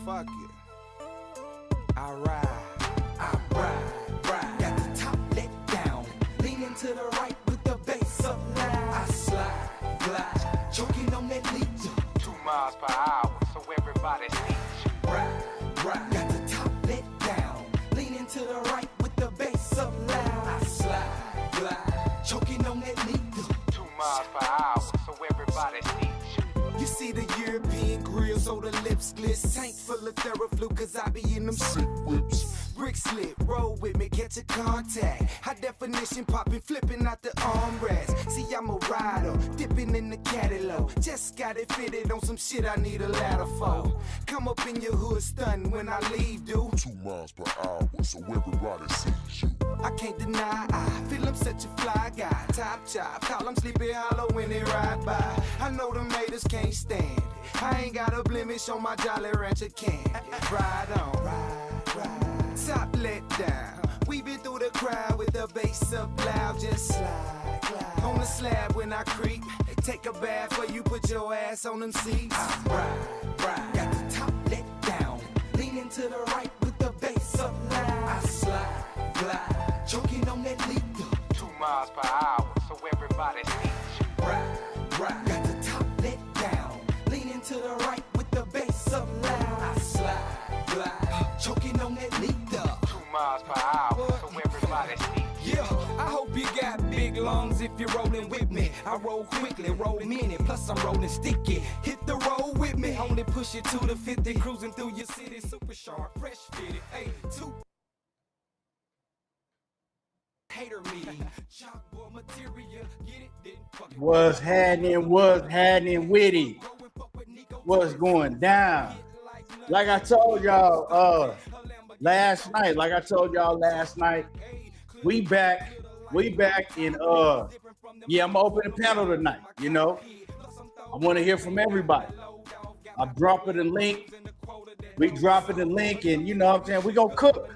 fuck it. I ride. Got the top let down, leaning to the right with the bass up loud. I slide, glide, choking on that lead. 2 miles per hour, so everybody sees you. Ride. Got the top let down, leaning to the right with the bass up loud. I slide, glide, choking on that lead. 2 miles per hour, so everybody sees you. You see the European grill, so the lips glitz. Tank full of Theraflu, cause I be in them shit whips. Brick slip, roll with me, catch a contact. High definition popping, flipping out the armrest. See, I'm a rider, dipping in the catalog. Just got it fitted on some shit I need a ladder for. Come up in your hood stun when I leave, dude. 2 miles per hour, so everybody sees you. I can't deny, I feel I'm such a fly guy. Top chop, call him Sleepy Hollow when they ride by. I know the haters can't stand it. I ain't got a blemish on my Jolly Rancher can. Ride on, ride. Top let down. We been through the crowd with the bass up loud. Just slide, glide. On the slab when I creep. Take a bath before you put your ass on them seats. Ride. Got the top let down. Leaning to the right with the bass up loud. I slide, glide. Choking on that lead. 2 miles per hour, so everybody sees you. Ride. Got the top let down. Leaning to the right with the bass up loud. I slide, glide. Choking on that lead. 2 miles per hour, so everybody sees you. Yeah, I hope you got big lungs if you're rolling with me. I roll quickly, roll minute, plus I'm rolling sticky. Hit the road with me, only push it to the 50. Cruising through your city, super sharp, fresh fitted. Hey, two hater me. Chalkboard material, get it, didn't fuck it. What's happening, witty? What's going down? Like I told y'all last night, we back in yeah, I'm gonna open the panel tonight, you know. I want to hear from everybody. I'm dropping the link. We dropping the link, and you know what I'm saying, we gonna cook,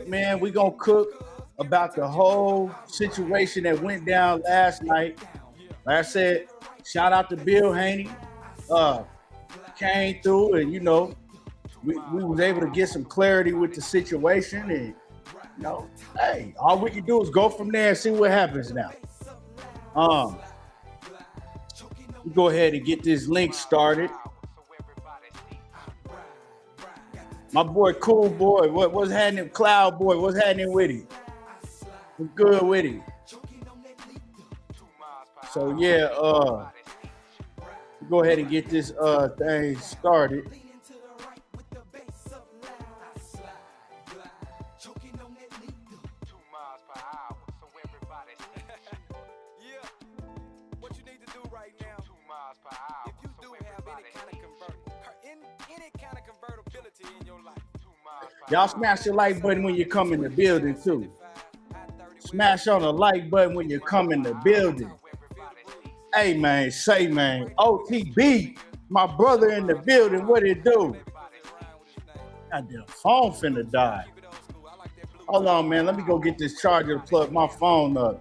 man. We gonna cook about the whole situation that went down last night. Like I said, shout out to Bill Haney. Came through, and you know, we was able to get some clarity with the situation, and you know, hey, all we can do is go from there and see what happens now. We go ahead and get this link started. My boy, Cool Boy, what's happening? Cloud Boy, what's happening with him? I'm good with him. So yeah, go ahead and get this thing started. Y'all smash the like button when you come in the building too. Smash on the like button when you come in the building. Hey man, say man, OTB, my brother in the building, what it do? Goddamn phone finna die. Hold on, man, let me go get this charger to plug my phone up.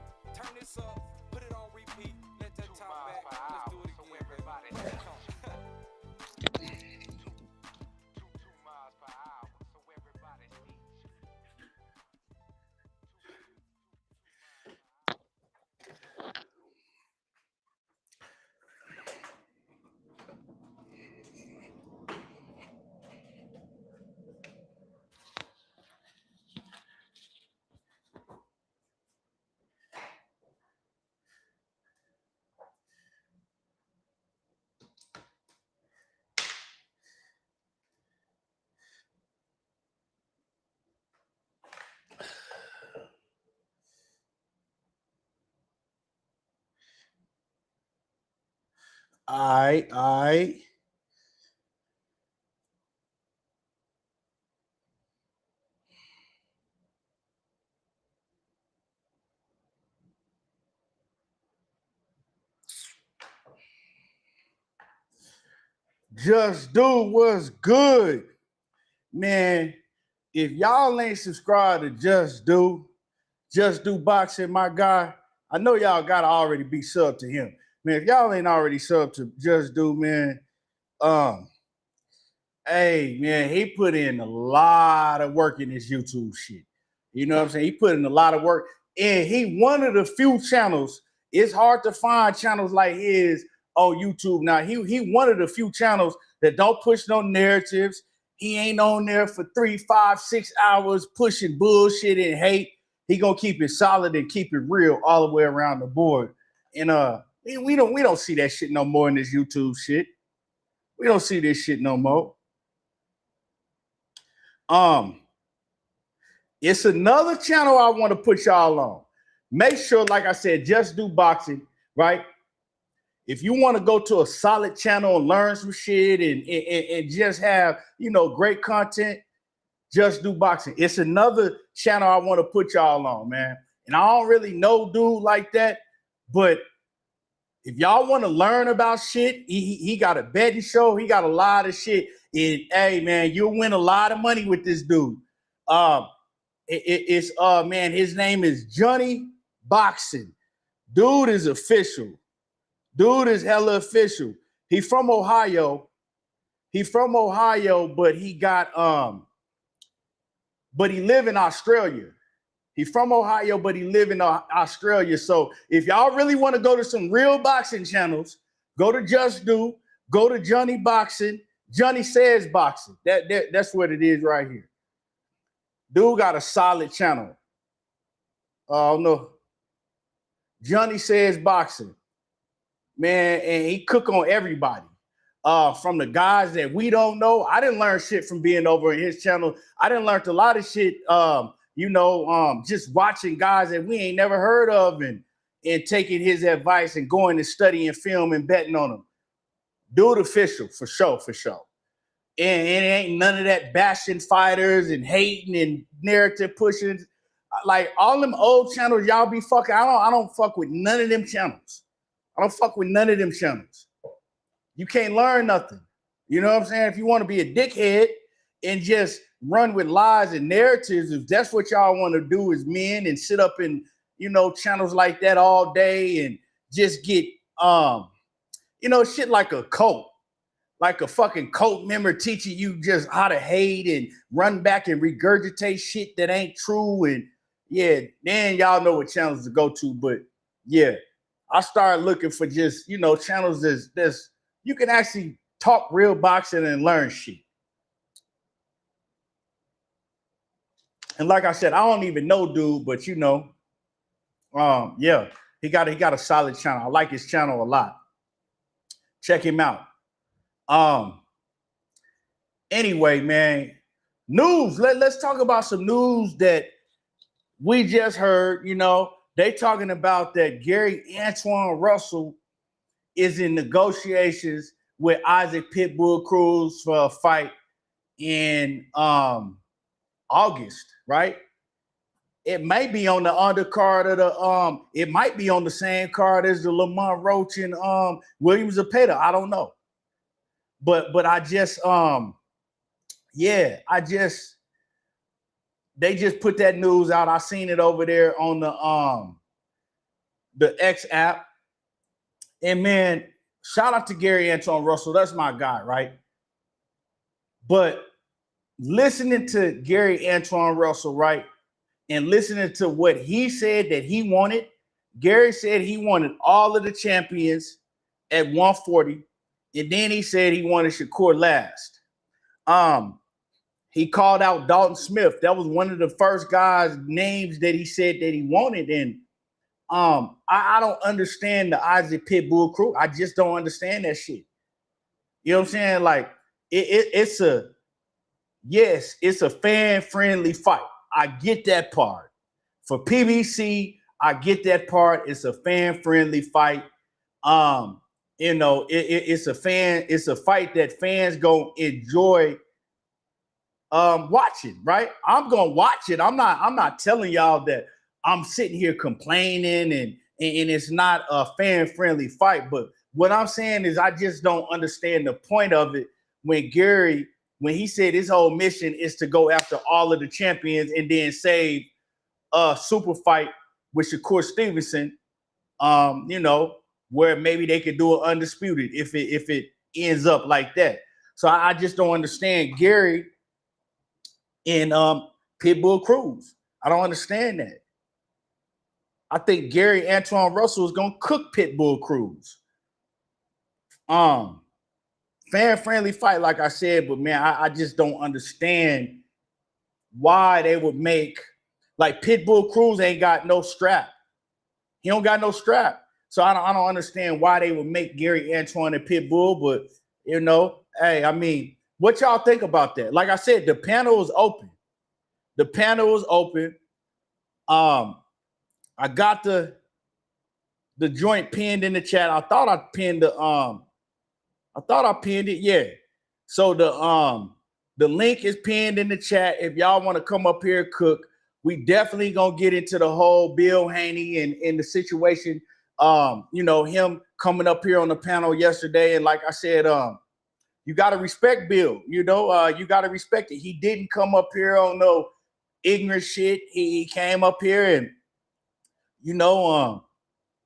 All right. Just Do what's good, man. If y'all ain't subscribed to Just Do Boxing, my guy, I know y'all gotta already be subbed to him. Man, if y'all ain't already subbed to Just Do, man, Hey, man, he put in a lot of work in this YouTube shit. You know what I'm saying? He put in a lot of work. And he one of the few channels. It's hard to find channels like his on YouTube. Now, he one of the few channels that don't push no narratives. He ain't on there for 3, 5, 6 hours pushing bullshit and hate. He gonna keep it solid and keep it real all the way around the board. And we don't see that shit no more in this YouTube shit. We don't see this shit no more. It's another channel I want to put y'all on. Make sure, like I said, just do boxing, right? If you want to go to a solid channel and learn some shit and just have, great content, just do boxing. It's another channel I want to put y'all on, man. And I don't really know dude like that, but if y'all want to learn about shit, he got a betting show. He got a lot of shit. And hey, man, you'll win a lot of money with this dude. Man, his name is Johnny Boxing. Dude is official. Dude is hella official. He from Ohio. But he live in Australia. He from Ohio, but he live in Australia. So if y'all really want to go to some real boxing channels, go to Just Do, go to Johnny Boxing. Johnny Says Boxing. That's what it is right here. Dude got a solid channel. Oh no. Johnny Says Boxing. Man, and he cook on everybody. From the guys that we don't know. I didn't learn shit from being over in his channel. I didn't learn a lot of shit just watching guys that we ain't never heard of and taking his advice and going and studying film and betting on them. Dude official, for sure. And it ain't none of that bashing fighters and hating and narrative pushing. Like all them old channels, y'all be fucking. I don't fuck with none of them channels. You can't learn nothing. You know what I'm saying? If you want to be a dickhead and just run with lies and narratives, if that's what y'all want to do as men and sit up in, channels like that all day and just get, shit like a cult, like a fucking cult member teaching you just how to hate and run back and regurgitate shit that ain't true. And yeah, then y'all know what channels to go to. But yeah, I started looking for just, channels that's you can actually talk real boxing and learn shit. And like I said, I don't even know dude, but he got a solid channel. I like his channel a lot. Check him out. Anyway, man, news. Let's talk about some news that we just heard. They talking about that Gary Antoine Russell is in negotiations with Isaac Pitbull Cruz for a fight in August, right? It may be on the undercard of the it might be on the same card as the Lamont Roach and Williams Zepeda. I don't know. But I just they just put that news out. I seen it over there on the X app. And man, shout out to Gary Antoine Russell. That's my guy, right? But listening to Gary Antoine Russell, right? And listening to what he said that he wanted, Gary said he wanted all of the champions at 140. And then he said he wanted Shakur last. He called out Dalton Smith. That was one of the first guys' names that he said that he wanted. And I don't understand the Isaac Pitbull crew. I just don't understand that shit. You know what I'm saying? Like it's a fan-friendly fight. I get that part. For PBC, I get that part. It's a fan-friendly fight. It's a fight that fans gonna enjoy watching, right? I'm gonna watch it. I'm not telling y'all that I'm sitting here complaining and it's not a fan-friendly fight. But what I'm saying is I just don't understand the point of it when he said his whole mission is to go after all of the champions and then save a super fight with Shakur Stevenson, where maybe they could do an undisputed if it ends up like that. So I just don't understand Gary and Pitbull Cruz. I don't understand that. I think Gary Antoine Russell is gonna cook Pitbull Cruz. Fan-friendly fight, like I said, but man, I just don't understand why they would make like Pitbull Cruz ain't got no strap. He don't got no strap. So I don't understand why they would make Gary Antoine and Pitbull, but you know, hey, I mean, what y'all think about that? Like I said, the panel is open. The panel is open. I got the joint pinned in the chat. I thought I pinned it. Yeah. So the link is pinned in the chat. If y'all want to come up here and cook, we definitely gonna get into the whole Bill Haney and the situation. You know, him coming up here on the panel yesterday, and like I said, you gotta respect Bill. You know, you gotta respect it. He didn't come up here on no ignorant shit. He came up here and, you know,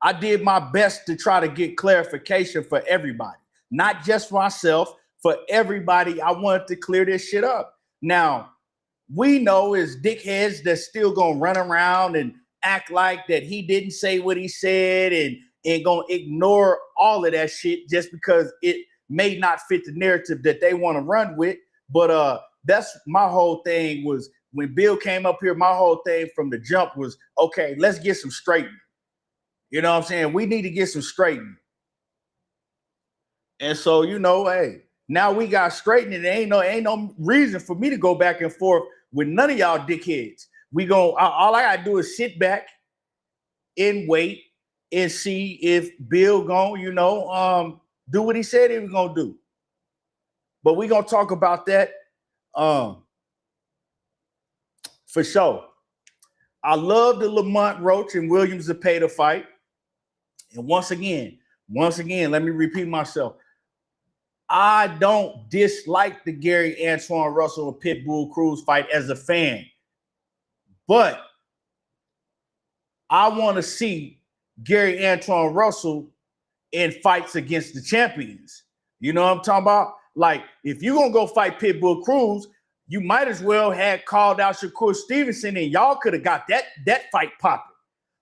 I did my best to try to get clarification for everybody, not just for myself, for everybody. I wanted to clear this shit up. Now, we know is dickheads that's still gonna run around and act like that he didn't say what he said and gonna ignore all of that shit just because it may not fit the narrative that they want to run with. But that's my whole thing was when Bill came up here, my whole thing from the jump was, okay, let's get some straightening. You know what I'm saying? We need to get some straightening. And so, you know, hey, now we got straightening. There ain't no reason for me to go back and forth with none of y'all dickheads. All I gotta do is sit back and wait and see if Bill gonna, you know, do what he said he was gonna do. But we gonna talk about that for sure. I love the Lamont Roach and Williams Zepeda fight. And once again, let me repeat myself. I don't dislike the Gary Antoine Russell and Pitbull Cruz fight as a fan, but I want to see Gary Antoine Russell in fights against the champions. You know what I'm talking about? Like, if you're going to go fight Pitbull Cruz, you might as well have called out Shakur Stevenson and y'all could have got that fight popping.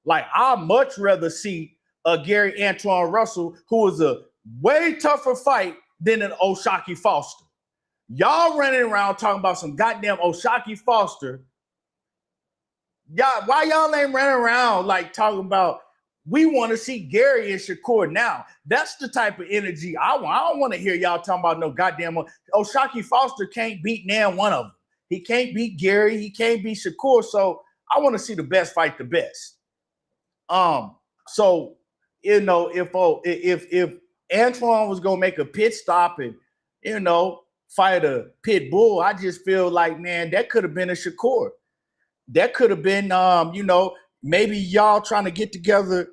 Like, I'd much rather see a Gary Antoine Russell, who was a way tougher fight than an O'Shaquie Foster. Y'all running around talking about some goddamn O'Shaquie Foster. Y'all, why y'all ain't running around like talking about we want to see Gary and Shakur now? That's the type of energy I want. I don't want to hear y'all talking about no goddamn O'Shaquie Foster can't beat nan one of them. He can't beat Gary. He can't beat Shakur. So I want to see the best fight the best. So you know, if Antoine was gonna make a pit stop and, you know, fight a pit bull, I just feel like, man, that could have been a Shakur. That could have been, you know, maybe y'all trying to get together,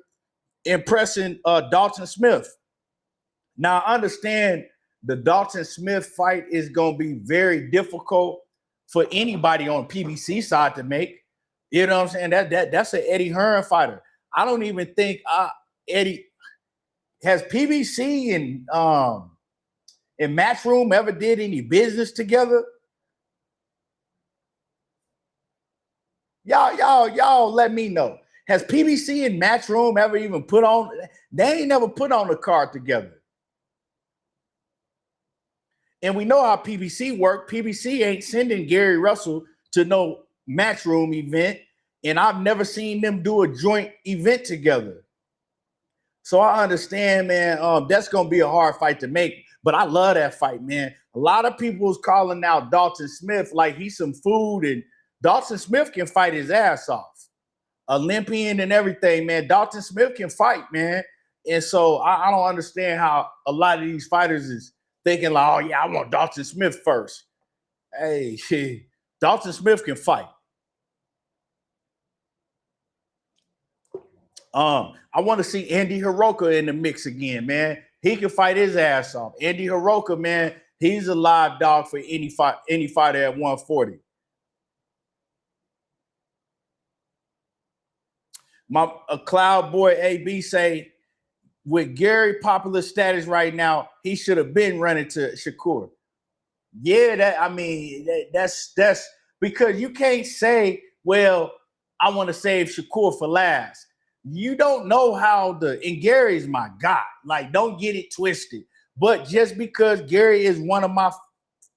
impressing Dalton Smith. Now, I understand the Dalton Smith fight is gonna be very difficult for anybody on PBC side to make. You know what I'm saying? That's an Eddie Hearn fighter. I don't even think Eddie has PBC and Matchroom ever did any business together. Y'all let me know. Has PBC and Matchroom ever even put on? They ain't never put on a card together. And we know how PBC work. PBC ain't sending Gary Russell to no Matchroom event, and I've never seen them do a joint event together. So I understand, man, that's going to be a hard fight to make, but I love that fight, man. A lot of people's calling out Dalton Smith like he's some food, and Dalton Smith can fight his ass off. Olympian and everything, man. Dalton Smith can fight, man. And so I don't understand how a lot of these fighters is thinking like, oh, yeah, I want Dalton Smith first. Hey, Dalton Smith can fight. I want to see Andy Hiroka in the mix again, man. He can fight his ass off. Andy Hiroka, man, he's a live dog for any fighter at 140. A Cloud Boy AB say, with Gary popular status right now, he should have been running to Shakur. Yeah, that's because you can't say, well, I want to save Shakur for last. You don't know how and Gary's my guy. Like, don't get it twisted. But just because Gary is one of my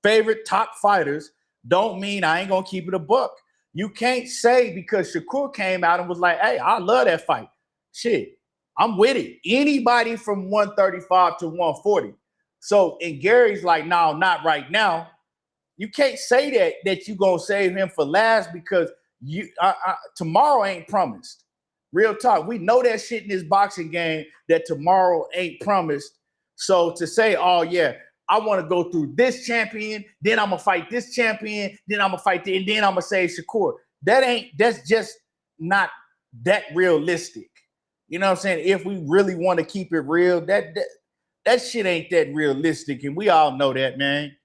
favorite top fighters, don't mean I ain't gonna keep it a buck. You can't say because Shakur came out and was like, hey, I love that fight. Shit, I'm with it. Anybody from 135 to 140. So, and Gary's like, no, not right now. You can't say that you gonna save him for last because tomorrow ain't promised. Real talk. We know that shit in this boxing game that tomorrow ain't promised. So to say, oh yeah, I want to go through this champion, then I'm gonna fight this champion, then I'm gonna fight and then I'm gonna save Shakur. That's just not that realistic. You know what I'm saying? If we really want to keep it real, that shit ain't that realistic, and we all know that, man.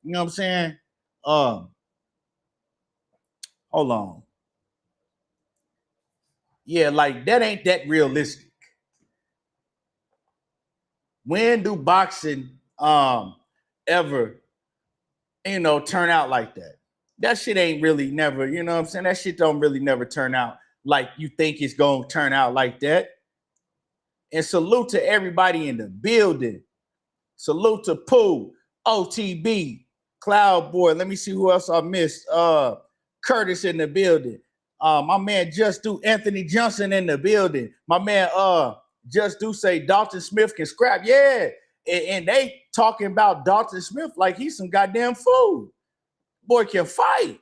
You know what I'm saying? Hold on. Yeah, like that ain't that realistic. When do boxing ever, turn out like that? That shit ain't really never, you know what I'm saying? That shit don't really never turn out like you think it's gonna turn out like that. And salute to everybody in the building. Salute to Pooh, OTB, Cloud Boy. Let me see who else I missed. Curtis in the building. My man Just Do Anthony Johnson in the building. My man Just Do say Dalton Smith can scrap. Yeah. And they talking about Dalton Smith like he's some goddamn fool. Boy can fight.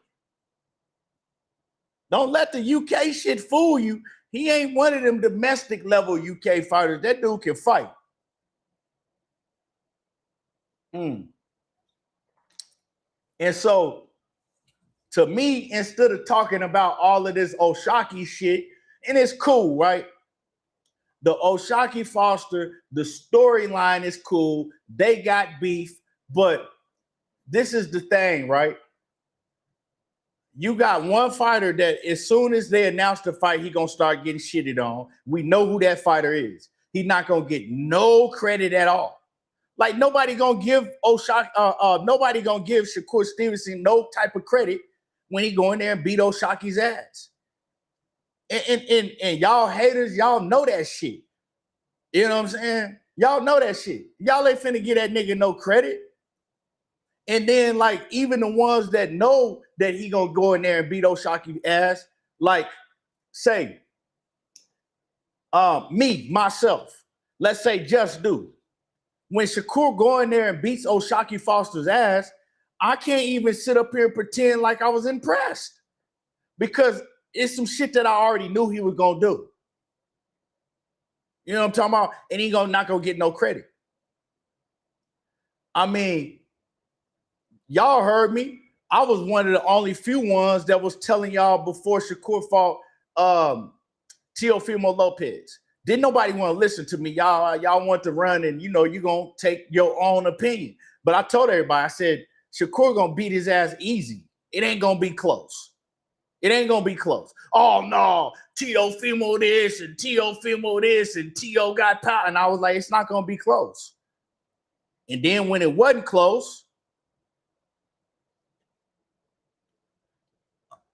Don't let the UK shit fool you. He ain't one of them domestic level UK fighters. That dude can fight. And so, to me, instead of talking about all of this Oshaki shit, and it's cool, right? The Oshaki Foster, the storyline is cool. They got beef, but this is the thing, right? You got one fighter that as soon as they announce the fight, he gonna start getting shitted on. We know who that fighter is. He's not gonna get no credit at all. Like nobody gonna give nobody gonna give Shakur Stevenson no type of credit when he go in there and beat Oshaki's ass. And y'all haters, y'all know that shit. You know what I'm saying? Y'all know that shit. Y'all ain't finna give that nigga no credit. And then, like, even the ones that know that he gonna go in there and beat Oshaki's ass, like, say, myself, let's say Just Do. When Shakur go in there and beats Oshaki Foster's ass, I can't even sit up here and pretend like I was impressed because it's some shit that I already knew he was gonna do. You know what I'm talking about? And he not gonna get no credit. I mean, y'all heard me. I was one of the only few ones that was telling y'all before Shakur fought Teofimo Lopez. Didn't nobody want to listen to me. Y'all want to run and, you're going to take your own opinion. But I told everybody, I said, Shakur going to beat his ass easy. It ain't going to be close. It ain't going to be close. Oh, no, Teofimo this and Teofimo this and Teo got power. And I was like, it's not going to be close. And then when it wasn't close,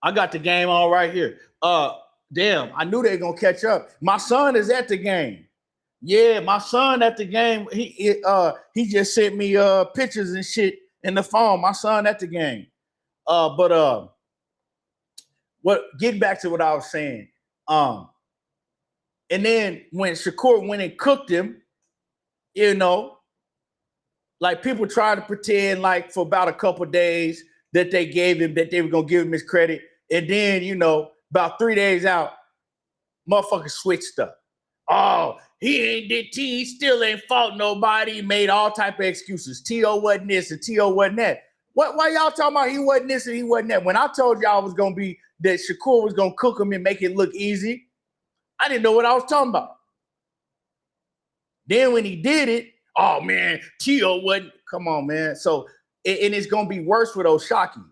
I got the game all right here. Damn, I knew they were going to catch up. My son is at the game. Yeah, my son at the game. He just sent me pictures and shit in the phone. My son at the game. Getting back to what I was saying. And then when Shakur went and cooked him, like people tried to pretend like for about a couple of days that they were going to give him his credit. And then, about 3 days out, motherfucker switched up. Oh, he still ain't fought nobody. He made all type of excuses. T.O. wasn't this and T.O. wasn't that. Why y'all talking about he wasn't this and he wasn't that? When I told y'all it was going to be that Shakur was going to cook him and make it look easy, I didn't know what I was talking about. Then when he did it, oh, man, T.O. wasn't. Come on, man. So, and it's going to be worse with Oshaki.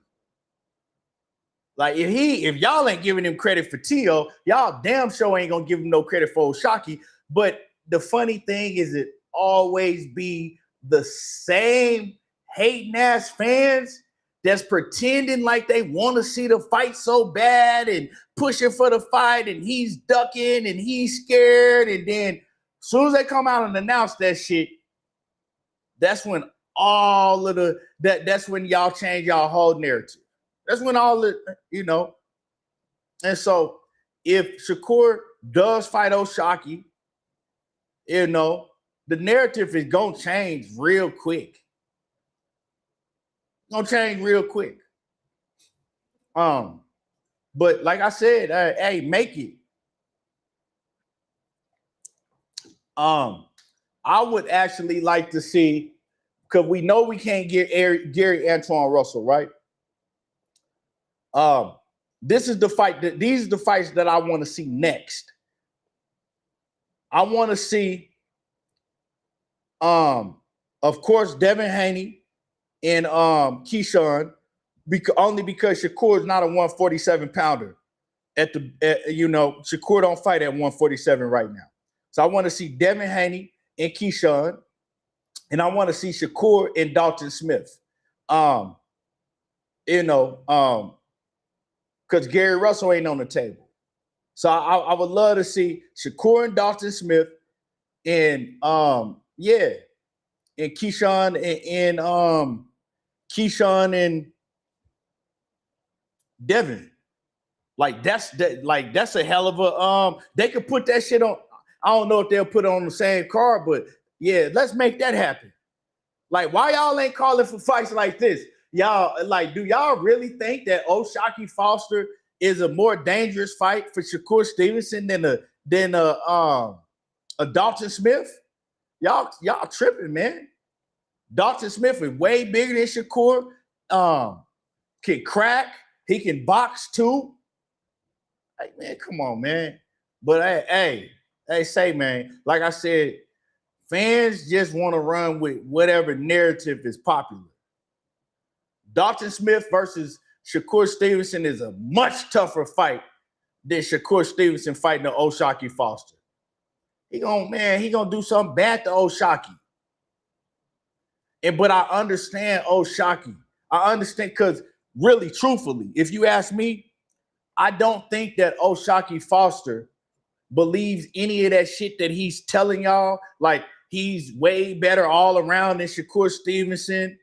Like if y'all ain't giving him credit for Tio, y'all damn sure ain't gonna give him no credit for Oshaki. But the funny thing is it always be the same hating ass fans that's pretending like they want to see the fight so bad and pushing for the fight, and he's ducking and he's scared, and then as soon as they come out and announce that shit, that's when all of that's when y'all change y'all whole narrative. That's when all the, and so if Shakur does fight O'Shaquie, the narrative is gonna change real quick. But like I said, hey, make it. I would actually like to see, because we know we can't get Gary Antoine Russell, right? This is the fight these are the fights that I want to see next. I want to see, of course, Devin Haney and Keyshawn, only because Shakur is not a 147 pounder. Shakur don't fight at 147 right now. So I want to see Devin Haney and Keyshawn, and I want to see Shakur and Dalton Smith. Because Gary Russell ain't on the table. So I would love to see Shakur and Dalton Smith, and and Keyshawn and Devin. That's a hell of a they could put that shit on. I don't know if they'll put it on the same card, but yeah, let's make that happen. Like, why y'all ain't calling for fights like this? Y'all, do y'all really think that O'Shaquie Foster is a more dangerous fight for Shakur Stevenson than a Dalton Smith? Y'all tripping, man. Dalton Smith is way bigger than Shakur. Can crack. He can box too. Like, man, come on, man. But hey, say, man, like I said, fans just want to run with whatever narrative is popular. Dalton Smith versus Shakur Stevenson is a much tougher fight than Shakur Stevenson fighting the O'Shaquie Foster. He gonna do something bad to O'Shaquie. But I understand O'Shaquie. I understand, because really, truthfully, if you ask me, I don't think that O'Shaquie Foster believes any of that shit that he's telling y'all. Like, he's way better all around than Shakur Stevenson.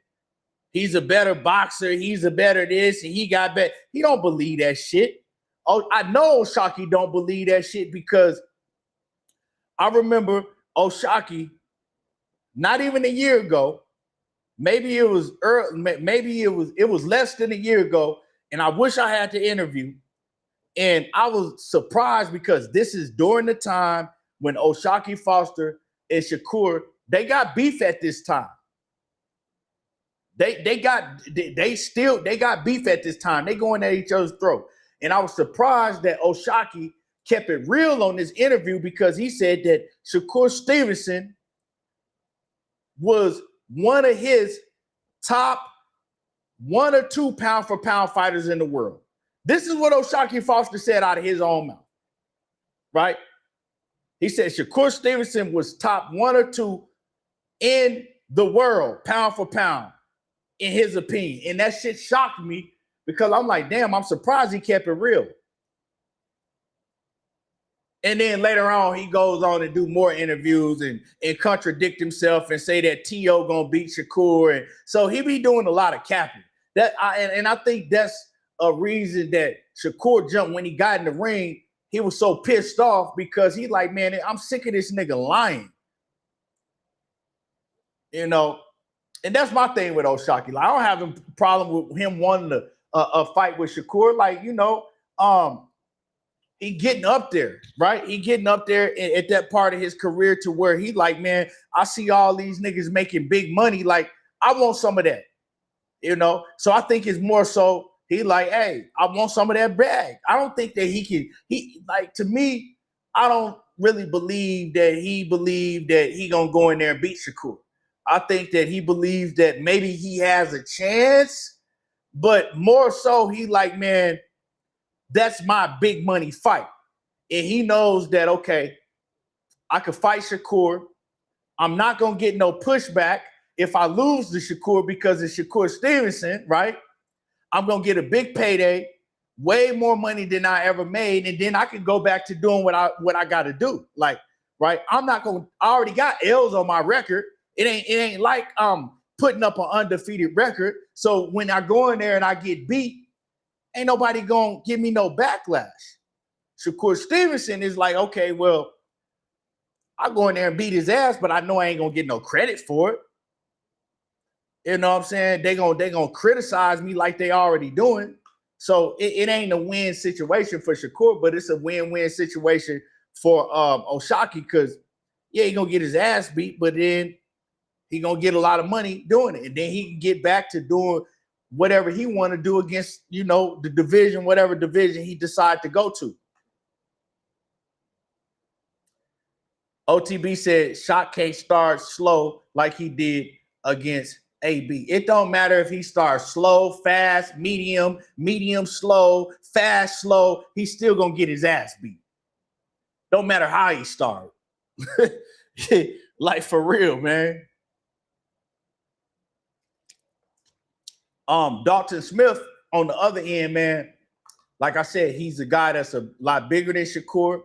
He's a better boxer. He's a better this, and he got better. He don't believe that shit. Oh, I know O'Shaquie don't believe that shit, because I remember O'Shaquie, not even a year ago, maybe it was early, maybe it was less than a year ago, and I wish I had the interview. And I was surprised, because this is during the time when O'Shaquie Foster and Shakur, they got beef at this time. They got beef at this time. They going at each other's throat. And I was surprised that O'Shaquie kept it real on this interview, because he said that Shakur Stevenson was one of his top 1 or 2 pound for pound fighters in the world. This is what O'Shaquie Foster said out of his own mouth, right? He said Shakur Stevenson was top 1 or 2 in the world, pound for pound, in his opinion. And that shit shocked me, because I'm like, damn, I'm surprised he kept it real. And then later on, he goes on and do more interviews and contradict himself and say that T.O. gonna beat Shakur. And so he be doing a lot of capping. And I think that's a reason that Shakur jumped when he got in the ring. He was so pissed off, because he like, man, I'm sick of this nigga lying. And that's my thing with O'Shaquie. Like, I don't have a problem with him wanting a fight with Shakur. Like, he getting up there, right? He getting up there at that part of his career to where he like, man, I see all these niggas making big money. Like, I want some of that, So I think it's more so he like, hey, I want some of that bag. I don't think that to me, I don't really believe that he believed that he gonna go in there and beat Shakur. I think that he believes that maybe he has a chance, but more so he like, man, that's my big money fight. And he knows that, okay, I could fight Shakur. I'm not going to get no pushback, if I lose to Shakur because it's Shakur Stevenson, right? I'm gonna get a big payday, way more money than I ever made, and then I can go back to doing what I got to do. Like, right? I already got L's on my record. It ain't like putting up an undefeated record. So when I go in there and I get beat, ain't nobody gonna give me no backlash. Shakur Stevenson is like, okay, well, I go in there and beat his ass, but I know I ain't gonna get no credit for it. You know what I'm saying? They gonna criticize me like they already doing. So it ain't a win situation for Shakur, but it's a win-win situation for O'Shaquie, because yeah, he gonna get his ass beat, but then he gonna get a lot of money doing it, and then he can get back to doing whatever he want to do against, you know, the division, whatever division he decide to go to. OTB said Shot can't start slow like he did against AB. It don't matter if he starts slow, fast, medium, slow, fast, slow. He's still gonna get his ass beat. Don't matter how he starts. Like, for real, man. Dalton Smith on the other end, man. Like I said, he's a guy that's a lot bigger than Shakur.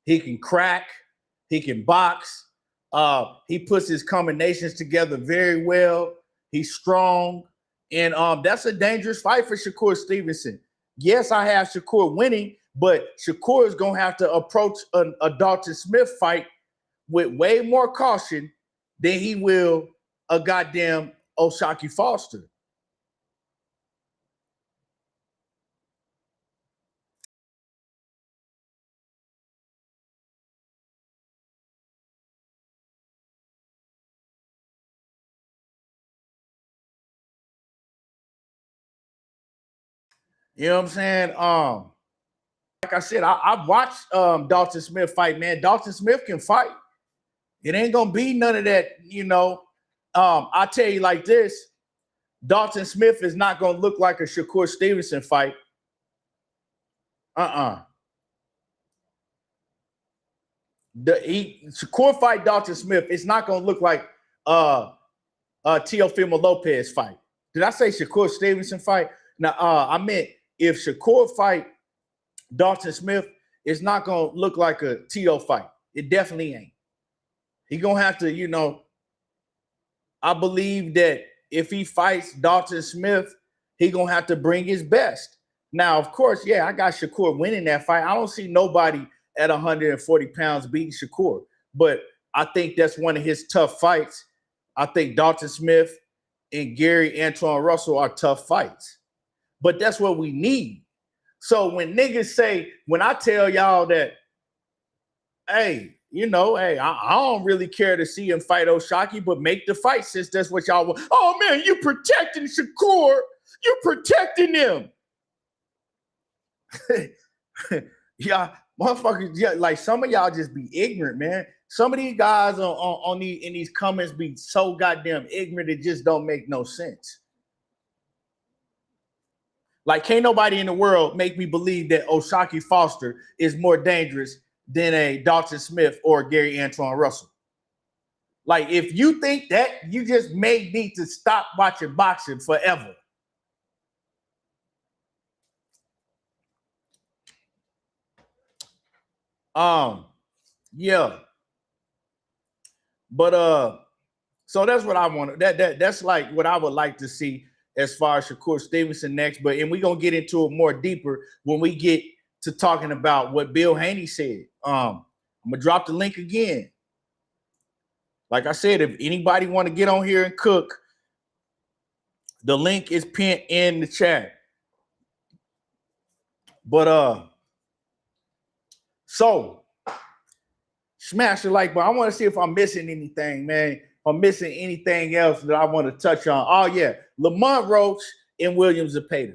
He can crack. He can box. He puts his combinations together very well. He's strong. And that's a dangerous fight for Shakur Stevenson. Yes, I have Shakur winning, but Shakur is going to have to approach a Dalton Smith fight with way more caution than he will a goddamn O'Shaquie Foster. You know what I'm saying? Like I said, I watched Dalton Smith fight, man. Dalton Smith can fight. It ain't gonna be none of that, you know. I tell you like this: Dalton Smith is not gonna look like a Shakur Stevenson fight. Shakur fight Dalton Smith. It's not gonna look like Teofimo Lopez fight. Did I say Shakur Stevenson fight? Now, I meant if Shakur fight Dalton Smith, it's not going to look like a T.O. fight. It definitely ain't. He going to have to, you know, I believe that if he fights Dalton Smith, he going to have to bring his best. Now, of course, yeah, I got Shakur winning that fight. I don't see nobody at 140 pounds beating Shakur, but I think that's one of his tough fights. I think Dalton Smith and Gary Antoine Russell are tough fights. But that's what we need. So when niggas say, when I tell y'all that, hey, you know, hey, I don't really care to see him fight O'Shaquie, but make the fight since that's what y'all want. Oh, man, you protecting Shakur. You protecting him. Yeah, motherfuckers, yeah, like some of y'all just be ignorant, man. Some of these guys in these comments be so goddamn ignorant, it just don't make no sense. Like, can't nobody in the world make me believe that O'Shaquie Foster is more dangerous than a Dalton Smith or Gary Antoine Russell. Like, if you think that, you just may need to stop watching boxing forever. Yeah. But so that's what I want. That's like what I would like to see as far as Shakur Stevenson next. But and we're gonna get into it more deeper when we get to talking about what Bill Haney said. I'm gonna drop the link again. Like I said, if anybody want to get on here and cook, the link is pinned in the chat. But so smash the like button. I want to see if I'm missing anything, man. If I'm missing anything else that I want to touch on. Oh, yeah. Lamont Roach and William Zepeda.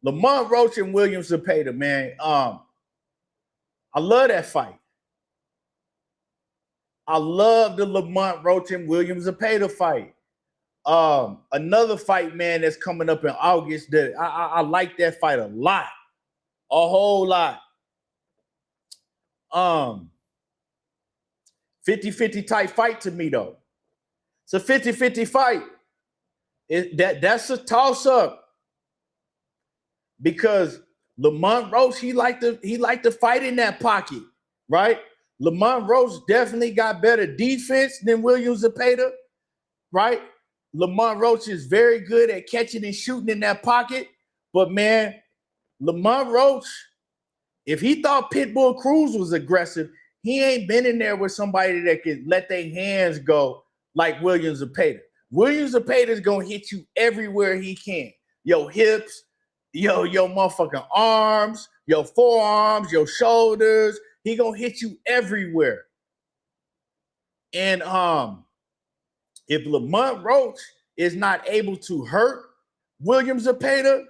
Lamont Roach and William Zepeda, man. I love that fight. I love the Lamont Roach and William Zepeda fight. Another fight, man, that's coming up in August that I like that fight a lot. A whole lot. 50-50 type fight to me, though. It's a 50-50 fight. That's a toss-up because Lamont Roach, he liked to fight in that pocket, right? Lamont Roach definitely got better defense than William Zepeda, right? Lamont Roach is very good at catching and shooting in that pocket, but man, Lamont Roach, if he thought Pitbull Cruz was aggressive, he ain't been in there with somebody that can let their hands go like William Zepeda. William Zepeda is gonna hit you everywhere he can. Your hips, your motherfucking arms, your forearms, your shoulders. He gonna hit you everywhere. And if Lamont Roach is not able to hurt William Zepeda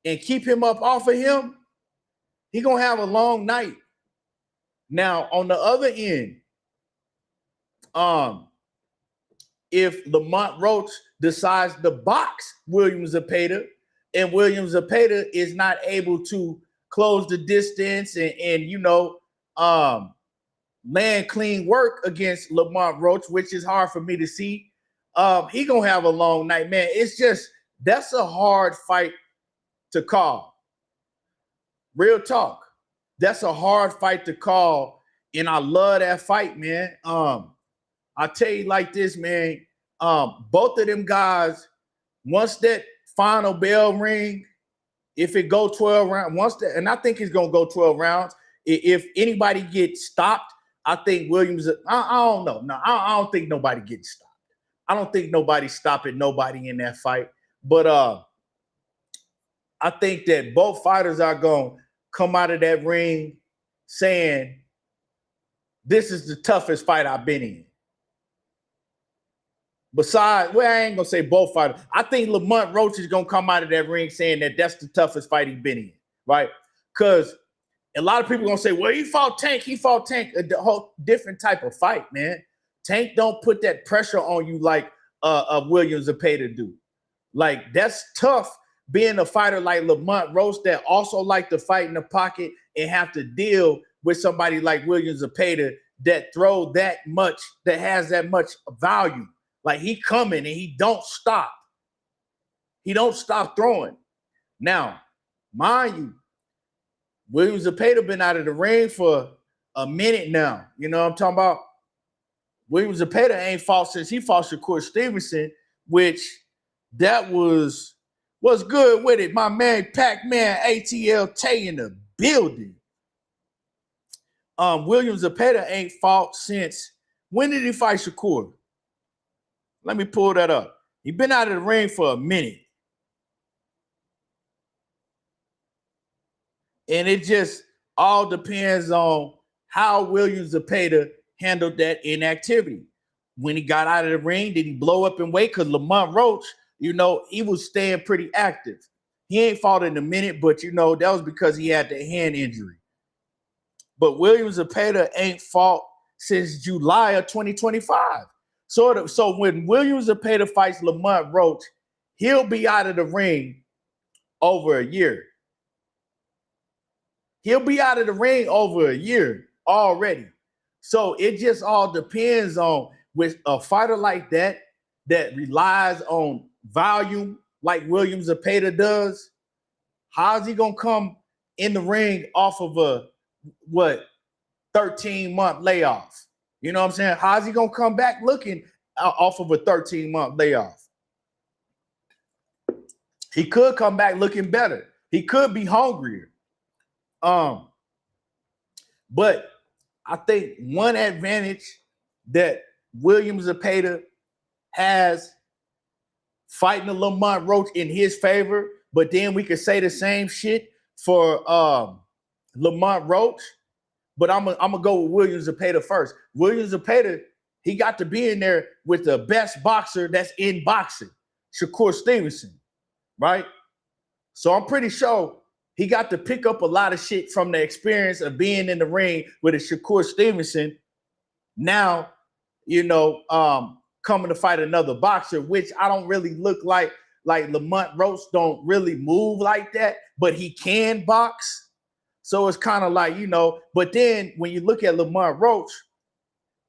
and keep him up off of him, he gonna have a long night. Now, on the other end, if Lamont Roach decides to box William Zepeda and William Zepeda is not able to close the distance and land clean work against Lamont Roach, which is hard for me to see, he gonna have a long night, man. It's just, that's a hard fight to call. Real talk. That's a hard fight to call, and I love that fight, man. I tell you like this, man. Both of them guys, once that final bell ring, if it go 12 rounds, and I think it's gonna go 12 rounds. If anybody gets stopped, I think Williams. I don't know. No, I don't think nobody gets stopped. I don't think nobody's stopping nobody in that fight. But I think that both fighters are gonna come out of that ring saying, "This is the toughest fight I've been in." Besides, well, I ain't gonna say both fighters. I think Lamont Roach is gonna come out of that ring saying that that's the toughest fight he's been in, right? Because a lot of people gonna say, "Well, he fought Tank. A whole different type of fight, man." Tank don't put that pressure on you like William Zepeda do. Like, that's tough being a fighter like Lamont Roach that also like to fight in the pocket and have to deal with somebody like William Zepeda that throw that much, that has that much value. Like, he coming and he don't stop. He don't stop throwing. Now, mind you, William Zepeda been out of the ring for a minute now. You know what I'm talking about? William Zepeda ain't fought since he fought Shakur Stevenson, which that was good with it. My man, Pac-Man ATL Tay in the building. William Zepeda ain't fought since, when did he fight Shakur? Let me pull that up. He been out of the ring for a minute. And it just all depends on how William Zepeda handled that inactivity. When he got out of the ring, did he blow up in weight? Because Lamont Roach, he was staying pretty active. He ain't fought in a minute, but, that was because he had the hand injury. But William Zepeda ain't fought since July of 2025. So when William Zepeda fights Lamont Roach, he'll be out of the ring over a year. He'll be out of the ring over a year already. So it just all depends on, with a fighter like that relies on volume like William Zepeda does, how's he going to come in the ring off of a, 13-month layoff? You know what I'm saying? How's he going to come back looking off of a 13-month layoff? He could come back looking better. He could be hungrier. But I think one advantage that William Zepeda has fighting a Lamont Roach in his favor, but then we could say the same shit for Lamont Roach. But I'm gonna go with William Zepeda first. William Zepeda, he got to be in there with the best boxer that's in boxing, Shakur Stevenson, right? So I'm pretty sure he got to pick up a lot of shit from the experience of being in the ring with a Shakur Stevenson. Now, coming to fight another boxer, which I don't really look like Lamont Roach don't really move like that, but he can box. So it's kind of like, but then when you look at Lamont Roach,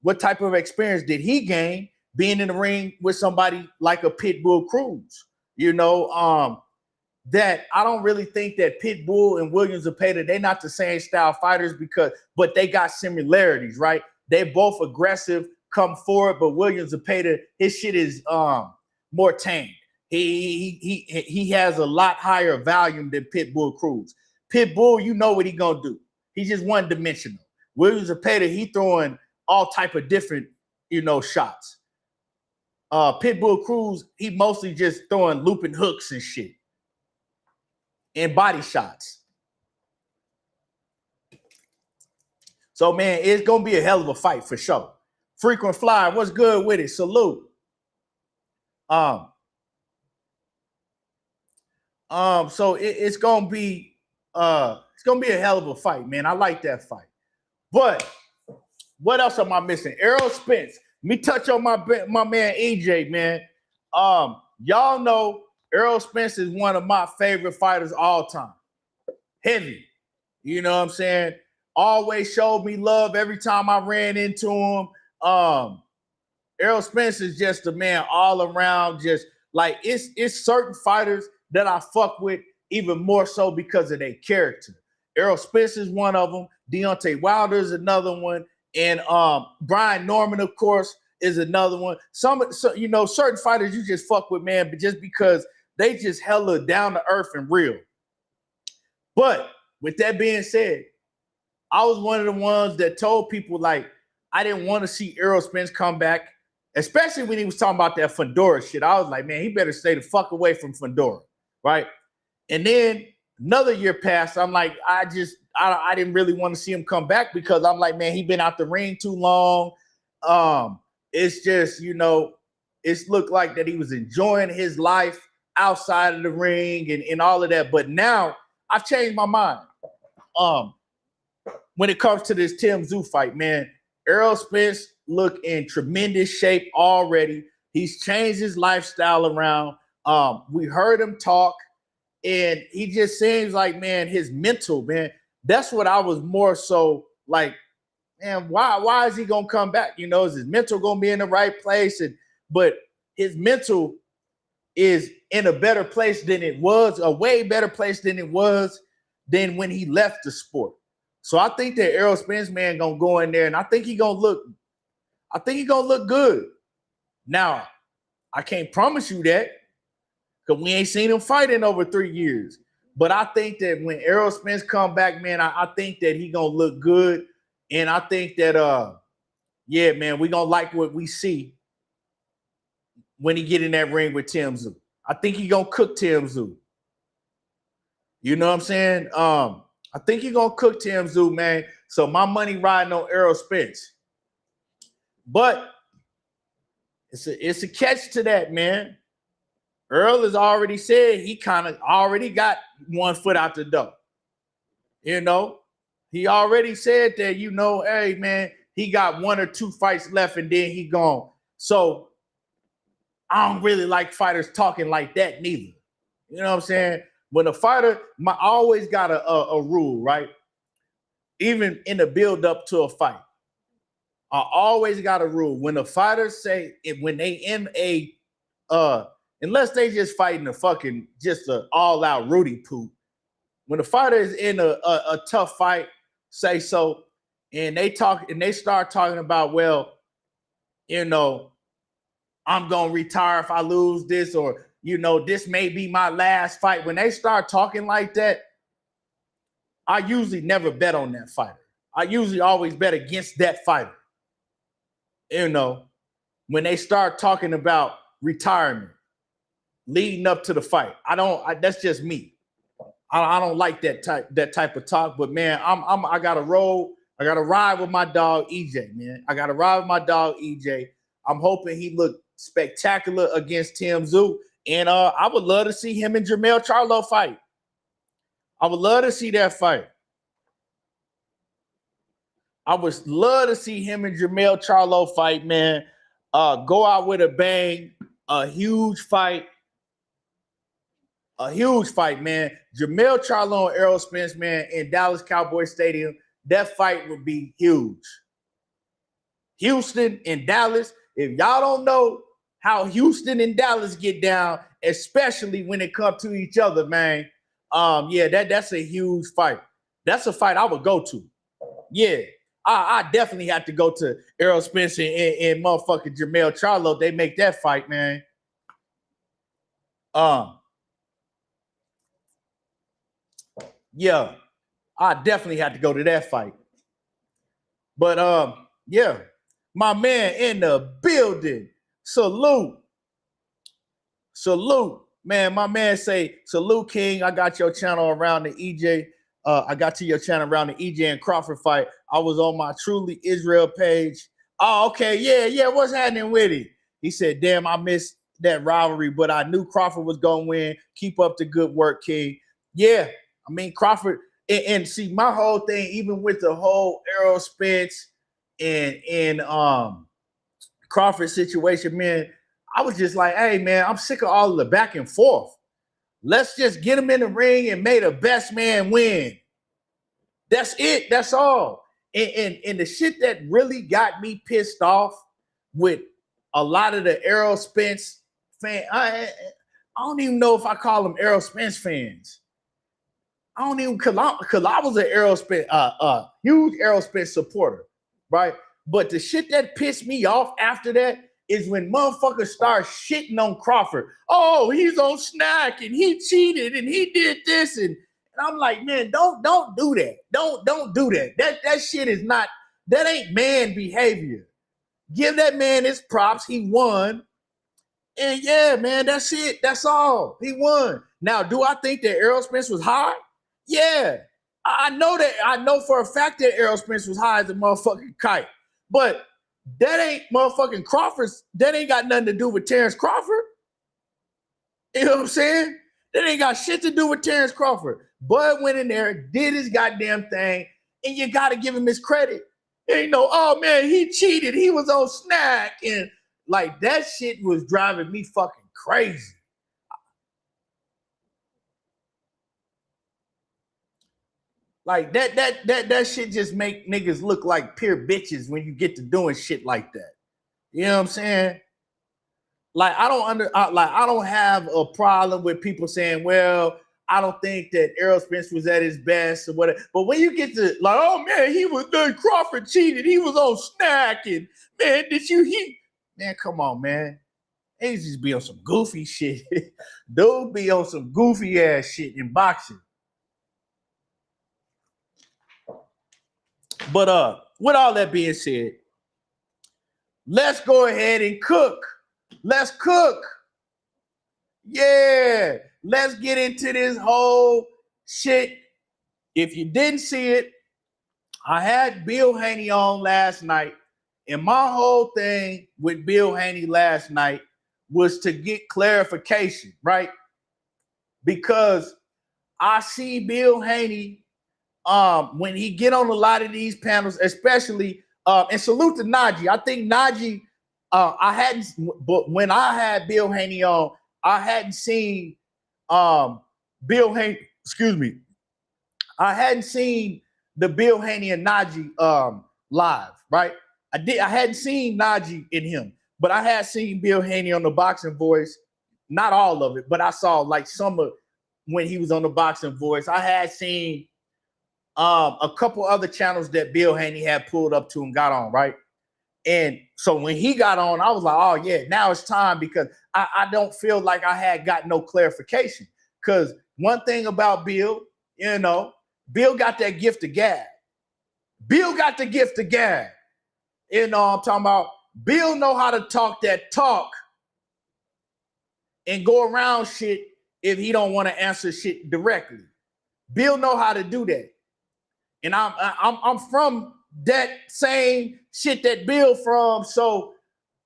what type of experience did he gain being in the ring with somebody like a Pitbull Cruz. You know, that I don't really think that Pitbull and Williams Zepeda, they're not the same style fighters but they got similarities, right? They both aggressive, come forward, but Williams Zepeda, his shit is more tame. He has a lot higher volume than Pitbull Cruz. Pitbull, you know what he gonna do. He's just one dimensional. Williams Zepeda, he throwing all type of different, you know, shots. Pitbull Cruz, he mostly just throwing looping hooks and shit. And body shots. So, man, it's going to be a hell of a fight for sure. Frequent Flyer, what's good with it? Salute. So it's going to be a hell of a fight, man. I like that fight. But what else am I missing? Errol Spence. Let me touch on my man EJ, man. Y'all know Errol Spence is one of my favorite fighters all time. Heavy. You know what I'm saying? Always showed me love every time I ran into him. Errol Spence is just a man all around, just like it's certain fighters that I fuck with even more so because of their character. Errol Spence is one of them. Deontay Wilder is another one. And Brian Norman, of course, is another one. You know, certain fighters you just fuck with, man, but just because they just hella down to earth and real. But with that being said, I was one of the ones that told people, like, I didn't want to see Errol Spence come back, especially when he was talking about that Fundora shit. I was like, man, he better stay the fuck away from Fundora, right? And then another year passed. I'm like, I didn't really want to see him come back because I'm like, man, he been out the ring too long. It's just, you know, it's looked like that he was enjoying his life outside of the ring and all of that. But now I've changed my mind. When it comes to this Tim Tszyu fight, man, Errol Spence look in tremendous shape already. He's changed his lifestyle around. We heard him talk, and he just seems like, man, his mental, man, that's what I was more so like, man, why is he gonna come back? You know, is his mental gonna be in the right place? But his mental is in a better place than it was, a way better place than it was than when he left the sport. So I think that Errol Spence, man, gonna go in there, and I think he gonna look good. Now, I can't promise you that because we ain't seen him fight in over 3 years. But I think that when Errol Spence come back, man, I think that he gonna look good. And I think that, yeah, man, we gonna like what we see when he get in that ring with Tim Tszyu. I think he gonna cook Tim Tszyu. You know what I'm saying? I think he gonna cook Tim Tszyu, man. So my money riding on Errol Spence. But it's a catch to that, man. Earl has already said he kind of already got one foot out the door. You know, he already said that, you know, hey, man, he got 1 or 2 fights left and then he gone. So I don't really like fighters talking like that neither. You know what I'm saying? When a fighter, I always got a rule, right? Even in the build up to a fight, I always got a rule. When a fighter say, when they in a, unless they just fighting just an all out Rudy poop. When a fighter is in a tough fight, say so, and they start talking about, well, you know, I'm gonna retire if I lose this, or, you know, this may be my last fight. When they start talking like that, I usually never bet on that fighter. I usually always bet against that fighter. You know, when they start talking about retirement leading up to the fight, that's just me. I don't like that type of talk. But man, I gotta roll. I gotta ride with my dog EJ, man. I gotta ride with my dog EJ. I'm hoping he looked spectacular against Tim Tszyu. And I would love to see him and Jermell Charlo fight. I would love to see that fight. I would love to see him and Jermell Charlo fight, man. Go out with a bang. A huge fight. A huge fight, man. Jermell Charlo and Errol Spence, man, in Dallas Cowboy Stadium. That fight would be huge. Houston and Dallas, If y'all don't know how Houston and Dallas get down, especially when it comes to each other, man, yeah, that's a huge fight. That's a fight I would go to. Yeah, I definitely have to go to Errol Spence and motherfucking Jermell Charlo. They make that fight, man. Yeah, I definitely had to go to that fight. But yeah, my man in the building. Salute. Man, my man say, salute, King. I got your channel around the EJ. I got to your channel around the EJ and Crawford fight. I was on my Truly Israel page. Oh, okay. Yeah. What's happening with it? He said, damn, I missed that rivalry, but I knew Crawford was going to win. Keep up the good work, King. Yeah. I mean, Crawford, and see, my whole thing, even with the whole Errol Spence and Crawford situation, man, I was just like, hey, man, I'm sick of all of the back and forth. Let's just get him in the ring and make the best man win. That's it. That's all. And the shit that really got me pissed off with a lot of the Errol Spence fans, I don't even know if I call them Errol Spence fans. I don't even, because I was an Errol Spence, huge Errol Spence supporter, right? But the shit that pissed me off after that is when motherfuckers start shitting on Crawford. Oh, he's on snack and he cheated and he did this. And I'm like, man, don't do that. Don't do that. That shit is not, that ain't man behavior. Give that man his props. He won. And yeah, man, that's it. That's all. He won. Now, do I think that Errol Spence was high? Yeah. I know that. I know for a fact that Errol Spence was high as a motherfucking kite. But that ain't motherfucking Crawford's. That ain't got nothing to do with Terrence Crawford. You know what I'm saying? That ain't got shit to do with Terrence Crawford. Bud went in there, did his goddamn thing, and you got to give him his credit. You know, oh man, he cheated. He was on snack. And like that shit was driving me fucking crazy. Like that shit just make niggas look like pure bitches when you get to doing shit like that. You know what I'm saying? Like I don't have a problem with people saying, well, I don't think that Errol Spence was at his best or whatever. But when you get to like, oh man, he was done. Crawford cheated. He was on snack and man, man, come on, man. He just be on some goofy shit. Dude be on some goofy ass shit in boxing. But with all that being said, let's go ahead and cook. Let's cook. Yeah. Let's get into this whole shit. If you didn't see it, I had Bill Haney on last night. And my whole thing with Bill Haney last night was to get clarification, right? Because I see Bill Haney when he get on a lot of these panels, especially, and salute to Najee. I think Najee, but when I had Bill Haney on, I hadn't seen Bill Haney, I hadn't seen the Bill Haney and Najee live, right? I hadn't seen Najee in him, but I had seen Bill Haney on the Boxing Voice, not all of it, but I saw like some of when he was on the Boxing Voice. I had seen a couple other channels that Bill Haney had pulled up to and got on, right? And so when he got on, I was like, oh yeah, now it's time, because I don't feel like I had got no clarification. Because one thing about Bill, you know, Bill got that gift of gab. Bill got the gift of gab. You know what I'm talking about? Bill know how to talk that talk and go around shit if he don't want to answer shit directly. Bill know how to do that. And I'm from that same shit that Bill from, so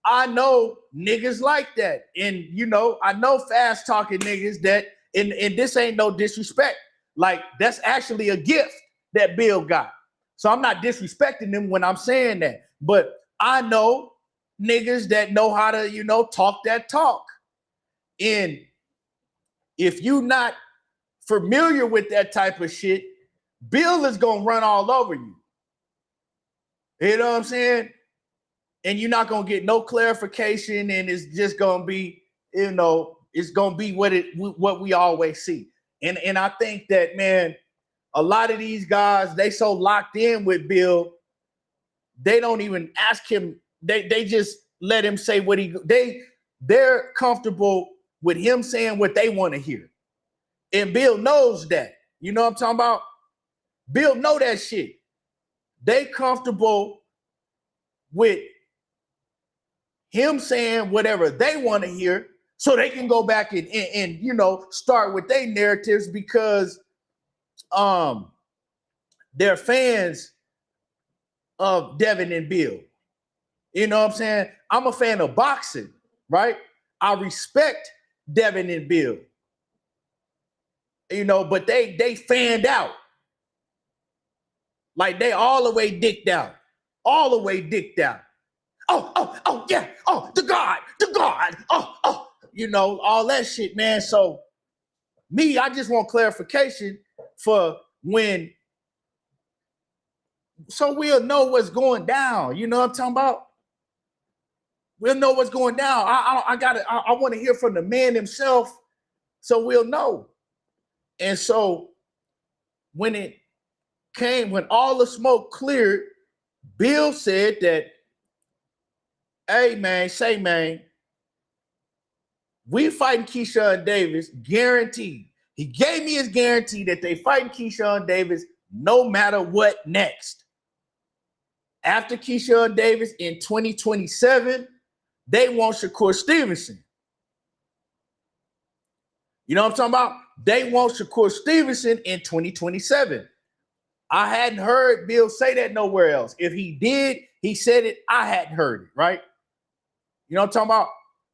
I know niggas like that. And you know, I know fast talking niggas that, and this ain't no disrespect. Like that's actually a gift that Bill got. So I'm not disrespecting them when I'm saying that. But I know niggas that know how to, you know, talk that talk. And if you not familiar with that type of shit, Bill is gonna run all over you. You know what I'm saying? and you're not gonna get no clarification, and it's just gonna be, it's gonna be what we always see. And I think that, man, a lot of these guys, they so locked in with Bill, they don't even ask him. They just let him say what they're comfortable with him saying what they want to hear. And Bill knows that. You know what I'm talking about? Bill know that shit. They comfortable with him saying whatever they want to hear so they can go back and start with their narratives, because they're fans of Devin and Bill. You know what I'm saying? I'm a fan of boxing, right? I respect Devin and Bill. But they fanned out. Like they all the way dicked out. All the way dicked out. Oh, yeah. Oh, the God. Oh, all that shit, man. So me, I just want clarification for when, so we'll know what's going down. You know what I'm talking about? We'll know what's going down. I want to hear from the man himself, so we'll know. And so when all the smoke cleared, Bill said that, hey, man, we fighting Keyshawn Davis, guaranteed. He gave me his guarantee that they fighting Keyshawn Davis no matter what next. After Keyshawn Davis in 2027, they want Shakur Stevenson. You know what I'm talking about? They want Shakur Stevenson in 2027. I hadn't heard Bill say that nowhere else. If he did, he said it, I hadn't heard it, right? You know what I'm talking about?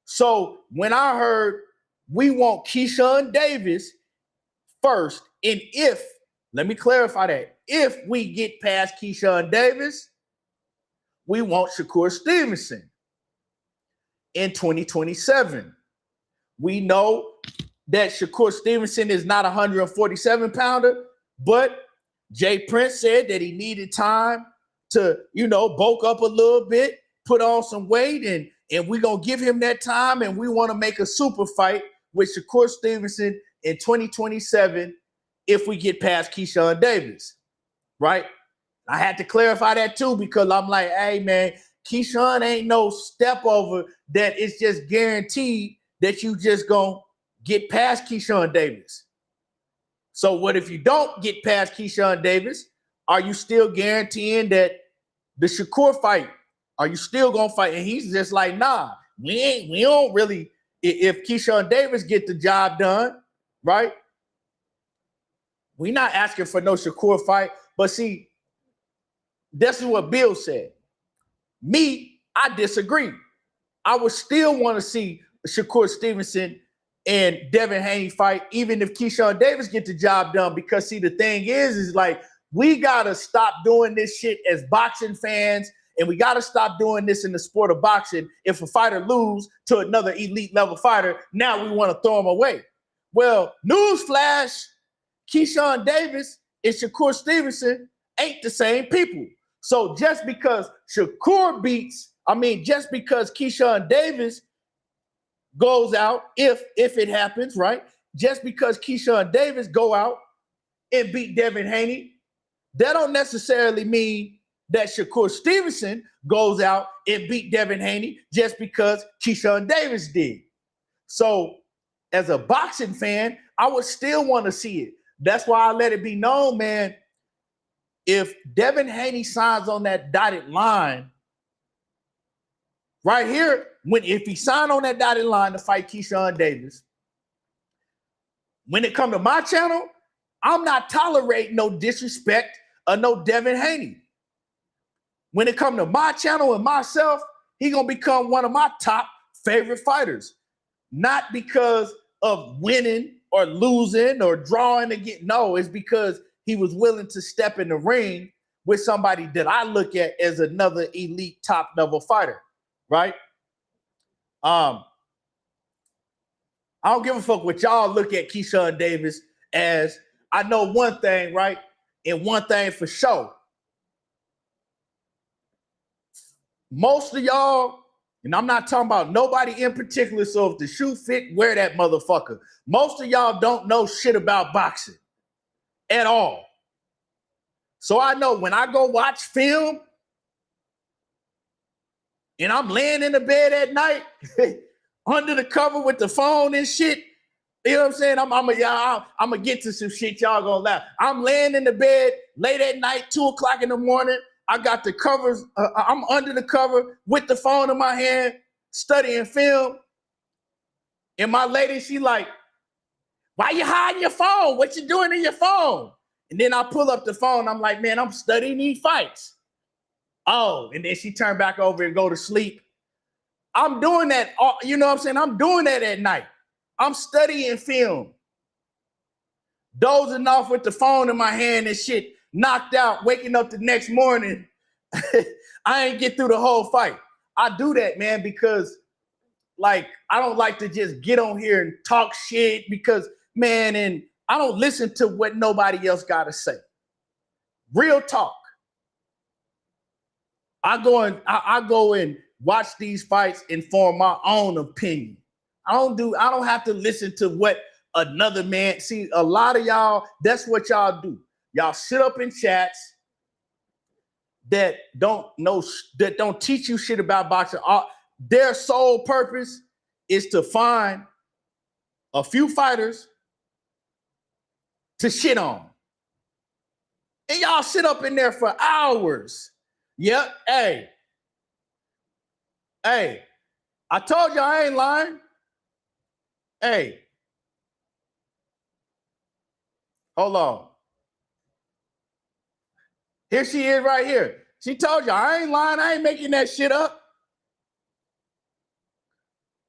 So when I heard we want Keyshawn Davis first, and let me clarify that, if we get past Keyshawn Davis, we want Shakur Stevenson in 2027. We know that Shakur Stevenson is not a 147-pounder, but Jay Prince said that he needed time to, bulk up a little bit, put on some weight, and we're going to give him that time, and we want to make a super fight with Shakur Stevenson in 2027 if we get past Keyshawn Davis, right? I had to clarify that too, because I'm like, hey, man, Keyshawn ain't no step over that it's just guaranteed that you just going to get past Keyshawn Davis. So what if you don't get past Keyshawn Davis? Are you still guaranteeing that the Shakur fight, are you still going to fight? And he's just like, nah, we don't really, if Keyshawn Davis get the job done, right? We're not asking for no Shakur fight. But see, this is what Bill said. Me, I disagree. I would still want to see Shakur Stevenson and Devin Haney fight, even if Keyshawn Davis get the job done. Because see, the thing is like, we got to stop doing this shit as boxing fans, and we got to stop doing this in the sport of boxing. If a fighter lose to another elite level fighter, now we want to throw him away. Well, newsflash, Keyshawn Davis and Shakur Stevenson ain't the same people. So just because just because Keyshawn Davis goes out, if it happens, right? Just because Keyshawn Davis go out and beat Devin Haney, that don't necessarily mean that Shakur Stevenson goes out and beat Devin Haney just because Keyshawn Davis did. So as a boxing fan, I would still want to see it. That's why I let it be known, man, if Devin Haney signs on that dotted line right here, if he signed on that dotted line to fight Keyshawn Davis, when it come to my channel, I'm not tolerating no disrespect or no Devin Haney. When it come to my channel and myself, he gonna become one of my top favorite fighters. Not because of winning or losing or drawing again. No, it's because he was willing to step in the ring with somebody that I look at as another elite top level fighter, right? I don't give a fuck what y'all look at Keyshawn Davis as. I know one thing, right? And one thing for sure. most of y'all, and I'm not talking about nobody in particular, so if the shoe fit, wear that motherfucker. Most of y'all don't know shit about boxing at all. So I know when I go watch film and I'm laying in the bed at night under the cover with the phone and shit, you know what I'm saying? I'm gonna get to some shit y'all gonna laugh. I'm laying in the bed late at night, 2 o'clock in the morning. I got the covers. I'm under the cover with the phone in my hand, studying film. And my lady, she like, why you hiding your phone? What you doing in your phone? And then I pull up the phone. I'm like, man, I'm studying these fights. Oh, and then she turned back over and go to sleep. I'm doing that. You know what I'm saying? I'm doing that at night. I'm studying film, dozing off with the phone in my hand and shit, knocked out, waking up the next morning. I ain't get through the whole fight. I do that, man, because like I don't like to just get on here and talk shit because, man, and I don't listen to what nobody else got to say. Real talk. I go and watch these fights and form my own opinion. I don't have to listen to what another man. See, a lot of y'all, that's what y'all do. Y'all sit up in chats that don't teach you shit about boxing. Their sole purpose is to find a few fighters to shit on. And y'all sit up in there for hours. Yep. Hey, I told you I ain't lying. Hey, hold on. Here she is right here. She told you I ain't lying. I ain't making that shit up.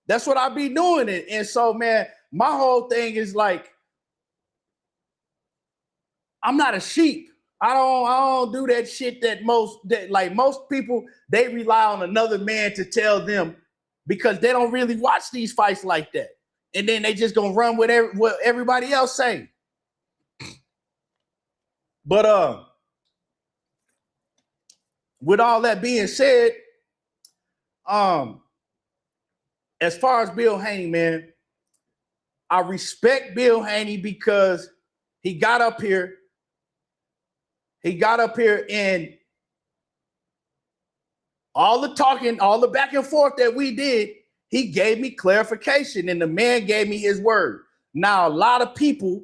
That's what I be doing. And so, man, my whole thing is like, I'm not a sheep. I don't do that shit that most people, they rely on another man to tell them because they don't really watch these fights like that. And then they just gonna run with what everybody else say. But with all that being said, as far as Bill Haney, man, I respect Bill Haney because he got up here and all the talking, all the back and forth that we did, he gave me clarification and the man gave me his word. Now, a lot of people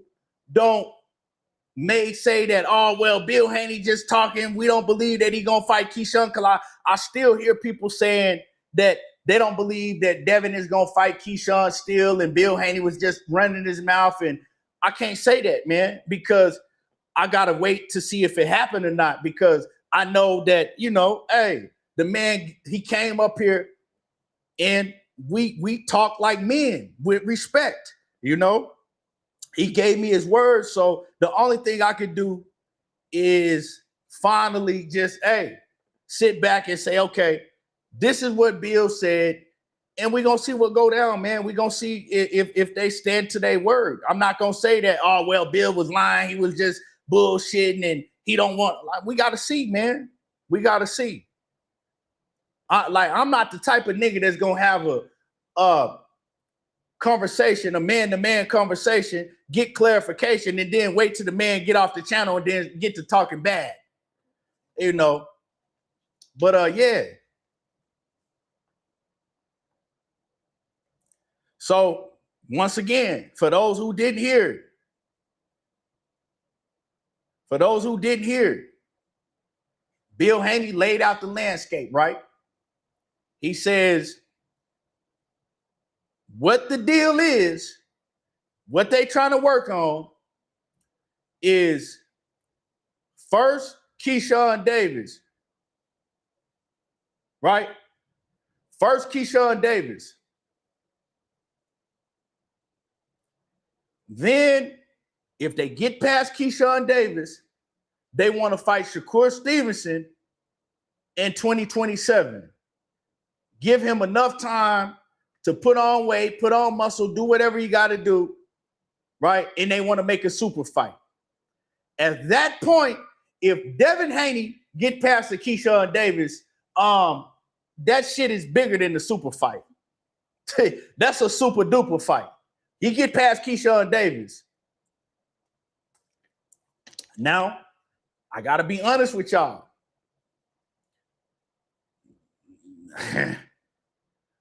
may say that, oh, well, Bill Haney just talking. We don't believe that he going to fight Keyshawn. Because I still hear people saying that they don't believe that Devin is going to fight Keyshawn still and Bill Haney was just running his mouth. And I can't say that, man, because I got to wait to see if it happened or not, because I know that, hey, the man, he came up here and we talk like men with respect, He gave me his word. So the only thing I could do is finally just, sit back and say, okay, this is what Bill said. And we're going to see what go down, man. We're going to see if they stand to their word. I'm not going to say that, oh, well, Bill was lying. He was just bullshitting and he don't want, we got to see, man. We got to see. I'm not the type of nigga that's going to have a conversation, a man-to-man conversation, get clarification, and then wait till the man get off the channel and then get to talking bad. But yeah. So once again, for those who didn't hear it, Bill Haney laid out the landscape, right? He says, what the deal is, what they trying to work on is first Keyshawn Davis, right? First Keyshawn Davis. Then if they get past Keyshawn Davis, they want to fight Shakur Stevenson in 2027. Give him enough time to put on weight, put on muscle, do whatever you got to do, right? And they want to make a super fight. At that point, if Devin Haney get past the Keyshawn Davis, that shit is bigger than the super fight. That's a super duper fight. You get past Keyshawn Davis. Now, I gotta be honest with y'all.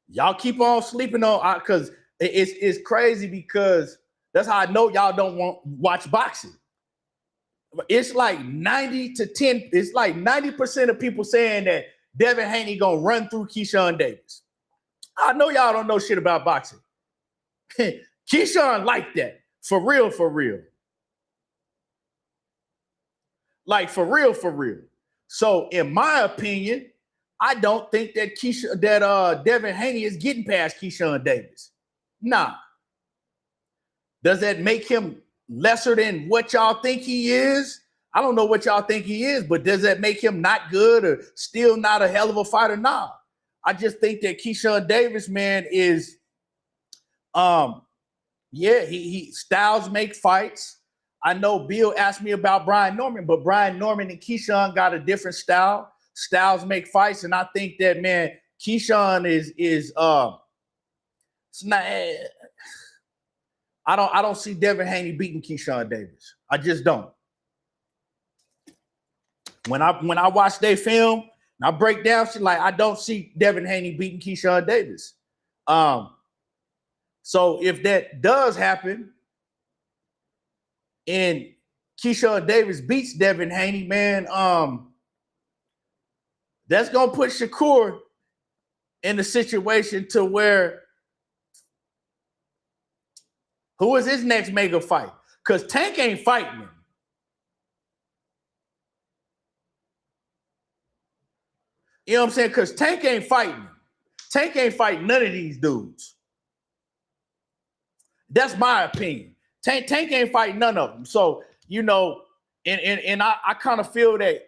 Y'all keep on sleeping on because it's crazy because that's how I know y'all don't watch boxing. It's like 90 to 10. It's like 90% of people saying that Devin Haney gonna run through Keyshawn Davis. I know y'all don't know shit about boxing. Keyshawn like that. For real, for real. Like for real, for real. So in my opinion, I don't think that Devin Haney is getting past Keyshawn Davis. Nah. Does that make him lesser than what y'all think he is? I don't know what y'all think he is, but does that make him not good or still not a hell of a fighter? Nah. I just think that Keyshawn Davis, man, is he styles make fights. I know Bill asked me about Brian Norman, but Brian Norman and Keyshawn got a different style. Styles make fights, and I think that, man, Keyshawn is it's not. I don't see Devin Haney beating Keyshawn Davis. I just don't. When I watch their film and I break down shit, like I don't see Devin Haney beating Keyshawn Davis. So if that does happen and Keyshawn Davis beats Devin Haney, man, that's gonna put Shakur in a situation to where who is his next mega fight? Because Tank ain't fighting him. You know what I'm saying? Because Tank ain't fighting him. Tank ain't fighting none of these dudes. That's my opinion. Tank ain't fighting none of them. So, you know, and I kind of feel that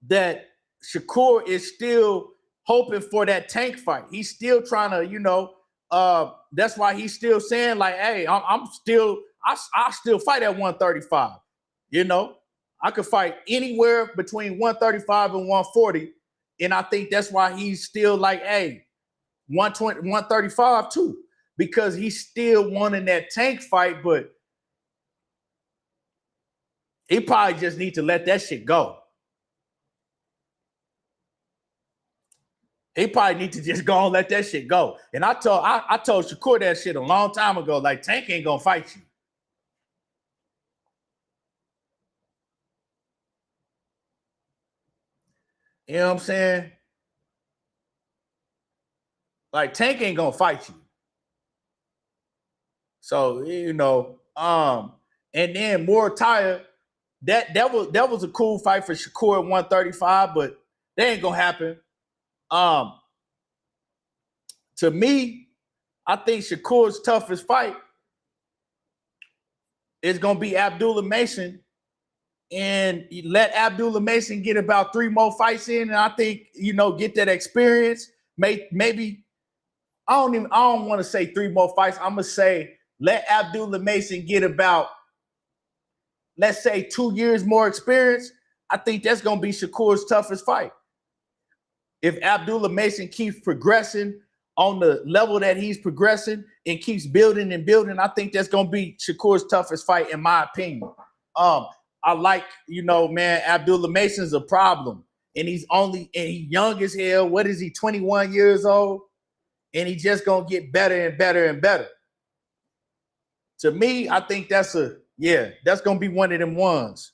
that Shakur is still hoping for that Tank fight. He's still trying to, you know, that's why he's still saying like, hey, I still fight at 135. You know, I could fight anywhere between 135 and 140. And I think that's why he's still like, hey, 120, 135 too, because he's still wanting that Tank fight, but he probably just need to let that shit go. He probably need to just go and let that shit go. And I told Shakur that shit a long time ago. Like, Tank ain't gonna fight you. You know what I'm saying? Like, Tank ain't gonna fight you. So, you know, and then Morataya, that was a cool fight for Shakur at 135, but that ain't gonna happen. To me, I think Shakur's toughest fight is gonna be Abdullah Mason, and you let Abdullah Mason get about 3 more fights in, and I think, you know, get that experience. Maybe I don't want to say 3 more fights. I'm gonna say let Abdullah Mason get about, let's say, 2 years more experience. I think that's gonna be Shakur's toughest fight. If Abdullah Mason keeps progressing on the level that he's progressing and keeps building and building, I think that's gonna be Shakur's toughest fight, in my opinion. I like, you know, man, Abdullah Mason's a problem, and he's young as hell. What is he, 21 years old? And he's just gonna get better and better and better. To me, I think that's gonna be one of them ones.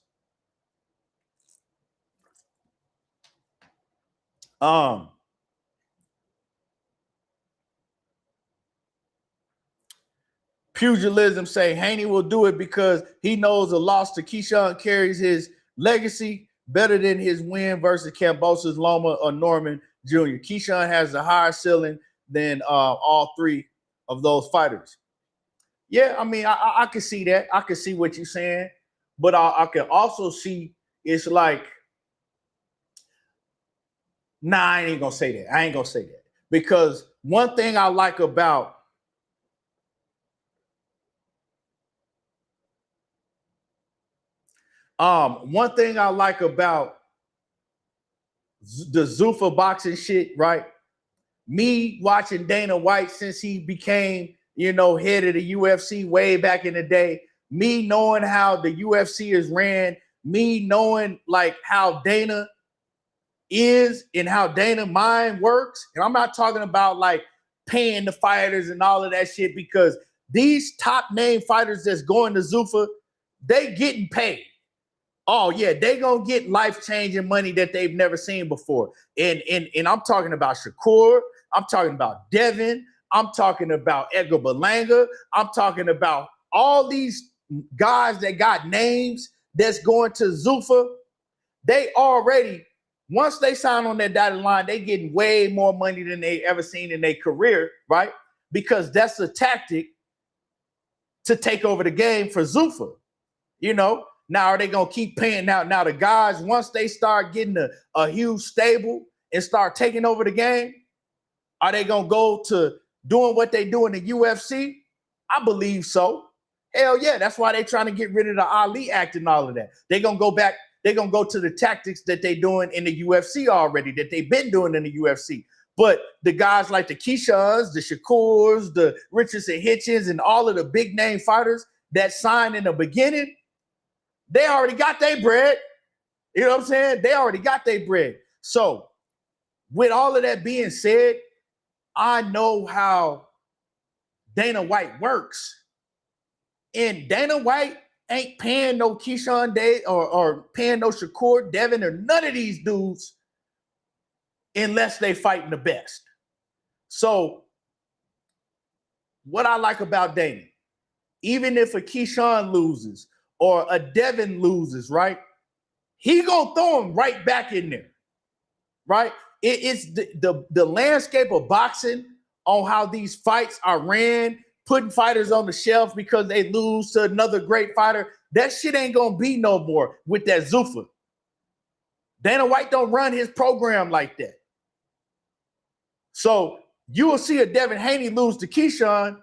Pugilism say Haney will do it because he knows a loss to Keyshawn carries his legacy better than his win versus Kambosos, Loma, or Norman Jr. Keyshawn has a higher ceiling than all 3 of those fighters. Yeah, I mean, I can see that. I can see what you're saying, but I can also see it's like, nah, I ain't gonna say that. I ain't gonna say that, because one thing I like about the Zuffa boxing shit, right? Me watching Dana White since he became, head of the UFC way back in the day, me knowing how the UFC is ran, me knowing like how Dana is and how Dana mind works. And I'm not talking about like paying the fighters and all of that shit, because these top name fighters that's going to Zuffa, they getting paid. Oh yeah, they gonna get life-changing money that they've never seen before. And I'm talking about Shakur, I'm talking about Devin, I'm talking about Edgar Berlanga, I'm talking about all these guys that got names that's going to Zuffa. They already, once they sign on that dotted line, they getting way more money than they ever seen in their career, right? Because that's a tactic to take over the game for Zuffa, Now, are they going to keep paying out? Now, the guys, once they start getting a huge stable and start taking over the game, are they going to go to doing what they do in the UFC? I believe so. Hell yeah. That's why they're trying to get rid of the Ali Act and all of that. They're going to go back. They're going to go to the tactics that they're doing in the UFC already, that they've been doing in the UFC. But the guys like the Keyshawns, the Shakurs, the Richardson Hitchens, and all of the big name fighters that signed in the beginning, they already got their bread. You know what I'm saying? They already got their bread. So with all of that being said, I know how Dana White works. And Dana White ain't paying no Keyshawn Day or paying no Shakur, Devin, or none of these dudes unless they fighting the best. So what I like about Dana, even if a Keyshawn loses, or a Devin loses, right? He gonna throw him right back in there, right? It's the landscape of boxing on how these fights are ran, putting fighters on the shelf because they lose to another great fighter. That shit ain't gonna be no more with that Zuffa. Dana White don't run his program like that. So you will see a Devin Haney lose to Keyshawn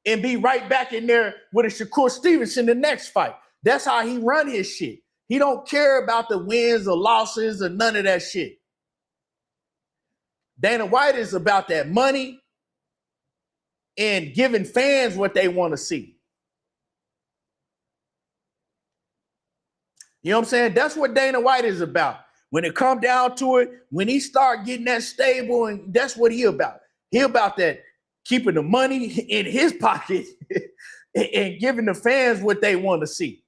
and be right back in there with a Shakur Stevenson the next fight. That's how he run his shit. He don't care about the wins or losses or none of that shit. Dana White is about that money and giving fans what they want to see. You know what I'm saying? That's what Dana White is about. When it come down to it, when he start getting that stable, and that's what he about. He about that, keeping the money in his pocket and giving the fans what they want to see.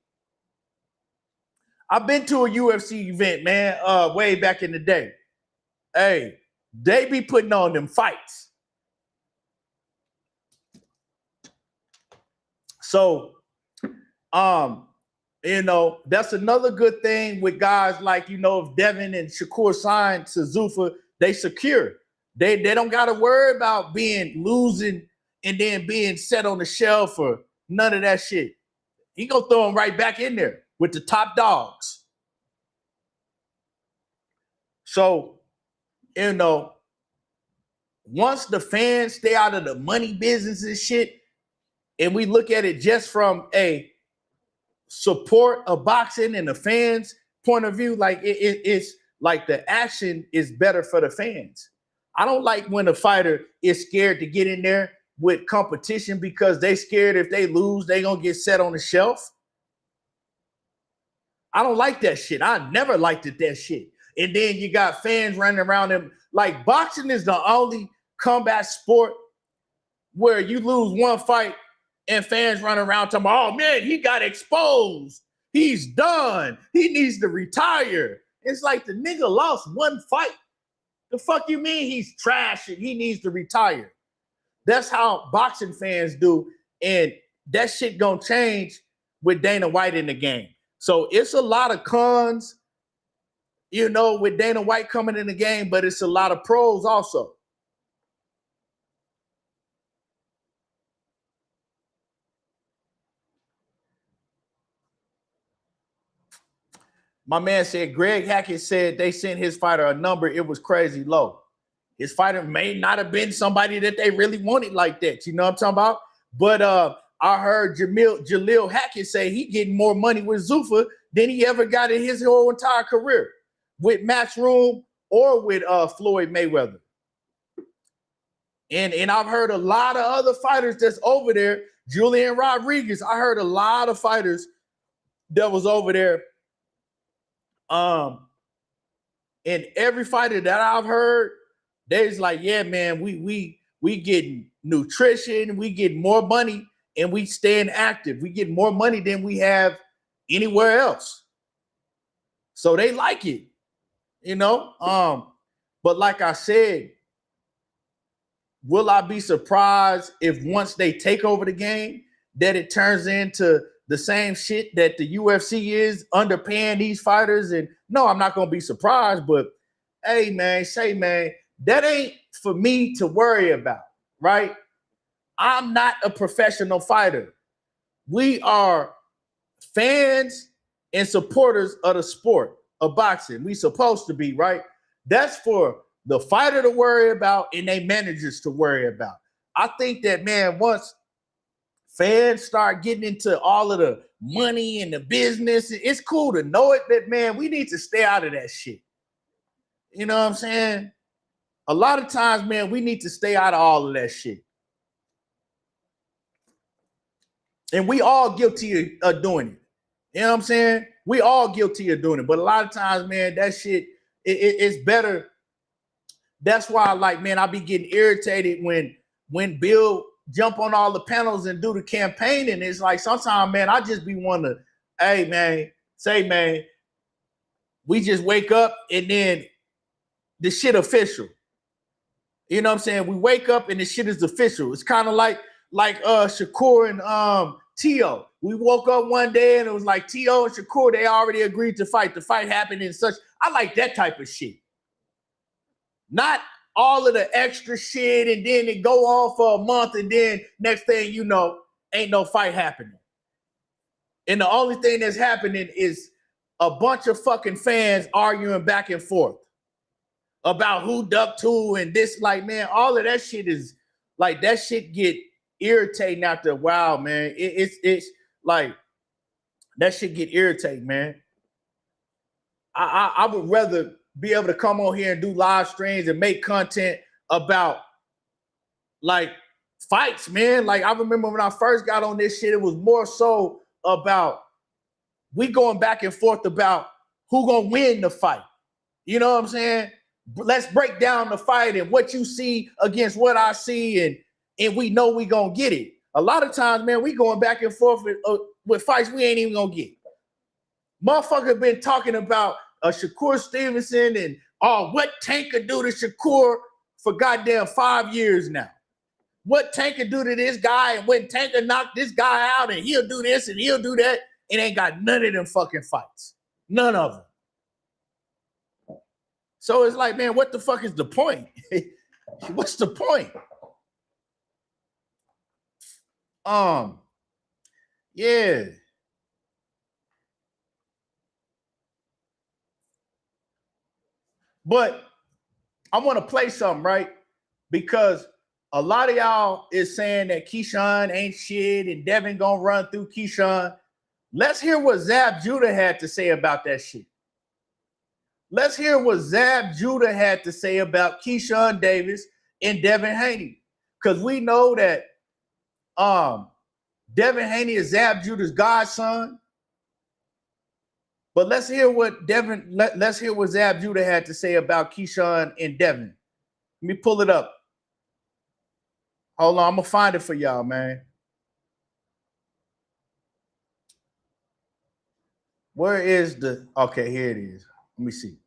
I've been to a UFC event, man, way back in the day. Hey, they be putting on them fights. So, that's another good thing with guys like, if Devin and Shakur signed to Zuffa, they secure. They don't got to worry about losing and then being set on the shelf or none of that shit. He gonna throw them right back in there with the top dogs. So, once the fans stay out of the money business and shit, and we look at it just from a support of boxing and the fans' point of view, like it's like the action is better for the fans. I don't like when a fighter is scared to get in there with competition because they scared if they lose, they gonna get set on the shelf. I don't like that shit. I never liked that shit. And then you got fans running around them. Like, boxing is the only combat sport where you lose one fight and fans run around talking, oh man, he got exposed. He's done. He needs to retire. It's like the nigga lost one fight. The fuck you mean he's trash and he needs to retire? That's how boxing fans do. And that shit gonna change with Dana White in the game. So it's a lot of cons, with Dana White coming in the game, but it's a lot of pros also. My man said Greg Hackett said they sent his fighter a number. It was crazy low. His fighter may not have been somebody that they really wanted like that. You know what I'm talking about? But I heard Jalil Hackett say he getting more money with Zuffa than he ever got in his whole entire career. With Matchroom, or with Floyd Mayweather. And I've heard a lot of other fighters that's over there. Julian Rodriguez, I heard a lot of fighters that was over there. And every fighter that I've heard, they's like, yeah, man, we getting nutrition, we get more money, and we staying active. We get more money than we have anywhere else. So they like it, you know. But like I said, will I be surprised if once they take over the game that it turns into the same shit that the UFC is, underpaying these fighters? And no, I'm not gonna be surprised, but hey, man, that ain't for me to worry about, right? I'm not a professional fighter. We are fans and supporters of the sport of boxing. We supposed to be, right? That's for the fighter to worry about and they managers to worry about. I think that, man, once fans start getting into all of the money and the business, it's cool to know it, but man, we need to stay out of that shit. You know what I'm saying? A lot of times, man, we need to stay out of all of that shit. And we all guilty of doing it. You know what I'm saying? We all guilty of doing it. But a lot of times, man, that shit, it's better. That's why, like, man, I be getting irritated when Bill jump on all the panels and do the campaign. And it's like, sometimes, man, I just be wanting to, hey, man, say, man, we just wake up and then the shit official. You know what I'm saying? We wake up and the shit is official. It's kind of like Shakur and T.O. We woke up one day and it was like T.O. and Shakur, they already agreed to fight. The fight happened and such. I like that type of shit. Not all of the extra shit and then it go on for a month and then next thing you know, ain't no fight happening. And the only thing that's happening is a bunch of fucking fans arguing back and forth about who ducked who and this, like, man, all of that shit is like, that shit get irritating after a while, man. It's like, that shit get irritating, man. I would rather be able to come on here and do live streams and make content about like fights, man. Like, I remember when I first got on this shit, it was more so about we going back and forth about who gonna win the fight. You know what I'm saying? Let's break down the fight and what you see against what I see, and we know we gonna get it. A lot of times, man, we going back and forth with fights we ain't even gonna get. Motherfucker been talking about Shakur Stevenson and what Tank could do to Shakur for goddamn 5 years now. What Tank could do to this guy, and when Tank could knock this guy out and he'll do this and he'll do that. It ain't got none of them fucking fights. None of them. So it's like, man, what the fuck is the point? What's the point? Yeah. But I want to play something, right? Because a lot of y'all is saying that Keyshawn ain't shit and Devin gonna run through Keyshawn. Let's hear what Zab Judah had to say about that shit. Let's hear what Zab Judah had to say about Keyshawn Davis and Devin Haney. Because we know that Devin Haney is Zab Judah's godson. But let's hear what let's hear what Zab Judah had to say about Keyshawn and Devin. Let me pull it up. Hold on, I'm gonna find it for y'all, man. Where is the okay? Here it is. Let me see.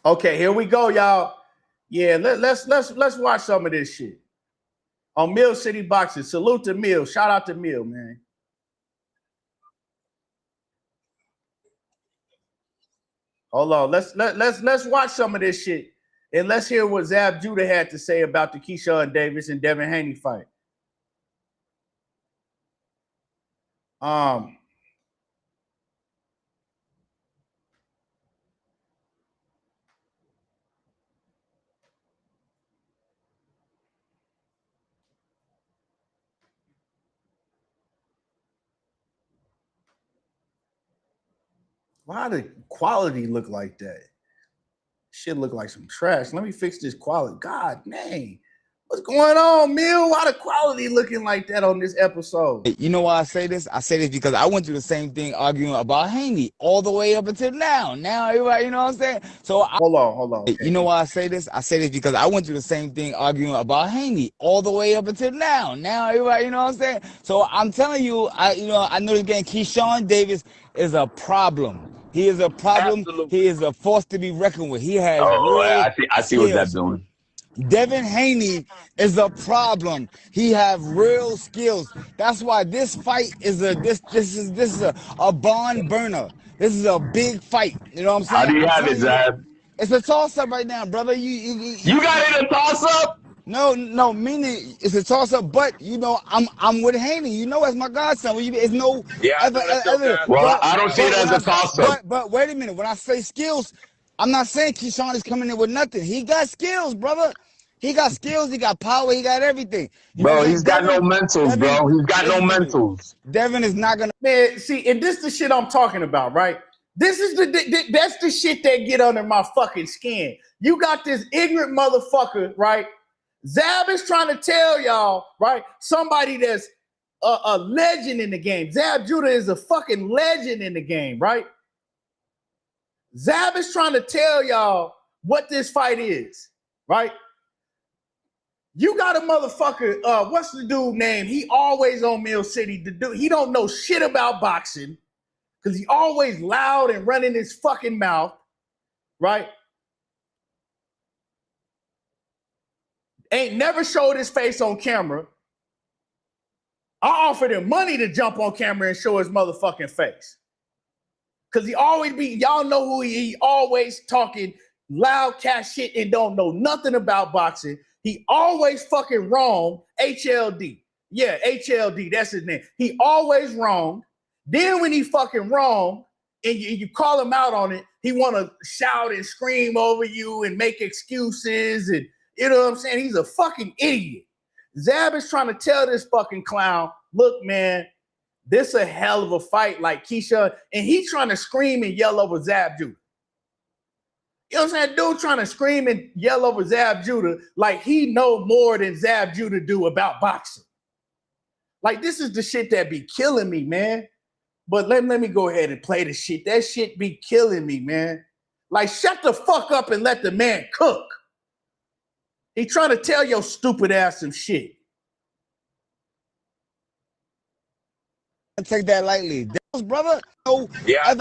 Okay, here we go, y'all. Yeah, let's watch some of this shit on Mill City Boxing. Salute to Mill. Shout out to Mill, man. Hold on. Let's watch some of this shit and let's hear what Zab Judah had to say about the Keyshawn Davis and Devin Haney fight. Why the quality look like that? Shit look like some trash. Let me fix this quality. God dang. What's going on, Mill? Why the quality looking like that on this episode? You know why I say this? I say this because I went through the same thing arguing about Haney all the way up until now. Now, everybody, you know what I'm saying? So hold on. Okay. You know why I say this? I say this because I went through the same thing arguing about Haney all the way up until now. Now, everybody, you know what I'm saying? So I'm telling you, I know this game. Keyshawn Davis is a problem. He is a problem. Absolutely. He is a force to be reckoned with. He has I see what that's doing. Devin Haney is a problem. He have real skills. That's why this fight is a barn burner. This is a big fight. You know what I'm saying? How do you have it, Zab? It's a toss up right now, brother. You got it a toss up? No, meaning it's a toss up. But I'm with Haney. You know, as my godson. It's no. Well, I don't see it as a toss up. But wait a minute. When I say skills, I'm not saying Keyshawn is coming in with nothing. He got skills, brother. He got skills. He got power. He got everything. Bro, he's got no mentals, bro. He's got no mentals. Devin is not gonna. Man, see, and this is the shit I'm talking about, right? This is that's the shit that get under my fucking skin. You got this ignorant motherfucker, right? Zab is trying to tell y'all, right? Somebody that's a legend in the game. Zab Judah is a fucking legend in the game, right? Zab is trying to tell y'all what this fight is, right? You got a motherfucker, what's the dude name? He always on Mill City. The dude, he don't know shit about boxing because he always loud and running his fucking mouth, right? Ain't never showed his face on camera. I offered him money to jump on camera and show his motherfucking face. Because he always y'all know who he always talking loud cat shit and don't know nothing about boxing. He always fucking wrong. HLD. Yeah, HLD, that's his name. He always wrong. Then when he fucking wrong and you call him out on it, he want to shout and scream over you and make excuses. And you know what I'm saying? He's a fucking idiot. Zab is trying to tell this fucking clown, look, man, this a hell of a fight like Keyshawn. And he's trying to scream and yell over Zab Judah. You know what I'm saying? Dude trying to scream and yell over Zab Judah like he know more than Zab Judah do about boxing. Like, this is the shit that be killing me, man. But let me go ahead and play the shit. That shit be killing me, man. Like, shut the fuck up and let the man cook. He trying to tell your stupid ass some shit. Take that lightly. Brother, no. Yeah,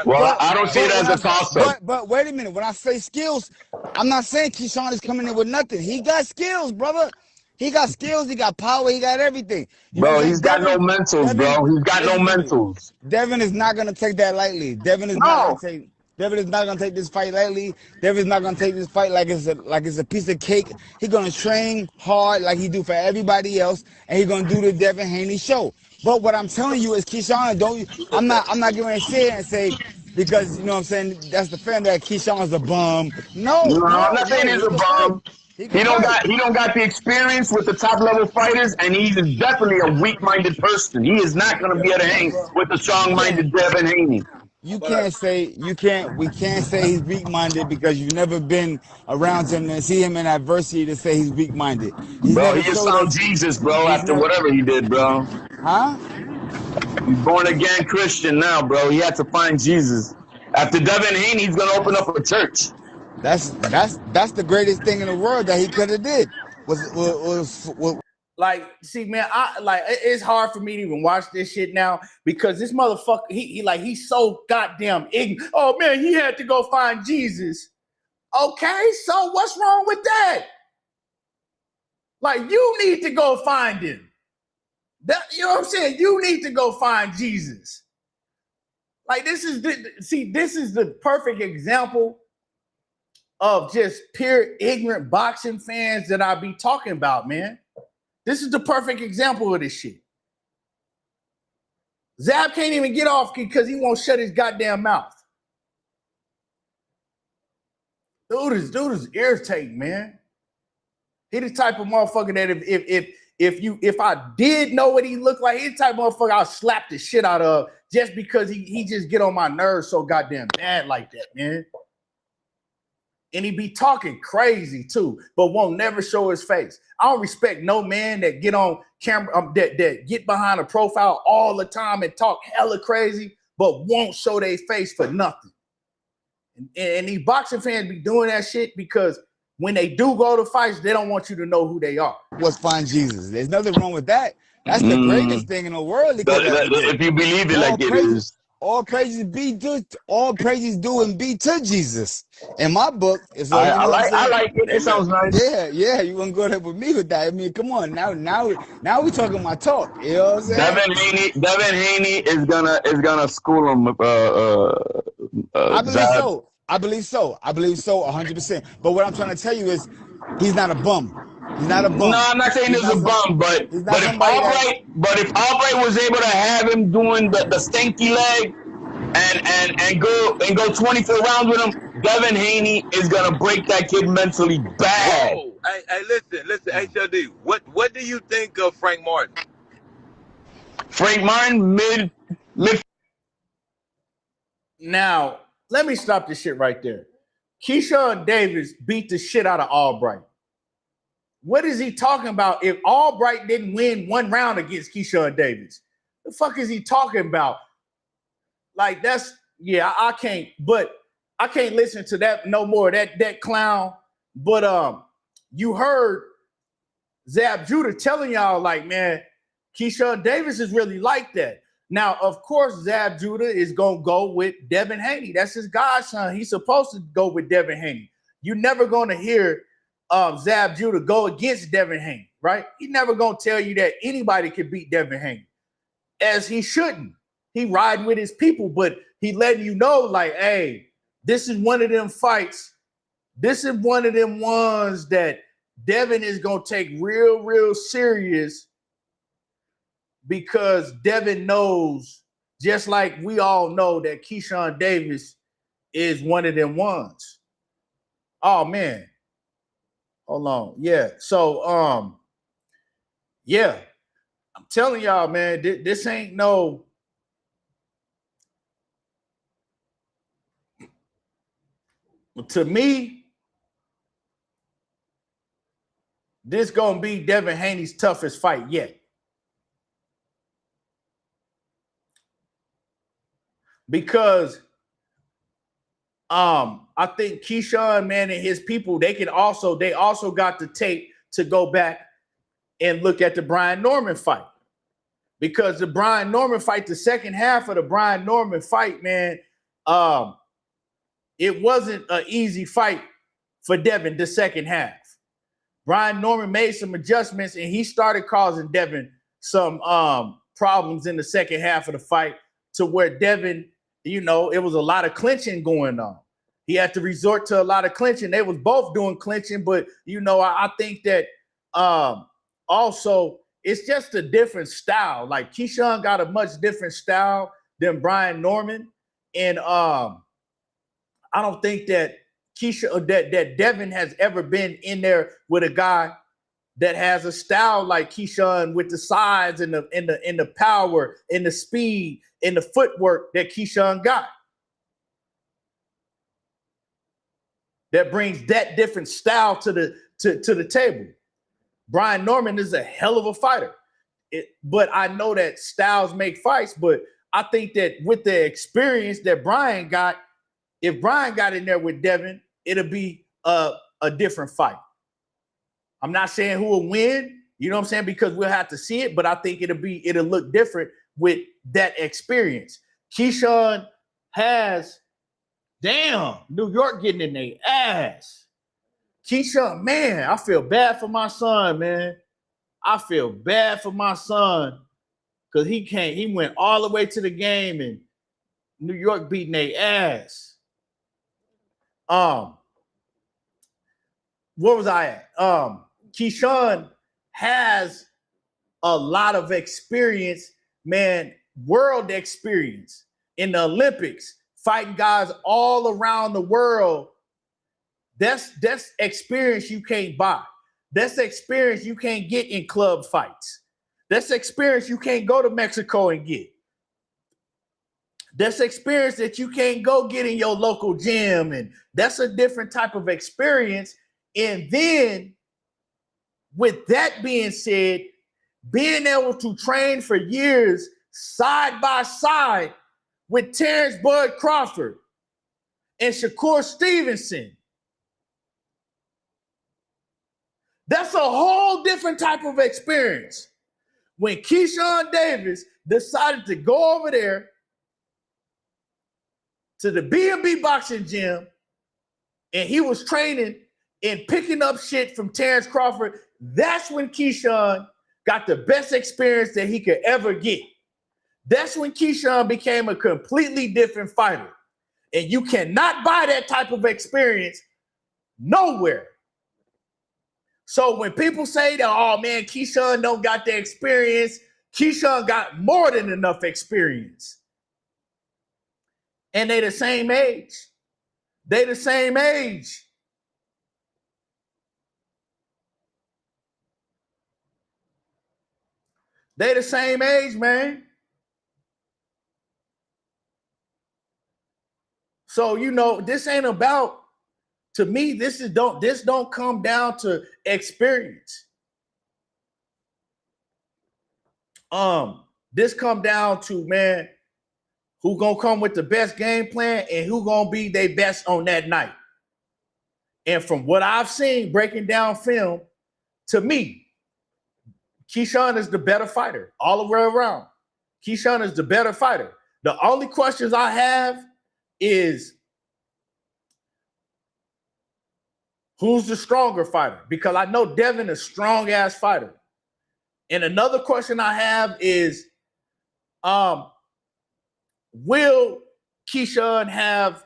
well, I don't see it as a toss-up. But wait a minute. When I say skills, I'm not saying Keyshawn is coming in with nothing. He got skills, brother. He got skills. He got power. He got everything. Bro, he's got no mentals, bro. He's got no mentals. Devin is not gonna take that lightly. Devin is not gonna take this fight lightly. Devin is not gonna take this fight like it's a piece of cake. He's gonna train hard like he do for everybody else, and he's gonna do the Devin Haney show. But what I'm telling you is, Keyshawn, I'm not going to sit and say, because, you know what I'm saying, that's the fan that Keyshawn's a bum. No, I'm not saying he's a bum. He don't got the experience with the top level fighters, and he's definitely a weak-minded person. He is not going to be able to hang with the strong-minded Devin Haney. We can't say he's weak-minded because you've never been around him and see him in adversity to say he's weak-minded. Bro, he just found Jesus, bro, after whatever he did, bro. Huh? He's born again Christian now, bro. He had to find Jesus. After Devin Haney, he's gonna open up a church. That's the greatest thing in the world that he could have did. Was like, see, man, it's hard for me to even watch this shit now because this motherfucker, he's so goddamn ignorant. Oh man, he had to go find Jesus. Okay, so what's wrong with that? Like, you need to go find him. You know what I'm saying? You need to go find Jesus. Like, this is the perfect example of just pure ignorant boxing fans that I be talking about, man. This is the perfect example of this shit. Zab can't even get off because he won't shut his goddamn mouth. Dude is irritating, man. He the type of motherfucker that if I did know what he looked like, he the type of motherfucker I'll slap the shit out of just because he just get on my nerves so goddamn bad like that, man. And he be talking crazy too, but won't never show his face. I don't respect no man that get on camera, that get behind a profile all the time and talk hella crazy, but won't show their face for nothing. And these boxing fans be doing that shit because when they do go to fights, they don't want you to know who they are. Was find Jesus. There's nothing wrong with that. That's the greatest thing in the world. If you believe it like it is. All praises be to, all praises do and be to Jesus. In my book, it's I like it. It sounds nice. Yeah. You want to go there with me with that? I mean, come on, now we talking my talk. You know what I'm saying? Devin Haney is gonna school him. I believe so. 100%. But what I'm trying to tell you is, he's not a bum. He's not a bum. No, I'm not saying he's a bum, but if Albright was able to have him doing the stinky leg and go 24 rounds with him, Devin Haney is gonna break that kid mentally bad. Whoa. Hey, listen, HLD. What do you think of Frank Martin? Frank Martin, mid. Now, let me stop this shit right there. Keyshawn Davis beat the shit out of Albright. What is he talking about if Albright didn't win one round against Keyshawn Davis? The fuck is he talking about? Like, that's, yeah, I can't listen to that no more, that clown. But you heard Zab Judah telling y'all, like, man, Keyshawn Davis is really like that. Now, of course, Zab Judah is going to go with Devin Haney. That's his godson. He's supposed to go with Devin Haney. You're never going to hear Zab Judah go against Devin Haney, right? He's never going to tell you that anybody can beat Devin Haney, as he shouldn't. He riding with his people, but he letting you know, like, hey, this is one of them fights. This is one of them ones that Devin is going to take real, real serious, because Devin knows, just like we all know, that Keyshawn Davis is one of them ones. Oh, man. Hold on. Yeah. So, yeah, I'm telling y'all, man, this ain't no. To me, this gonna be Devin Haney's toughest fight yet. Because I think Keyshawn, man, and his people, they also got the tape to go back and look at the Brian Norman fight. Because the Brian Norman fight, the second half of the Brian Norman fight, man, it wasn't an easy fight for Devin the second half. Brian Norman made some adjustments, and he started causing Devin some problems in the second half of the fight, to where Devin, you know, it was a lot of clinching going on. He had to resort to a lot of clinching. They was both doing clinching, but, you know, I think that also it's just a different style. Like, Keyshawn got a much different style than Brian Norman. And I don't think that that Devin has ever been in there with a guy that has a style like Keyshawn, with the size and the power and the speed and the footwork that Keyshawn got. That brings that different style to the table. Brian Norman is a hell of a fighter. But I know that styles make fights, but I think that with the experience that Brian got, if Brian got in there with Devin, it'll be a different fight. I'm not saying who will win, you know what I'm saying, because we'll have to see it, but I think it'll look different with that experience. Keyshawn has, damn, New York getting in their ass. Keyshawn, man, I feel bad for my son, man. I feel bad for my son, because he went all the way to the game and New York beating their ass. Where was I at? Keyshawn has a lot of experience, man, world experience in the Olympics, fighting guys all around the world. That's experience you can't buy. That's experience you can't get in club fights. That's experience you can't go to Mexico and get. That's experience that you can't go get in your local gym, and that's a different type of experience. And then, with that being said, being able to train for years side by side with Terrence Bud Crawford and Shakur Stevenson, that's a whole different type of experience. When Keyshawn Davis decided to go over there to the B&B boxing gym, and he was training and picking up shit from Terrence Crawford, that's when Keyshawn got the best experience that he could ever get. That's when Keyshawn became a completely different fighter. And you cannot buy that type of experience nowhere. So when people say that, oh man, Keyshawn don't got the experience, Keyshawn got more than enough experience. And they the same age. They the same age. They the same age, man. So, you know, this ain't about, to me, this don't come down to experience. This come down to, man, who gonna come with the best game plan and who gonna be their best on that night. And from what I've seen breaking down film, to me, Keyshawn is the better fighter all the way around. Keyshawn is the better fighter. The only questions I have is who's the stronger fighter? Because I know Devin is a strong-ass fighter. And another question I have is, will Keyshawn have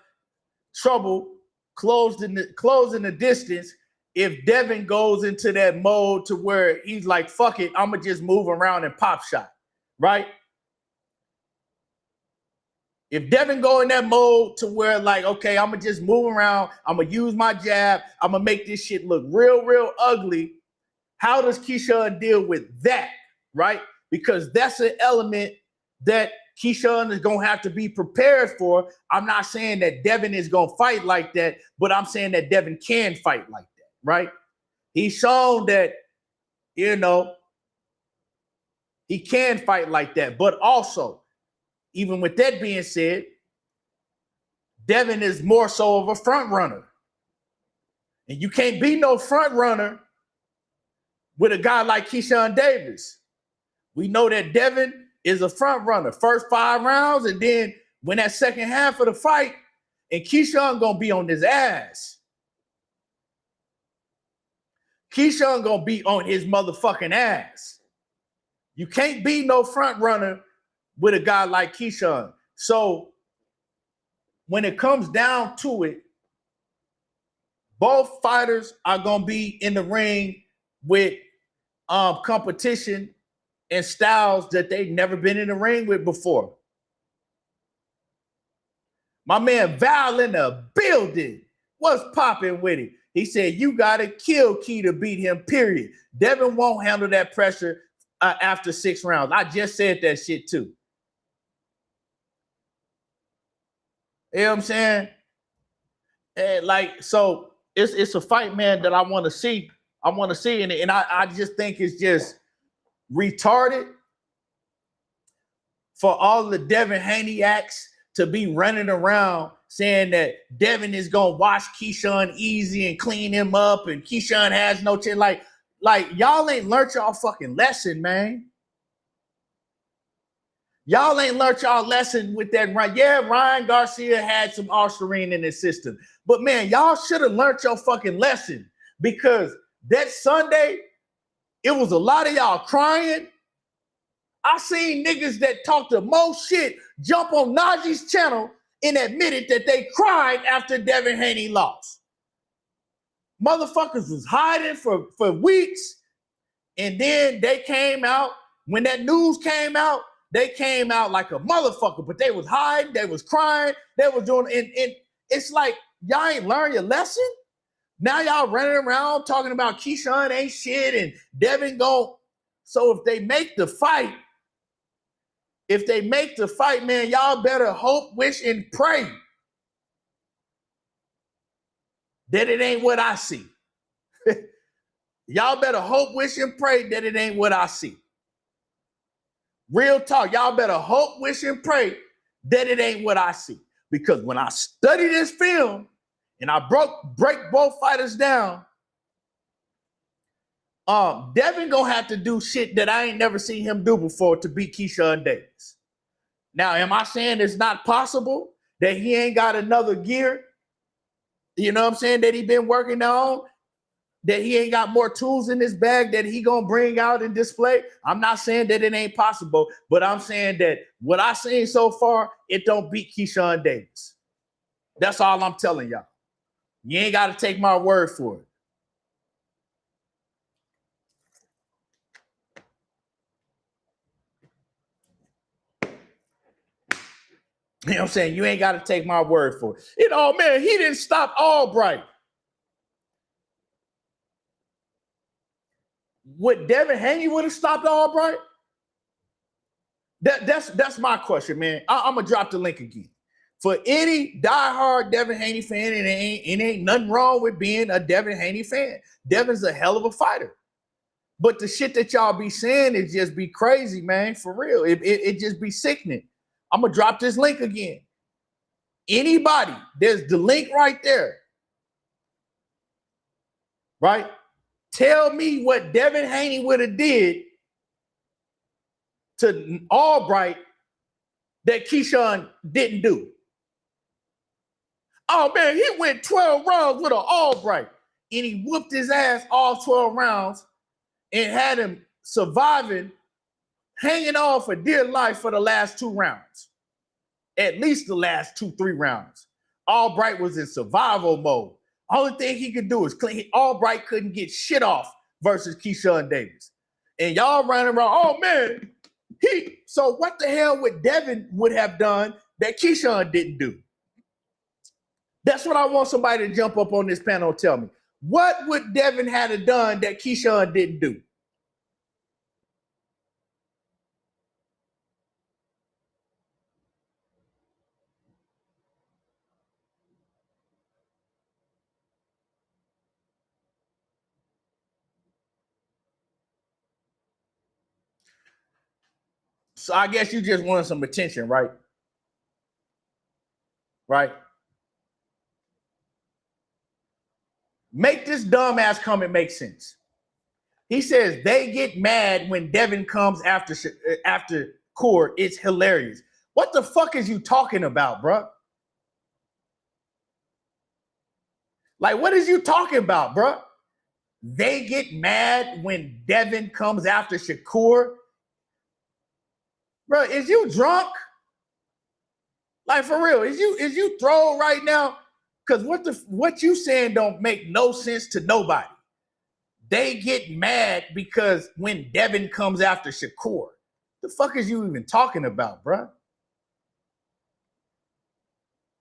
trouble closing the distance if Devin goes into that mode to where he's like, fuck it, I'm going to just move around and pop shot, right? If Devin go in that mode to where like, okay, I'm going to just move around, I'm going to use my jab, I'm going to make this shit look real, real ugly, how does Keyshawn deal with that, right? Because that's an element that Keyshawn is going to have to be prepared for. I'm not saying that Devin is going to fight like that, but I'm saying that Devin can fight like that, right? He's shown that, you know, he can fight like that. But also, even with that being said, Devin is more so of a front runner. And you can't be no front runner with a guy like Keyshawn Davis. We know that Devin is a front runner. First 5 rounds, and then when that second half of the fight, and Keyshawn gonna be on his ass. Keyshawn gonna be on his motherfucking ass. You can't be no front runner with a guy like Keyshawn. So when it comes down to it, both fighters are gonna be in the ring with competition and styles that they've never been in the ring with before. My man Val in the building. What's popping with him? He said, you got to kill Key to beat him, period. Devin won't handle that pressure after 6 rounds. I just said that shit too. You know what I'm saying? And like, so it's a fight, man, that I want to see. I want to see, and I just think it's just retarded for all the Devin Haney acts to be running around saying that Devin is gonna watch Keyshawn easy and clean him up, and Keyshawn has no chin. Like y'all ain't learned y'all fucking lesson, man. Y'all ain't learned y'all lesson with that. Yeah, Ryan Garcia had some Ostarine in his system, but man, y'all should have learned your fucking lesson, because that Sunday, it was a lot of y'all crying. I seen niggas that talked the most shit jump on Najee's channel and admitted that they cried after Devin Haney lost. Motherfuckers was hiding for weeks, and then they came out. When that news came out, they came out like a motherfucker, but they was hiding, they was crying, they was doing, and it's like, y'all ain't learned your lesson? Now y'all running around talking about Keyshawn ain't shit and Devin go. So if they make the fight, if they make the fight, man, y'all better hope, wish, and pray that it ain't what I see. Y'all better hope, wish, and pray that it ain't what I see. Real talk. Y'all better hope, wish, and pray that it ain't what I see. Because when I study this film and I break both fighters down, Devin gonna have to do shit that I ain't never seen him do before to beat Keyshawn Davis. Now, am I saying it's not possible that he ain't got another gear? You know what I'm saying? That he been working on? That he ain't got more tools in his bag that he gonna bring out and display? I'm not saying that it ain't possible, but I'm saying that what I seen so far, it don't beat Keyshawn Davis. That's all I'm telling y'all. You ain't got to take my word for it. You know what I'm saying? You ain't got to take my word for it. You know, man, he didn't stop Albright. Would Devin Haney would have stopped Albright? That's my question, man. I'm gonna drop the link again. For any diehard Devin Haney fan, it ain't nothing wrong with being a Devin Haney fan. Devin's a hell of a fighter. But the shit that y'all be saying is just be crazy, man. For real. It just be sickening. I'm gonna drop this link again. Anybody, there's the link right there. Right? Tell me what Devin Haney would have did to Albright that Keyshawn didn't do. Oh, man, he went 12 rounds with an Albright, and he whooped his ass all 12 rounds and had him surviving, hanging on for dear life for the last 2 rounds. At least the last 2-3 rounds. Albright was in survival mode. Only thing he could do is clean. Albright couldn't get shit off versus Keyshawn Davis. And y'all running around, oh, man, so what the hell would Devin would have done that Keyshawn didn't do? That's what I want somebody to jump up on this panel and tell me. What would Devin have done that Keyshawn didn't do? So I guess you just wanted some attention, right? Right? Make this dumbass comment make sense. He says they get mad when Devin comes after Court. It's hilarious. What the fuck is you talking about, bro? Like, what is you talking about, bro? They get mad when Devin comes after Shakur. Bro, is you drunk? Like, for real, is you thrown right now? Because what you saying don't make no sense to nobody. They get mad because when Devin comes after Shakur. The fuck is you even talking about, bro?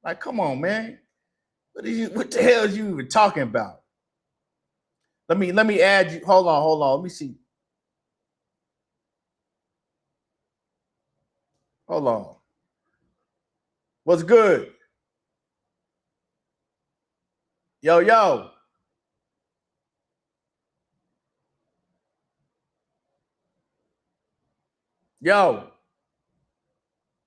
Like, come on, man. What the hell is you even talking about? Let me add you. Hold on. Let me see. Hold on. What's good? Yo.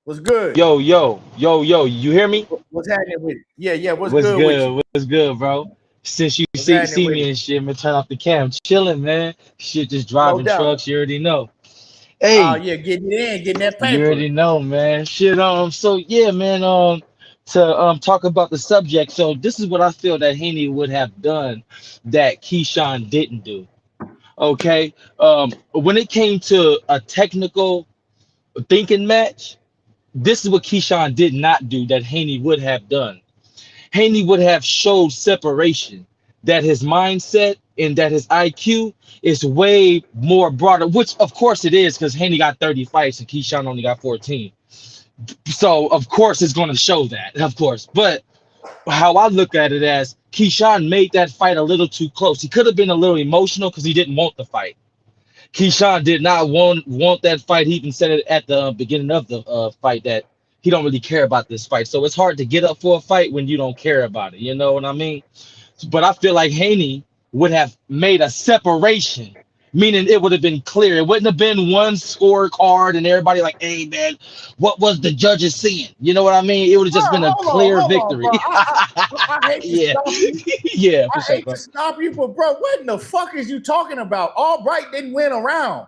What's good? Yo, you hear me? What's happening with it? Yeah, what's good with you? What's good, bro? Since you What's see happening with me it? and shit, man, turn off the cam. Chilling, man. Shit, just No driving doubt. trucks, you already know. Oh, Hey, yeah, getting that you paper. already know, man. Shit, so yeah, man, to talk about the subject. So this is what I feel that Haney would have done that Keyshawn didn't do. Okay. When it came to a technical thinking match, this is what Keyshawn did not do that Haney would have done. Haney would have showed separation, that his mindset and that his IQ is way more broader, which of course it is because Haney got 30 fights and Keyshawn only got 14. So of course it's going to show that, of course. But how I look at it as Keyshawn made that fight a little too close. He could have been a little emotional because he didn't want the fight. Keyshawn did not want that fight. He even said it at the beginning of the fight that he don't really care about this fight. So it's hard to get up for a fight when you don't care about it. You know what I mean? But I feel like Haney would have made a separation, meaning it would have been clear. It wouldn't have been one scorecard and everybody like, hey man, what was the judges seeing? You know what I mean? It would have just been a clear victory. I hate to Yeah. stop you. Yeah, I for sure, hate bro. to stop you, but bro, what in the fuck is you talking about? Albright didn't win a round.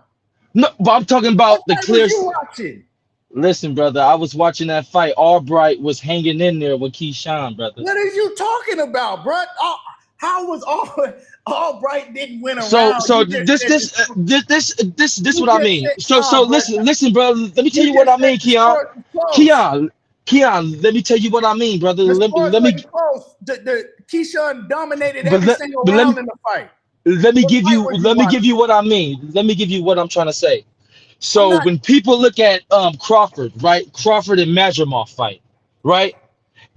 No, but I'm talking about the What clear. was you watching? Listen, brother, I was watching that fight. Albright was hanging in there with Keyshawn, brother. What are you talking about, bro? How was Albright didn't win a So round? so You just this said this you what I just mean. said, So nah, bro. listen, brother. Let me tell You you what just I mean, said the Keon. sport was close. Keon, let me tell you what I mean, brother. The Let sport me wasn't close. The Keyshawn dominated but every let, single but let round me in the fight. let me What give fight you was you let me give watching? you what I mean. Let me give you what I'm trying to say. I'm So not. when people look at Crawford, right? Crawford and Madrimov fight, right?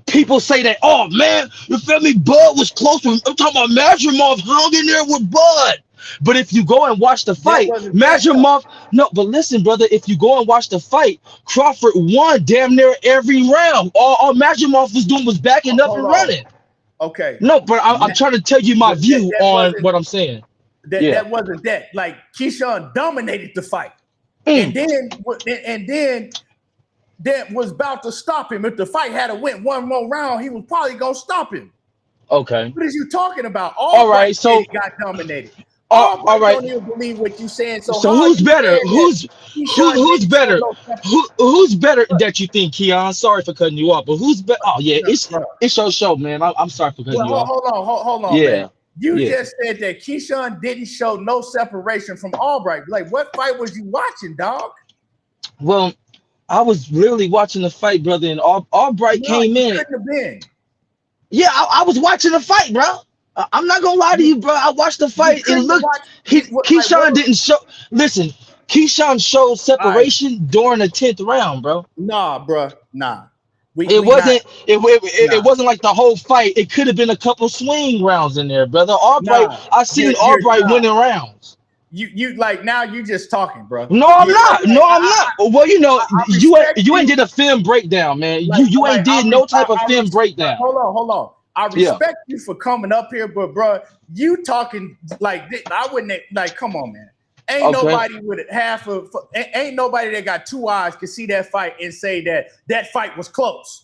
People say that, oh man, you feel me? Bud was close. I'm talking about Madrimov hung in there with Bud. But if you go and watch the That fight, wasn't that though. Madrimov, no, but listen, brother, if you go and watch the fight, Crawford won damn near every round. All Madrimov was doing was backing up Hold and on. running. Okay. No, but I'm trying to tell you my view That on wasn't what I'm saying. that Yeah. that wasn't that. Like Keyshawn dominated the fight, Mm, and then that was about to stop him. If the fight had went one more round, he was probably gonna stop him. okay. What is you talking about? All right. Albright So, got dominated. all Albright right. don't even believe what you saying. So So how are who's you better? saying that Keyshawn Who's didn't show better? no separation? Who's better that you think, Keon? Sorry for cutting you off, but who's better? Oh yeah, Bro. it's your show, man. I'm sorry for cutting Well, you off. hold on, man. Yeah, You yeah. just said that Keyshawn didn't show no separation from Albright. Like, what fight was you watching, dog? Well, I was literally watching the fight, brother, and Albright No, came you in. couldn't have been. Yeah, I was watching the fight, bro. I'm not gonna lie to You, you, bro. I watched the you fight. It couldn't have looked watched. Like, what? Keyshawn didn't show. Listen, Keyshawn showed All right, separation during the 10th round, bro. nah, bro, nah. It We not. wasn't it Nah, wasn't like the whole fight. It could have been a couple swing rounds in there, brother. Albright, nah. I seen You're Albright nah. winning rounds. You like now you just talking, bro. No, I'm Yeah, not. like No, I'm not. Well, you know, I respect you ain't you. did a film breakdown, man. You ain't did no type of film breakdown. Hold on. I Yeah. respect you for coming up here, but bro, you talking like this, I wouldn't like. Come on, man. Ain't Okay. nobody with ain't nobody that got two eyes can see that fight and say that fight was close.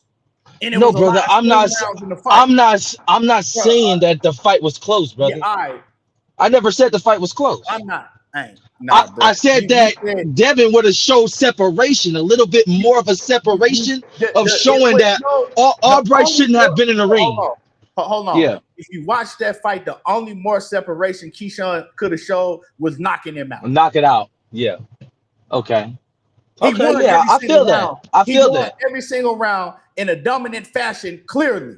And it No, was a brother, lot of rounds in the fight. I'm not Bro, saying that the fight was close, yeah, brother. I never said the fight was close. I'm not. Nah, bro. I said that Devin would have showed separation, a little bit more of a separation of showing that Albright shouldn't have been in the ring. Hold on. Yeah. If you watch that fight, the only more separation Keyshawn could have showed was knocking him out. Knock it out. Yeah. Okay. He Okay. won Yeah, every I single feel round. that. I He feel won that. every single round in a dominant fashion, clearly.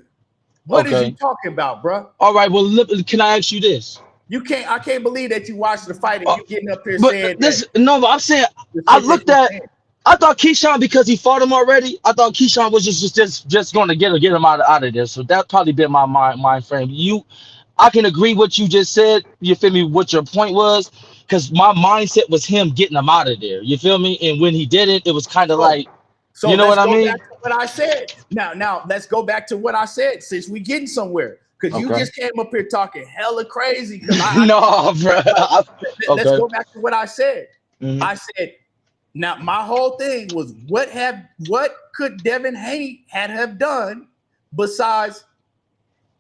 What is you talking about, bro? All right. Well, can I ask you this? I can't believe that you watched the fight and you getting up here But saying this, that. no, but I'm saying I thought Keyshawn, because he fought him already, I thought Keyshawn was just going to get him out of there. So that probably been my mind frame. I can agree what you just said. You feel me? What your point was, because my mindset was him getting him out of there. You feel me? And when he didn't, it was kind of like, so you know let's what I go mean? back to what I said. Now let's go back to what I said since we getting somewhere. Because you just came up here talking hella crazy. No, bro. Let's go back to what I said. Mhm. I said, now my whole thing was what could Devin Haney have done besides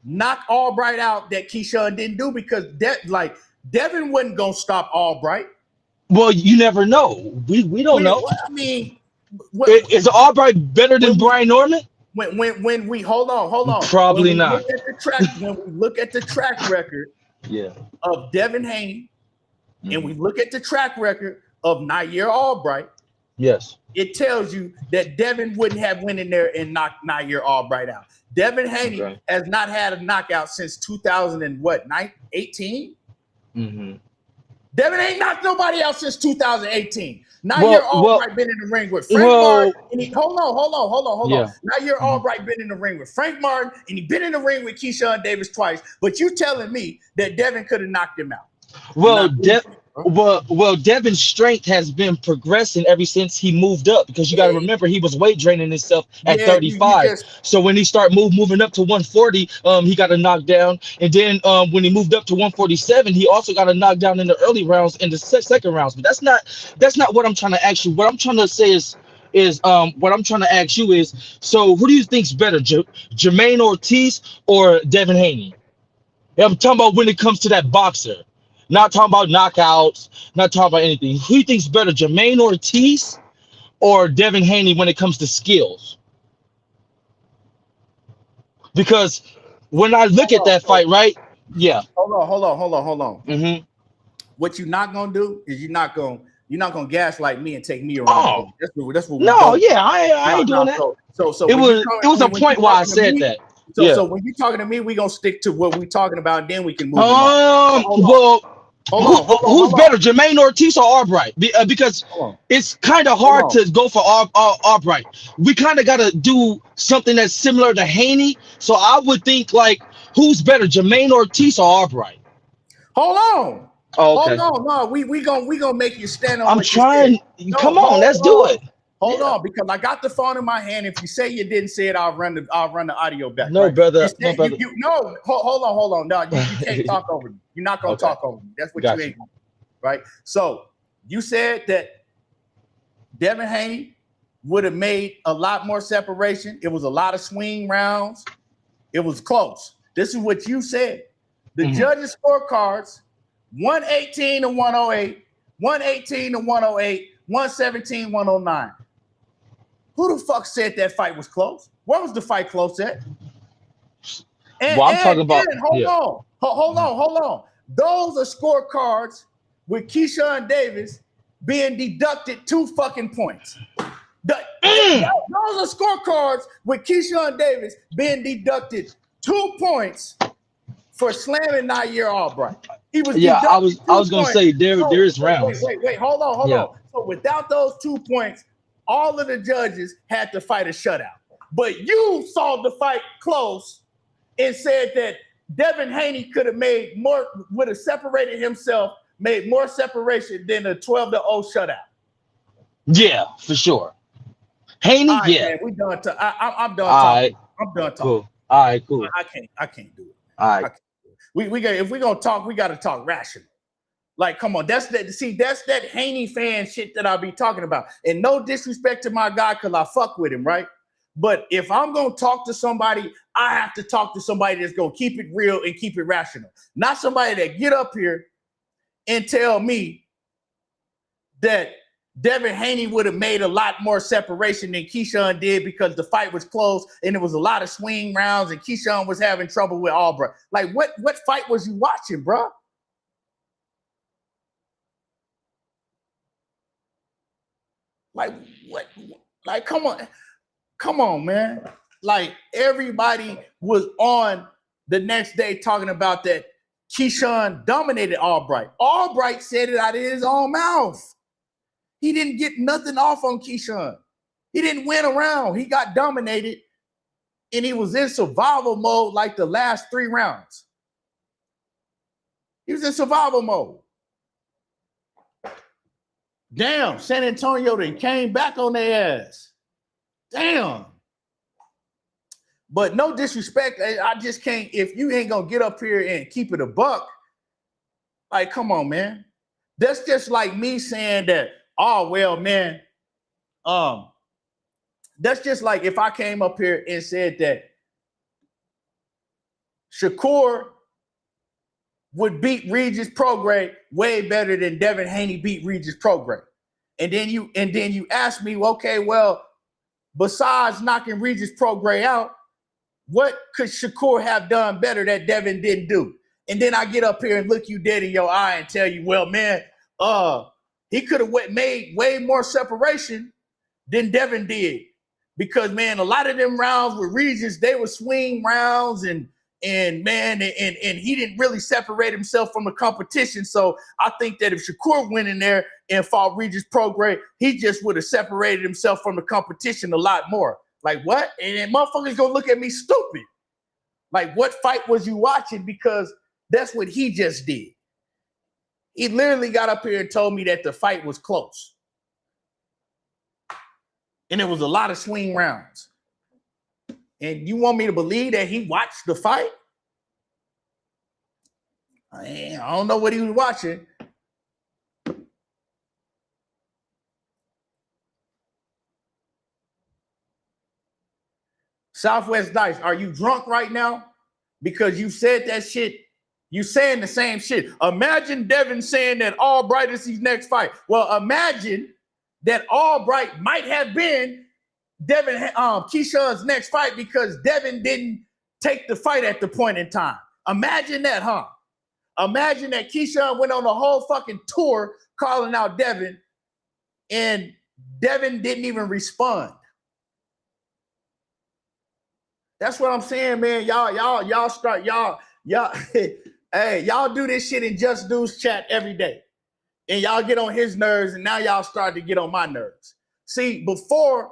knock Albright out that Keyshawn didn't do, because Devin wasn't gonna stop Albright. Well, you never know. We don't know. I mean, Is Albright better than Brian Norman? When we hold on, Probably not. When we look at the track record, of Devin Haney, and we look at the track record of Nair Albright, yes, it tells you that Devin wouldn't have went in there and knocked Nair Albright out. Devin Haney has not had a knockout since 2018. Mm-hmm. Devin ain't knocked nobody out since 2018. Nair Albright been in the ring with Frank Martin. And hold on. Nair Albright been in the ring with Frank Martin, and he been in the ring with Keyshawn Davis twice. But you telling me that Devin could have knocked him out? Well, Well, Devin's strength has been progressing ever since he moved up because you got to remember he was weight draining himself at Yeah, you 35. just So when he started moving up to 140, he got a knockdown, and then when he moved up to 147, he also got a knockdown in the early rounds in the second rounds. But that's not what I'm trying to ask you. What I'm trying to say is what I'm trying to ask you is, so who do you think's better, Jermaine Ortiz or Devin Haney? Yeah, I'm talking about when it comes to that boxer. Not talking about knockouts, not talking about anything. Who do you think's better, Jermaine Ortiz or Devin Haney when it comes to skills? Because when I look at that fight, right? Yeah. hold on. Mm-hmm. What you're not gonna do is you're not gonna gaslight me and take me around the Oh horn. That's what we no, don't. yeah, I ain't doing that. So It when you was a when you point why I talking to said me, that. so Yeah. so when you talking to me, we gonna stick to what we talking about, and then we can move them on. Hold on, Well, who's hold better, Jermaine Ortiz or Albright? Because on, it's kind of hold hard on. to go for Albright. We kind of got to do something that's similar to Haney. So I would think like, who's better, Jermaine Ortiz or Albright? Hold on. Oh, Hold okay. on. No, we gonna make you stand on I'm what you said. trying. No, Come on, let's do it. Hold Yeah. on, because I got the phone in my hand. If you say you didn't say it, I'll run the audio back. No, Right? brother. You No, said, brother. no. Hold on. No, you can't talk over me. You're not gonna Okay. talk over me. That's what Got you you. ain't gonna do, right? So you said that Devin Haney would have made a lot more separation. It was a lot of swing rounds. It was close. This is what you said. The judges' scorecards: 118 to 108, 118 to 108, 117, 109. Who the fuck said that fight was close? Where was the fight close at? Well, I'm talking about. Hold on. Those are scorecards with Keyshawn Davis being deducted 2 fucking points. Those are scorecards with Keyshawn Davis being deducted 2 points for slamming Nair Albright. He was I was gonna say there is rounds. Wait, hold on. So without those 2 points, all of the judges had to fight a shutout. But you saw the fight close and said that Devin Haney could have made more, would have separated himself, made more separation than a 12-0 shutout. Yeah, for sure. Haney, All right, yeah. man, we done. I'm done All talking. right. I'm done talking. Cool. All right, cool. I can't do it. All right. We got, if we're gonna talk, we gotta talk rational. Like, come on, that's that Haney fan shit that I'll be talking about. And no disrespect to my guy, because I fuck with him, right? But if I'm gonna talk to somebody, I have to talk to somebody that's gonna keep it real and keep it rational. Not somebody that get up here and tell me that Devin Haney would have made a lot more separation than Keyshawn did because the fight was close and there was a lot of swing rounds and Keyshawn was having trouble with Albright. Like, what fight was you watching, bro? Like, what? Like, come on, man. Like, everybody was on the next day talking about that Keyshawn dominated Albright. Albright said it out of his own mouth. He didn't get nothing off on Keyshawn. He didn't win a round. He got dominated, and he was in survival mode like the last 3 rounds. He was in survival mode. Damn, San Antonio then came back on their ass. Damn. But no disrespect, I just can't, if you ain't gonna get up here and keep it a buck, like, come on, man. That's just like me saying that, oh, well, man, that's just like if I came up here and said that Shakur would beat Regis Prograis way better than Devin Haney beat Regis Prograis. And then you ask me, okay, well, besides knocking Regis Prograis out, what could Shakur have done better that Devin didn't do? And then I get up here and look you dead in your eye and tell you, well, man, he could have made way more separation than Devin did. Because, man, a lot of them rounds with Regis, they were swing rounds and he didn't really separate himself from the competition. So I think that if Shakur went in there and fought Regis Prograis, he just would have separated himself from the competition a lot more. Like, what? And then motherfuckers gonna look at me stupid. Like, what fight was you watching? Because that's what he just did. He literally got up here and told me that the fight was close. And it was a lot of swing rounds. And you want me to believe that he watched the fight? I don't know what he was watching. Southwest Dice, are you drunk right now? Because you said that shit. You saying the same shit. Imagine Devin saying that Albright is his next fight. Well, imagine that Albright might have been Keyshawn's next fight because Devin didn't take the fight at the point in time. Imagine that, huh? Imagine that Keyshawn went on a whole fucking tour calling out Devin, and Devin didn't even respond. That's what I'm saying, man. Y'all start, hey, y'all do this shit in Just Dudes chat every day. And y'all get on his nerves, and now y'all start to get on my nerves. See, before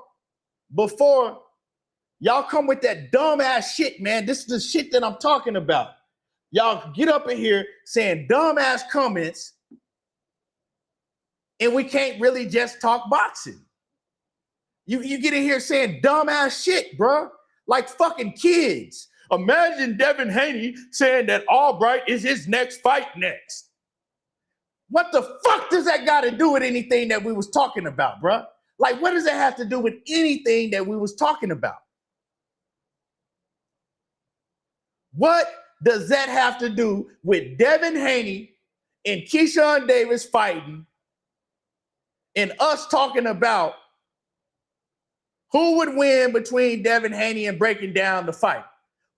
y'all come with that dumb ass shit, man. This is the shit that I'm talking about. Y'all get up in here saying dumb ass comments, and we can't really just talk boxing. You get in here saying dumb ass shit, bro. Like fucking kids. Imagine Devin Haney saying that Albright is his next fight next. What the fuck does that got to do with anything that we was talking about, bro? Like, what does that have to do with anything that we was talking about? What does that have to do with Devin Haney and Keyshawn Davis fighting and us talking about who would win between Devin Haney and breaking down the fight?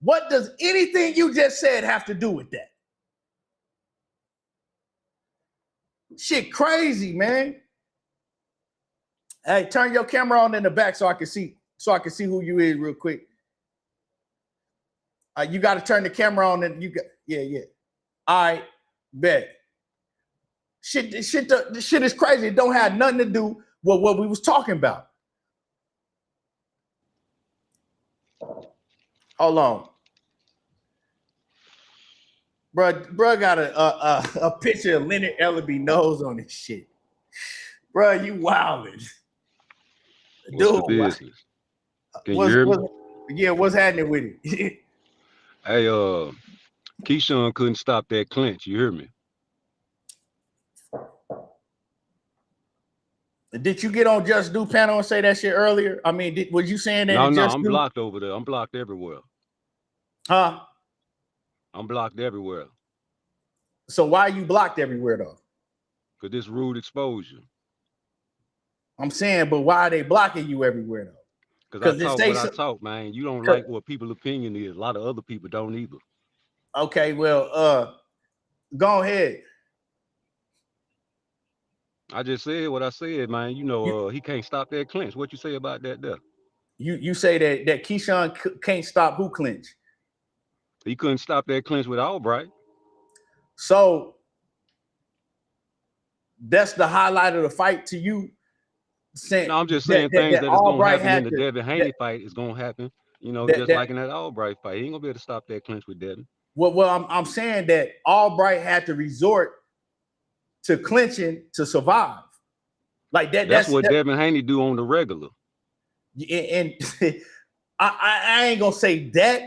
What does anything you just said have to do with that? Shit crazy, man. Hey, turn your camera on in the back so I can see who you is real quick. You got to turn the camera on and yeah. All right, bet. This shit is crazy. It don't have nothing to do with what we was talking about. Hold on. Bruh got a picture of Leonard Ellaby nose on his shit. Bruh, you wildin'. What's the business? Can you hear me? What's happening with it? Hey, Keyshawn couldn't stop that clinch. You hear me? Did you get on Just Do panel and say that shit earlier? I mean, was you saying that? No, I'm blocked over there. I'm blocked everywhere. Huh? I'm blocked everywhere. So why are you blocked everywhere though? Because this rude exposure. I'm saying, but why are they blocking you everywhere though? Because I talk what I talk, man. You don't like what people's opinion is. A lot of other people don't either. Okay, well, go ahead. I just said what I said, man. You know, he can't stop that clinch. What you say about that there? You say that Keyshawn can't stop who clinch? He couldn't stop that clinch with Albright. So that's the highlight of the fight to you? No, I'm just saying things that is going to happen in the Devin Haney fight is going to happen. You know, just like in that Albright fight. He ain't going to be able to stop that clinch with Devin. Well, I'm saying that Albright had to resort to clinching to survive. Like that. That's what Devin Haney do on the regular. And I ain't gonna say that.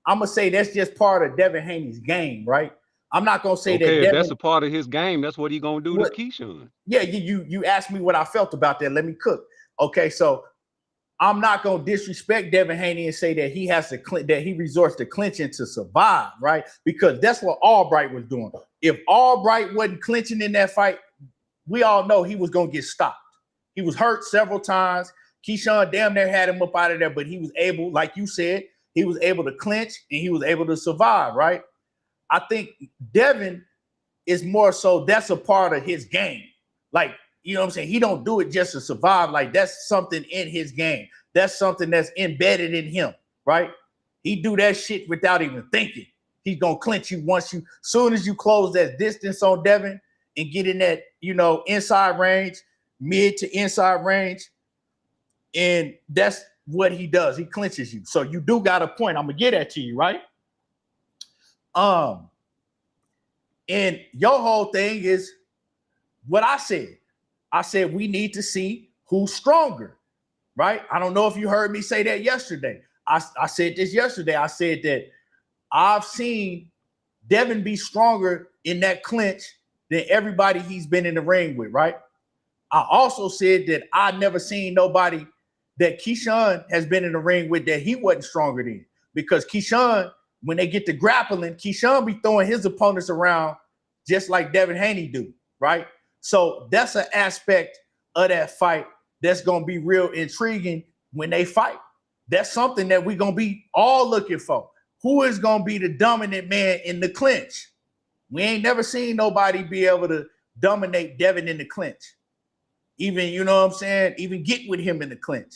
I'm gonna say that's just part of Devin Haney's game, right? I'm not gonna say that. If that's a part of his game, that's what he gonna do to Keyshawn. Yeah, you asked me what I felt about that. Let me cook. Okay, so I'm not gonna disrespect Devin Haney and say that he has to that he resorts to clinching to survive, right? Because that's what Albright was doing. If Albright wasn't clinching in that fight, we all know he was gonna get stopped. He was hurt several times. Keyshawn damn near had him up out of there, but he was able, like you said, he was able to clinch and he was able to survive, right? I think Devin is more so that's a part of his game. Like, you know what I'm saying? He don't do it just to survive. Like, that's something in his game. That's something that's embedded in him, right? He do that shit without even thinking. He's going to clinch you soon as you close that distance on Devin and get in that, you know, inside range, mid to inside range. And that's what he does. He clinches you. So you do got a point. I'm going to get that to you, right? And your whole thing is what I said. I said we need to see who's stronger, right? I don't know if you heard me say that yesterday. I said this yesterday. I said that I've seen Devin be stronger in that clinch than everybody he's been in the ring with, right? I also said that I never seen nobody that Keyshawn has been in the ring with that he wasn't stronger than. Because Keyshawn, when they get to grappling, Keyshawn be throwing his opponents around just like Devin Haney do, right? So that's an aspect of that fight that's going to be real intriguing when they fight. That's something that we're going to be all looking for. Who is going to be the dominant man in the clinch? We ain't never seen nobody be able to dominate Devin in the clinch. Even, you know what I'm saying, even get with him in the clinch.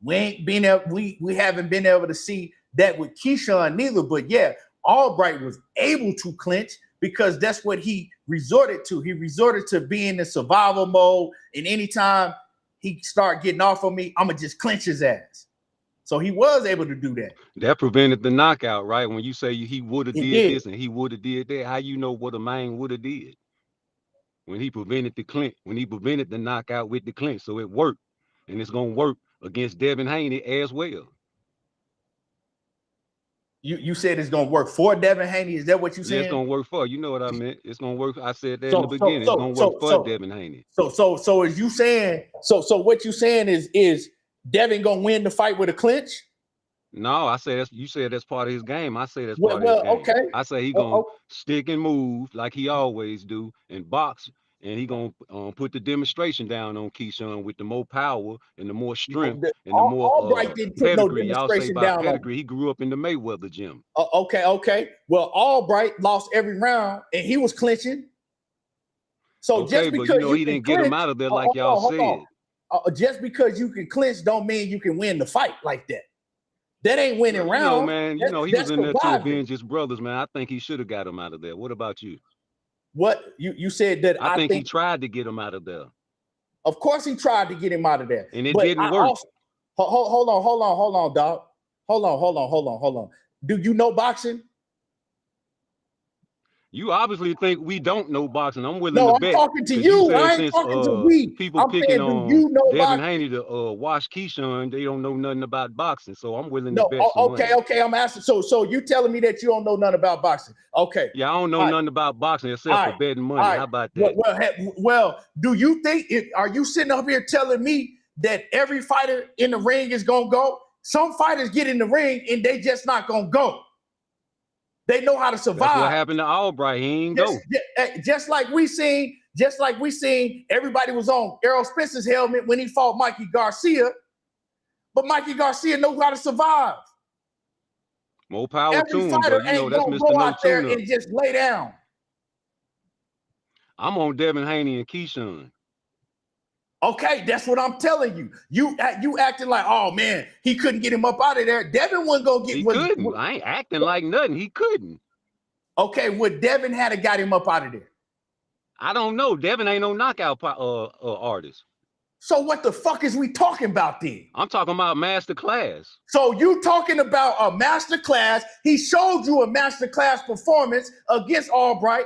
We ain't been able, we haven't been able to see that with Keyshawn neither. But yeah, Albright was able to clinch because that's what he resorted to. He resorted to being in survival mode, and anytime he start getting off on me, I'ma just clinch his ass. So he was able to do that. That prevented the knockout, right? When you say he would have did this and he would have did that, how you know what a man would have did? When he prevented the clinch, when he prevented the knockout with the clinch, so it worked, and it's gonna work against Devin Haney as well. You said it's gonna work for Devin Haney. Is that what you said? Yeah, it's gonna work for. You know what I meant. It's gonna work. I said that in the beginning. It's gonna work for Devin Haney. So is you saying? So what you saying is Devin gonna win the fight with a clinch? No, I say that's, you said that's part of his game. I say that's part of his game. Okay. I say he gonna stick and move like he always do and box, and he gonna put the demonstration down on Keyshawn with the more power and the more strength and the more pedigree. Y'all say about pedigree. He grew up in the Mayweather gym. Okay. Well, Albright lost every round and he was clinching. So just because you know he didn't get him out of there like y'all said. Just because you can clinch don't mean you can win the fight like that. That ain't winning round. You know, man, you know, he was in there to avenge his brothers, man. I think he should have got him out of there. What about you? What? You said that I think he tried to get him out of there. Of course he tried to get him out of there. And it didn't work. Hold on, dog. Hold on. Do you know boxing? You obviously think we don't know boxing. I'm willing to bet. I'm talking to you. I ain't talking to we. People picking on Devin Haney to watch Keyshawn. They don't know nothing about boxing. So I'm willing to bet. Okay. I'm asking. So you telling me that you don't know nothing about boxing? Okay. Yeah, I don't know nothing about boxing except for betting money. How about that? Well, do you think? Are you sitting up here telling me that every fighter in the ring is gonna go? Some fighters get in the ring and they just not gonna go. They know how to survive. That's what happened to Albright. He ain't go. Just like we seen, everybody was on Errol Spence's helmet when he fought Mikey Garcia, but Mikey Garcia knows how to survive. More power to him, but you know that's Mr. No Tune-Up. And just lay down. I'm on Devin Haney and Keyshawn. Okay, that's what I'm telling you. You acting like, oh man, he couldn't get him up out of there. Devin wasn't gonna get. He couldn't. I ain't acting like nothing. He couldn't. Okay, would Devin had to got him up out of there? I don't know. Devin ain't no knockout artist. So what the fuck is we talking about then? I'm talking about master class. So you talking about a master class? He showed you a master class performance against Albright.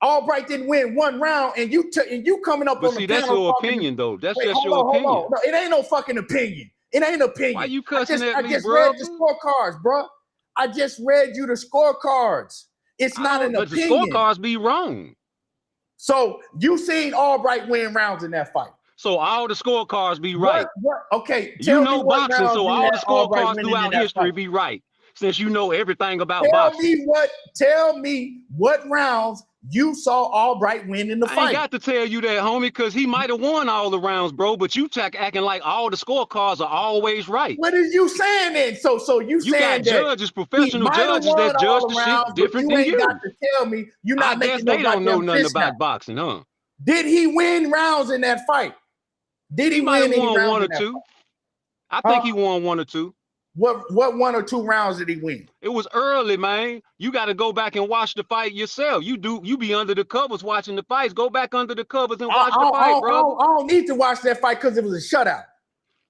Albright didn't win one round, and you coming up on the panel. But see, that's your opinion, though. That's just your opinion. No, it ain't no fucking opinion. It ain't opinion. Why you cussing at me, bro? I just read the scorecards, bro. I just read you the scorecards. It's not an opinion. But the scorecards be wrong. So you seen Albright win rounds in that fight. So all the scorecards be right. Okay, you know boxing, so all the scorecards throughout history be right. Since you know everything about boxing. Tell me what rounds you saw Albright win in the fight. I ain't got to tell you that, homie, because he might have won all the rounds, bro. But you acting like all the scorecards are always right. What is you saying then? So you saying got judges, professional judges that judge the shit different than you. You ain't got to tell me you're not making they don't know nothing about boxing, huh? Did he win rounds in that fight? Did he win any rounds? One or two. I think he won one or two. What 1 or 2 rounds did he win? It was early, man. You got to go back and watch the fight yourself. You be under the covers watching the fights. Go back under the covers and watch the fight, bro. I don't need to watch that fight because it was a shutout.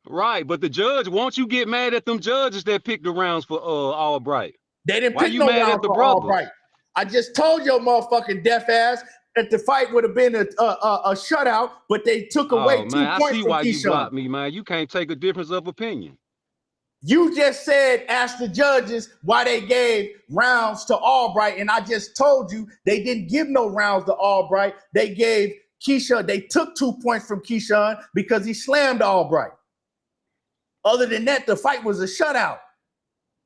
Right, but the judge, won't you get mad at them judges that picked the rounds for Albright? They didn't pick no rounds for Albright. I just told your motherfucking deaf ass, that the fight would have been a shutout, but they took away 2 man, points I see from why you Keyshawn. blocked me, man. You can't take a difference of opinion. You just said, ask the judges why they gave rounds to Albright, and I just told you they didn't give no rounds to Albright. They gave Keyshawn, they took 2 points from Keyshawn because he slammed Albright. Other than that, the fight was a shutout.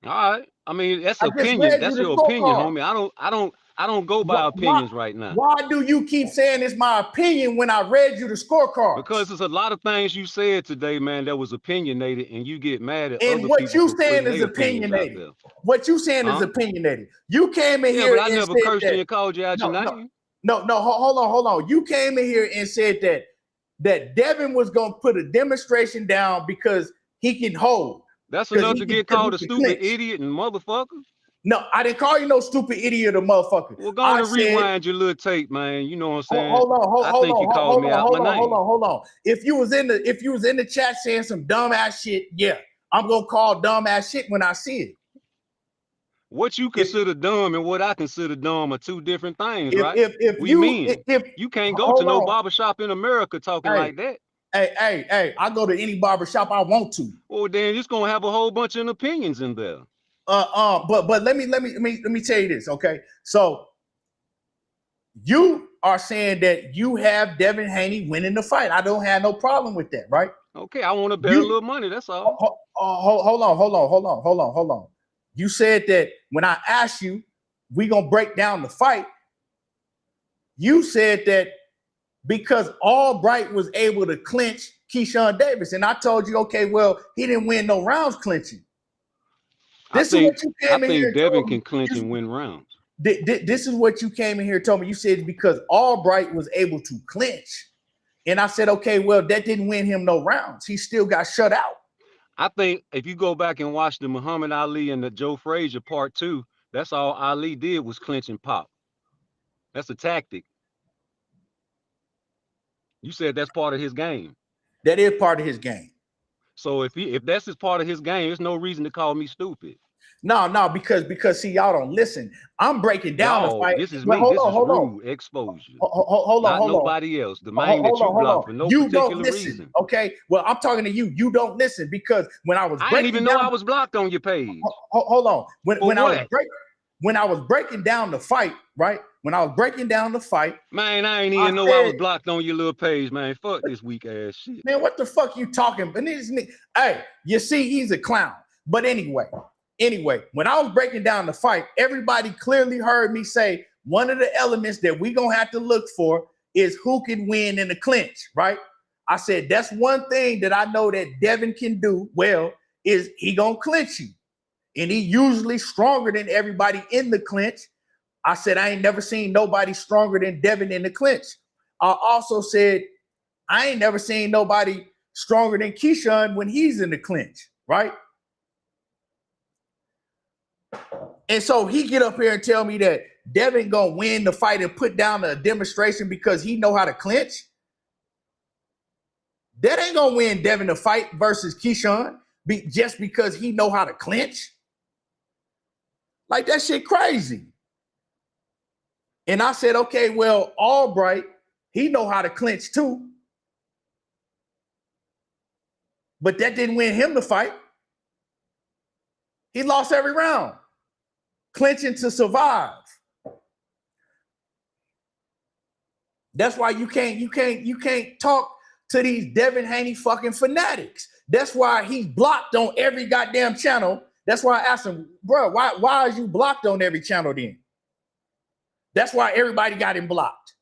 All right. I mean, that's opinion. That's your opinion, homie. I don't go by opinions right now. Why do you keep saying it's my opinion when I read you the scorecard? Because there's a lot of things you said today, man, that was opinionated, and you get mad at and other what people. You saying is opinionated. What you saying is opinionated. You came in here but I and never said cursed that, you and called you out your name. No, hold on. You came in here and said that Devin was gonna put a demonstration down because he can hold. That's enough to get called a stupid idiot and motherfucker. No, I didn't call you no stupid idiot or motherfucker. Well, go on and rewind your little tape, man. You know what I'm saying? Hold on. I think you called me out my name. Hold on. If you was in the chat saying some dumbass shit, yeah, I'm gonna call dumbass shit when I see it. What you consider dumb and what I consider dumb are two different things, right? If you can't go to no barbershop in America talking like that. Hey, I go to any barbershop I want to. Well, then it's gonna have a whole bunch of opinions in there. But let me tell you this, okay? So you are saying that you have Devin Haney winning the fight. I don't have no problem with that, right? Okay, I want to bet a little money. That's all. Hold on. You said that when I asked you, we gonna break down the fight. You said that because Albright was able to clinch Keyshawn Davis, and I told you, okay, well, he didn't win no rounds clinching. I think Devin can clinch and win rounds. This is what you came in here and told me. You said because Albright was able to clinch. And I said, okay, well, that didn't win him no rounds. He still got shut out. I think if you go back and watch the Muhammad Ali and the Joe Frazier part 2, that's all Ali did was clinch and pop. That's a tactic. You said that's part of his game. That is part of his game. So if that's his part of his game, there's no reason to call me stupid. No, because see, y'all don't listen. I'm breaking down the fight. This is me. This is rude exposure. Hold on. Nobody else. The man that you blocked for no particular reason. Okay. Well, I'm talking to you. You don't listen because when I was I didn't even know I was blocked on your page. Hold on. When I was breaking down the fight, right? When I was breaking down the fight, man, I ain't even know I was blocked on your little page, man. Fuck this weak ass shit. Man, what the fuck you talking? Hey, you see, he's a clown. But anyway, when I was breaking down the fight, everybody clearly heard me say one of the elements that we gonna have to look for is who can win in the clinch, right? I said that's one thing that I know that Devin can do well is he gonna clinch you, and he usually stronger than everybody in the clinch. I said I ain't never seen nobody stronger than Devin in the clinch. I also said I ain't never seen nobody stronger than Keyshawn when he's in the clinch, right? And so he get up here and tell me that Devin gonna win the fight and put down a demonstration because he know how to clinch. That ain't gonna win Devin the fight versus Keyshawn just because he know how to clinch. Like that shit crazy. And I said, okay, well, Albright, he know how to clinch too. But that didn't win him the fight. He lost every round. Clinching to survive. That's why you can't talk to these Devin Haney fucking fanatics. That's why he's blocked on every goddamn channel. That's why I asked him, bro, why are you blocked on every channel then? That's why everybody got him blocked.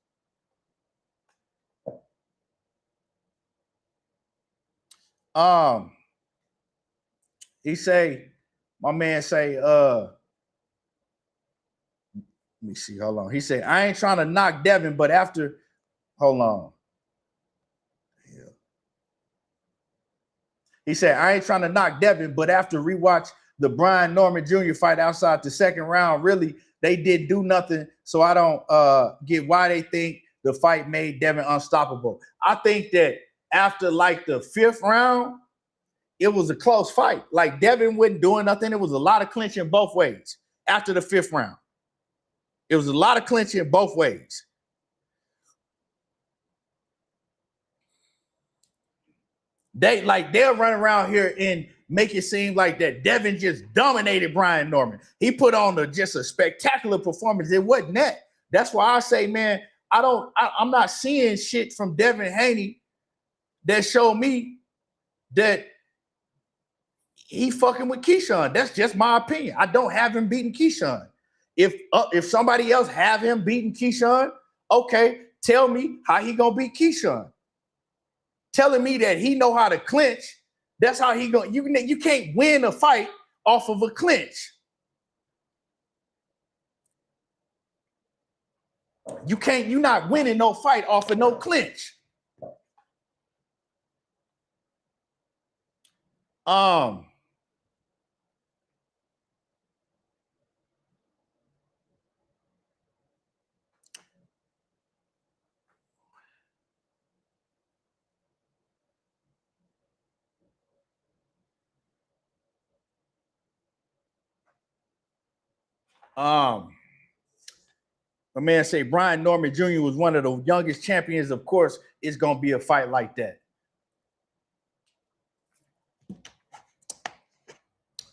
He say, my man say, let me see, hold on. He said, I ain't trying to knock Devin, but after, hold on. Yeah. He said, I ain't trying to knock Devin, but after rewatch the Brian Norman Jr. fight outside the second round, really, they didn't do nothing. So I don't get why they think the fight made Devin unstoppable. I think that after like the fifth round, it was a close fight. Like Devin wasn't doing nothing. It was a lot of clinching both ways after the fifth round. It was a lot of clinching both ways. They'll run around here and make it seem like that Devin just dominated Brian Norman. He put on just a spectacular performance. It wasn't that. That's why I say, man, I'm not seeing shit from Devin Haney that show me that he fucking with Keyshawn. That's just my opinion. I don't have him beating Keyshawn. If somebody else have him beating Keyshawn, okay, tell me how he gonna beat Keyshawn. Telling me that he know how to clinch, that's how he going. You can't win a fight off of a clinch. You're not winning no fight off of no clinch. My man say Brian Norman Jr. was one of the youngest champions. Of course, it's gonna be a fight like that.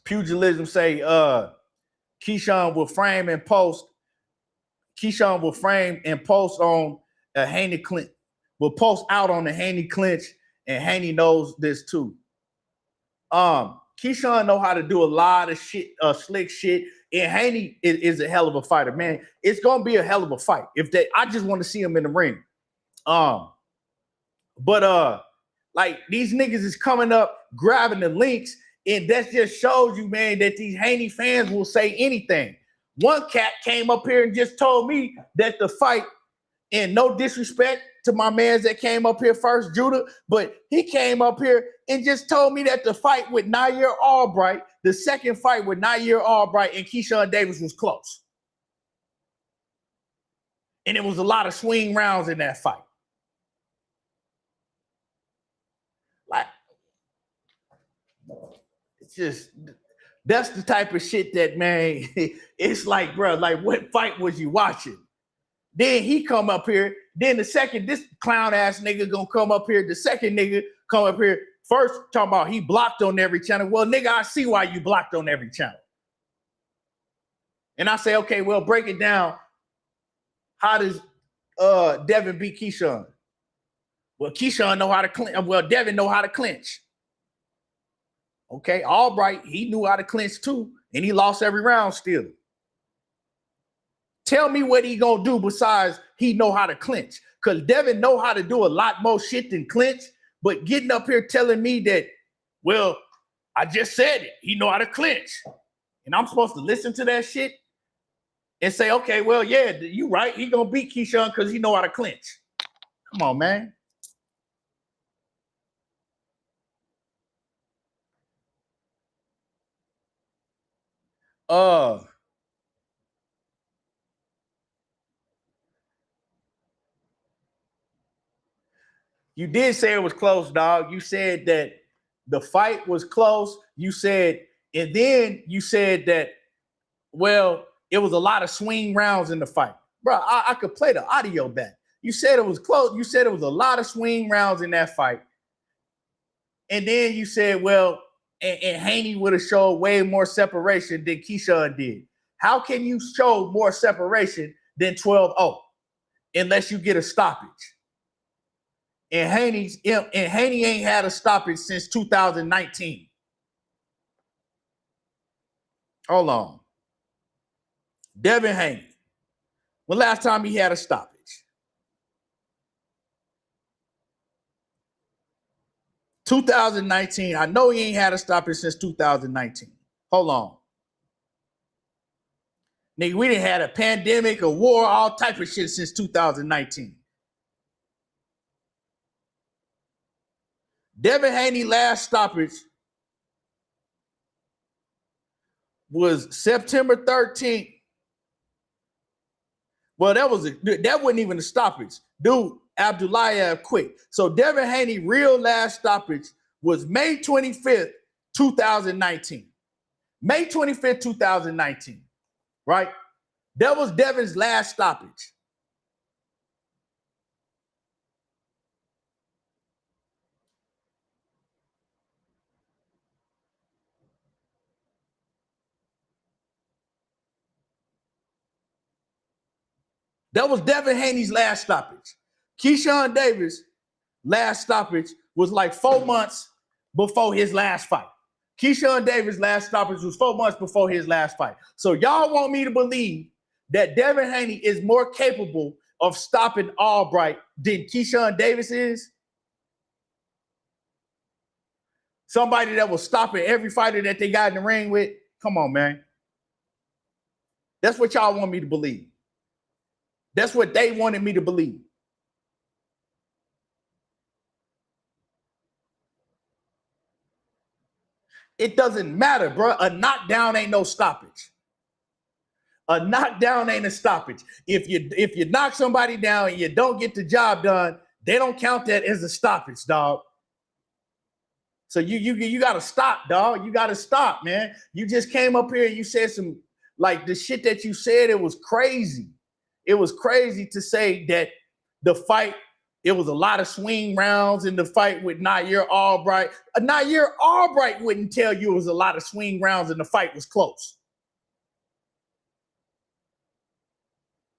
Pugilism say Keyshawn will frame and post. Keyshawn will frame and post on a Haney clinch. Will post out on the Haney clinch, and Haney knows this too. Keyshawn know how to do a lot of shit, slick shit. And Haney is a hell of a fighter, man. It's gonna be a hell of a fight. I just want to see him in the ring. Like these niggas is coming up, grabbing the links, and that just shows you, man, that these Haney fans will say anything. One cat came up here and just told me that the fight, and no disrespect to my mans that came up here first, Judah, but he came up here and just told me that the fight with Nair Albright, the second fight with Nair Albright and Keyshawn Davis was close. And it was a lot of swing rounds in that fight. Like, it's just, that's the type of shit that, man, it's like, bro, like what fight was you watching? Then he come up here. Then this clown ass nigga gonna come up here. The second nigga come up here. First talking about he blocked on every channel. Well, nigga, I see why you blocked on every channel. And I say, okay, well, break it down. How does Devin beat Keyshawn? Well, Keyshawn know how to clinch. Well, Devin know how to clinch. Okay, Albright, he knew how to clinch too, and he lost every round still. Tell me what he gonna do besides he know how to clinch. Because Devin know how to do a lot more shit than clinch, but getting up here telling me that, well, I just said it. He know how to clinch. And I'm supposed to listen to that shit and say, okay, well, yeah, you right. He gonna beat Keyshawn because he know how to clinch. Come on, man. You did say it was close, dog. You said that the fight was close. You said, and then you said that, well, it was a lot of swing rounds in the fight. Bro, I could play the audio back. You said it was close. You said it was a lot of swing rounds in that fight. And then you said, well, and Haney would have showed way more separation than Keyshawn did. How can you show more separation than 12-0 unless you get a stoppage? And Haney ain't had a stoppage since 2019. Hold on. Devin Haney. When last time he had a stoppage? $2019. I know he ain't had a stoppage since 2019. Hold on. Nigga, we didn't have a pandemic, a war, all type of shit since 2019. Devin Haney last stoppage was September 13th. Well, that wasn't even a stoppage. Dude, Abdullayev quit. So Devin Haney real last stoppage was May 25th, 2019. May 25th, 2019. Right? That was Devin's last stoppage. That was Devin Haney's last stoppage. Keyshawn Davis' last stoppage was like 4 months before his last fight. Keyshawn Davis' last stoppage was 4 months before his last fight. So y'all want me to believe that Devin Haney is more capable of stopping Albright than Keyshawn Davis is? Somebody that was stopping every fighter that they got in the ring with? Come on, man. That's what y'all want me to believe. That's what they wanted me to believe. It doesn't matter, bro. A knockdown ain't no stoppage. A knockdown ain't a stoppage. If you knock somebody down and you don't get the job done, they don't count that as a stoppage, dog. So you gotta stop, dog. You gotta stop, man. You just came up here and you said some, like, the shit that you said, it was crazy. It was crazy to say that the fight, it was a lot of swing rounds in the fight with Nair Albright. Nair Albright wouldn't tell you it was a lot of swing rounds and the fight was close.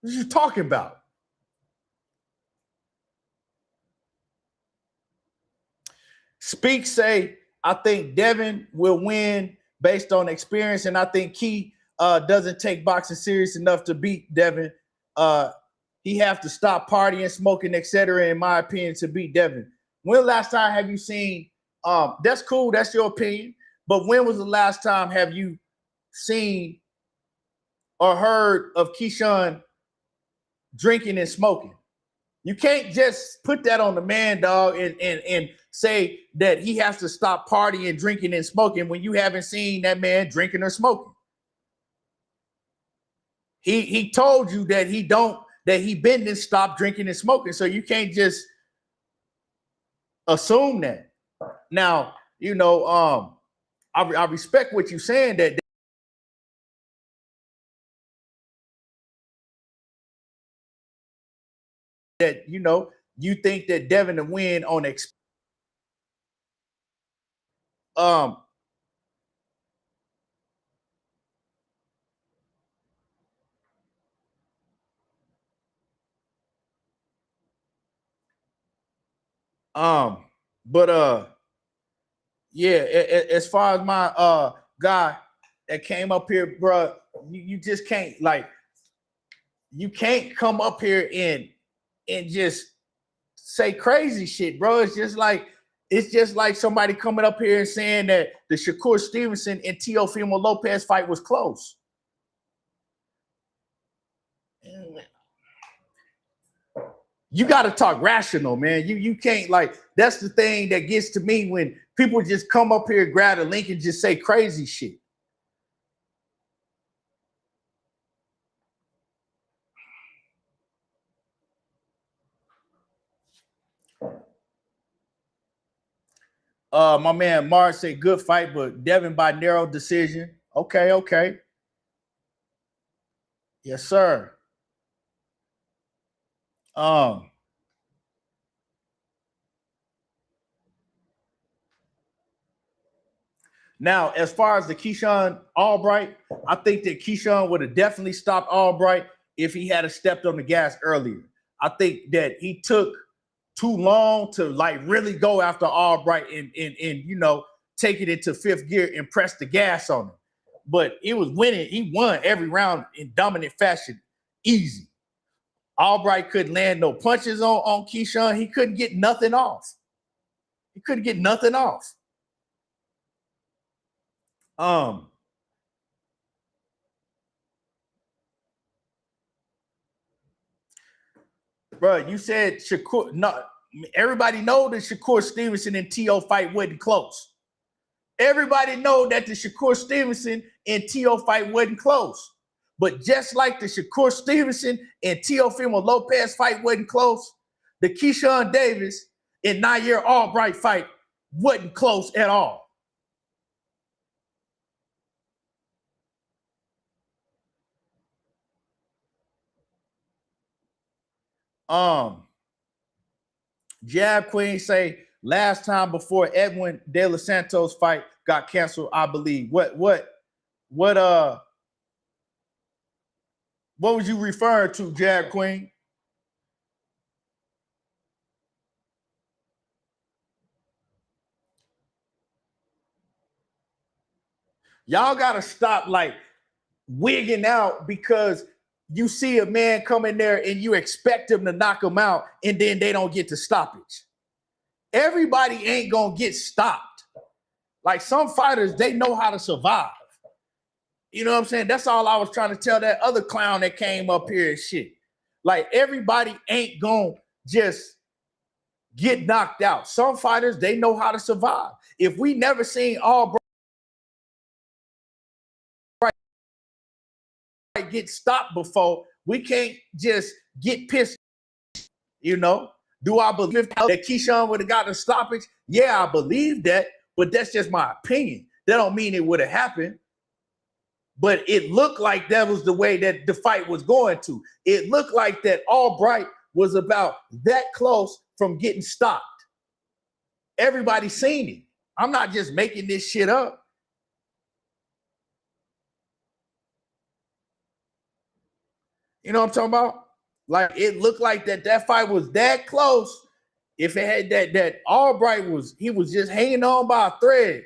What are you talking about? Speak say, I think Devin will win based on experience, and I think Key doesn't take boxing serious enough to beat Devin. He have to stop partying, smoking, etc., in my opinion, to beat Devin. When last time have you seen, that's cool, that's your opinion, but when was the last time have you seen or heard of Keyshawn drinking and smoking? You can't just put that on the man, dog, and say that he has to stop partying, drinking, and smoking when you haven't seen that man drinking or smoking. He told you that he been and stopped drinking and smoking, so you can't just assume that. Now, you know, I respect what you're saying, that you know, you think that Devin to win on yeah, as far as my guy that came up here, bro, you just can't, like, you can't come up here and just say crazy shit, bro. It's just like somebody coming up here and saying that the Shakur Stevenson and Teofimo Lopez fight was close. You got to talk rational, man. You can't, like, that's the thing that gets to me when people just come up here, grab a link, and just say crazy shit. My man Mark said good fight, but Devin by narrow decision. Okay. Yes, sir. Now, as far as the Keyshawn Albright, I think that Keyshawn would have definitely stopped Albright if he had stepped on the gas earlier. I think that he took too long to, like, really go after Albright and you know, take it into fifth gear and press the gas on him. But it was winning. He won every round in dominant fashion, easy. Albright couldn't land no punches on Keyshawn. He couldn't get nothing off. Bro, you said Shakur. No, everybody know the Shakur Stevenson and T.O. fight wasn't close. Everybody know that the Shakur Stevenson and T.O. fight wasn't close. But just like the Shakur Stevenson and Teofimo Lopez fight wasn't close, the Keyshawn Davis and Nair Albright fight wasn't close at all. Jab Queen say last time before Edwin De Los Santos fight got canceled, I believe. What What was you referring to, Jag Queen? Y'all gotta stop like wigging out because you see a man come in there and you expect him to knock him out and then they don't get the stoppage. Everybody ain't gonna get stopped. Like some fighters, they know how to survive. You know what I'm saying? That's all I was trying to tell that other clown that came up here and shit. Like everybody ain't gonna just get knocked out. Some fighters, they know how to survive. If we never seen Albright get stopped before, we can't just get pissed. You know, do I believe that Keyshawn would have gotten a stoppage? Yeah, I believe that, but that's just my opinion. That don't mean it would have happened. But it looked like that was the way that the fight was going to. It looked like that Albright was about that close from getting stopped. Everybody seen it. I'm not just making this shit up. You know what I'm talking about? Like it looked like that fight was that close. If it had that Albright was just hanging on by a thread.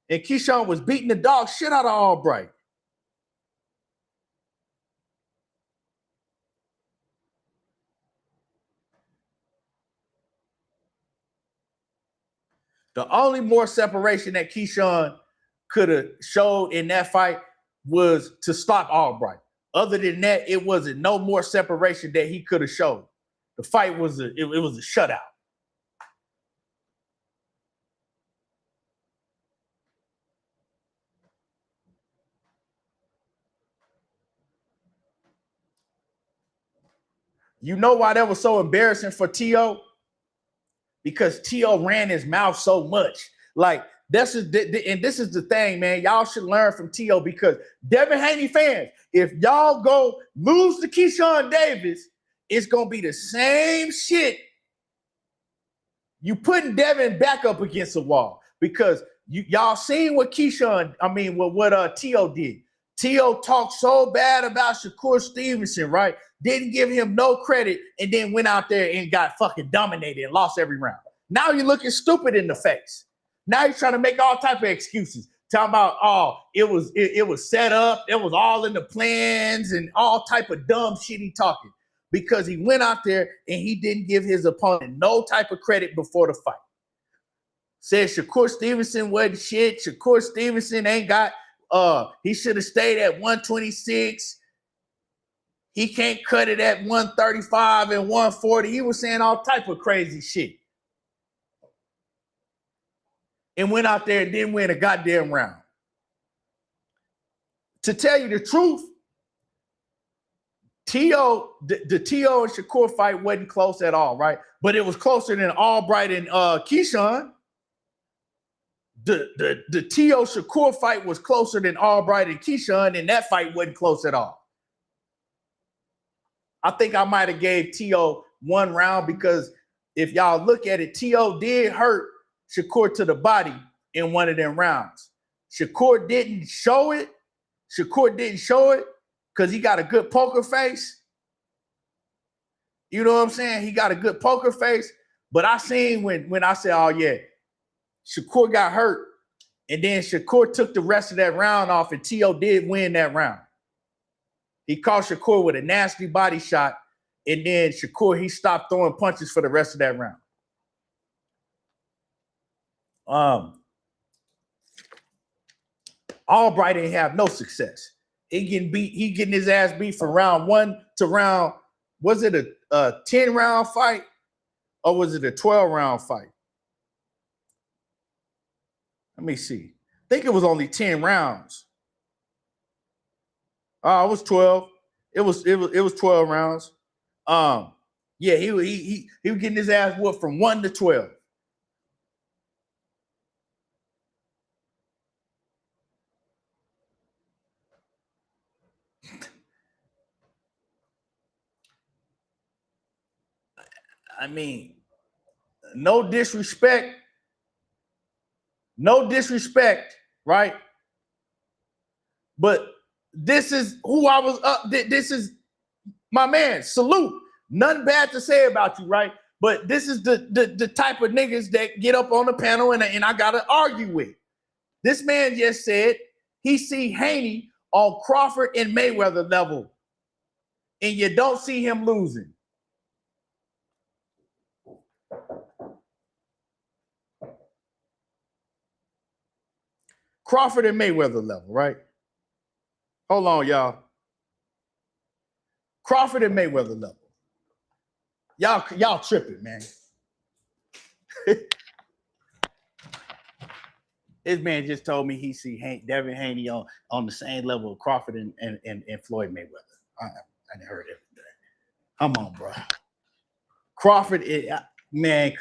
And Keyshawn was beating the dog shit out of Albright. The only more separation that Keyshawn could have showed in that fight was to stop Albright. Other than that, it wasn't no more separation that he could have showed. The fight was it was a shutout. You know why that was so embarrassing for T.O.? Because T.O. ran his mouth so much. Like, this is the thing, man. Y'all should learn from T.O. because Devin Haney fans, if y'all go lose to Keyshawn Davis, it's going to be the same shit. You putting Devin back up against the wall because y'all seen what what T.O. did. T.O. talked so bad about Shakur Stevenson, right? Didn't give him no credit and then went out there and got fucking dominated and lost every round. Now you're looking stupid in the face. Now you're trying to make all type of excuses. Talking about, it was set up. It was all in the plans and all type of dumb shit he talking because he went out there and he didn't give his opponent no type of credit before the fight. Said Shakur Stevenson wasn't shit. Shakur Stevenson ain't got, he should have stayed at 126. He can't cut it at 135 and 140. He was saying all type of crazy shit. And went out there and didn't win a goddamn round. To tell you the truth, the T.O. and Shakur fight wasn't close at all, right? But it was closer than Albright and Keyshawn. The T.O. Shakur fight was closer than Albright and Keyshawn, and that fight wasn't close at all. I think I might have gave T.O. one round because if y'all look at it, T.O. did hurt Shakur to the body in one of them rounds. Shakur didn't show it because he got a good poker face. You know what I'm saying? He got a good poker face. But I seen when I said, oh yeah, Shakur got hurt. And then Shakur took the rest of that round off and T.O. did win that round. He caught Shakur with a nasty body shot. And then Shakur, he stopped throwing punches for the rest of that round. Albright didn't have no success. He getting his ass beat from round 1 to round, was it a 10-round fight or was it a 12-round fight? Let me see. I think it was only 10 rounds. Oh, it was 12. It was 12 rounds. Yeah, he was getting his ass whooped from 1 to 12. I mean, no disrespect, right? But this is who I was up. This is my man. Salute. Nothing bad to say about you, right? But this is the type of niggas that get up on the panel and I gotta argue with. This man just said he see Haney on Crawford and Mayweather level, and you don't see him losing. Crawford and Mayweather level, right? Hold on, y'all. Crawford and Mayweather level. Y'all tripping, man. This man just told me he see Devin Haney on the same level of Crawford and Floyd Mayweather. I didn't heard everything. Come on, bro. Crawford, man,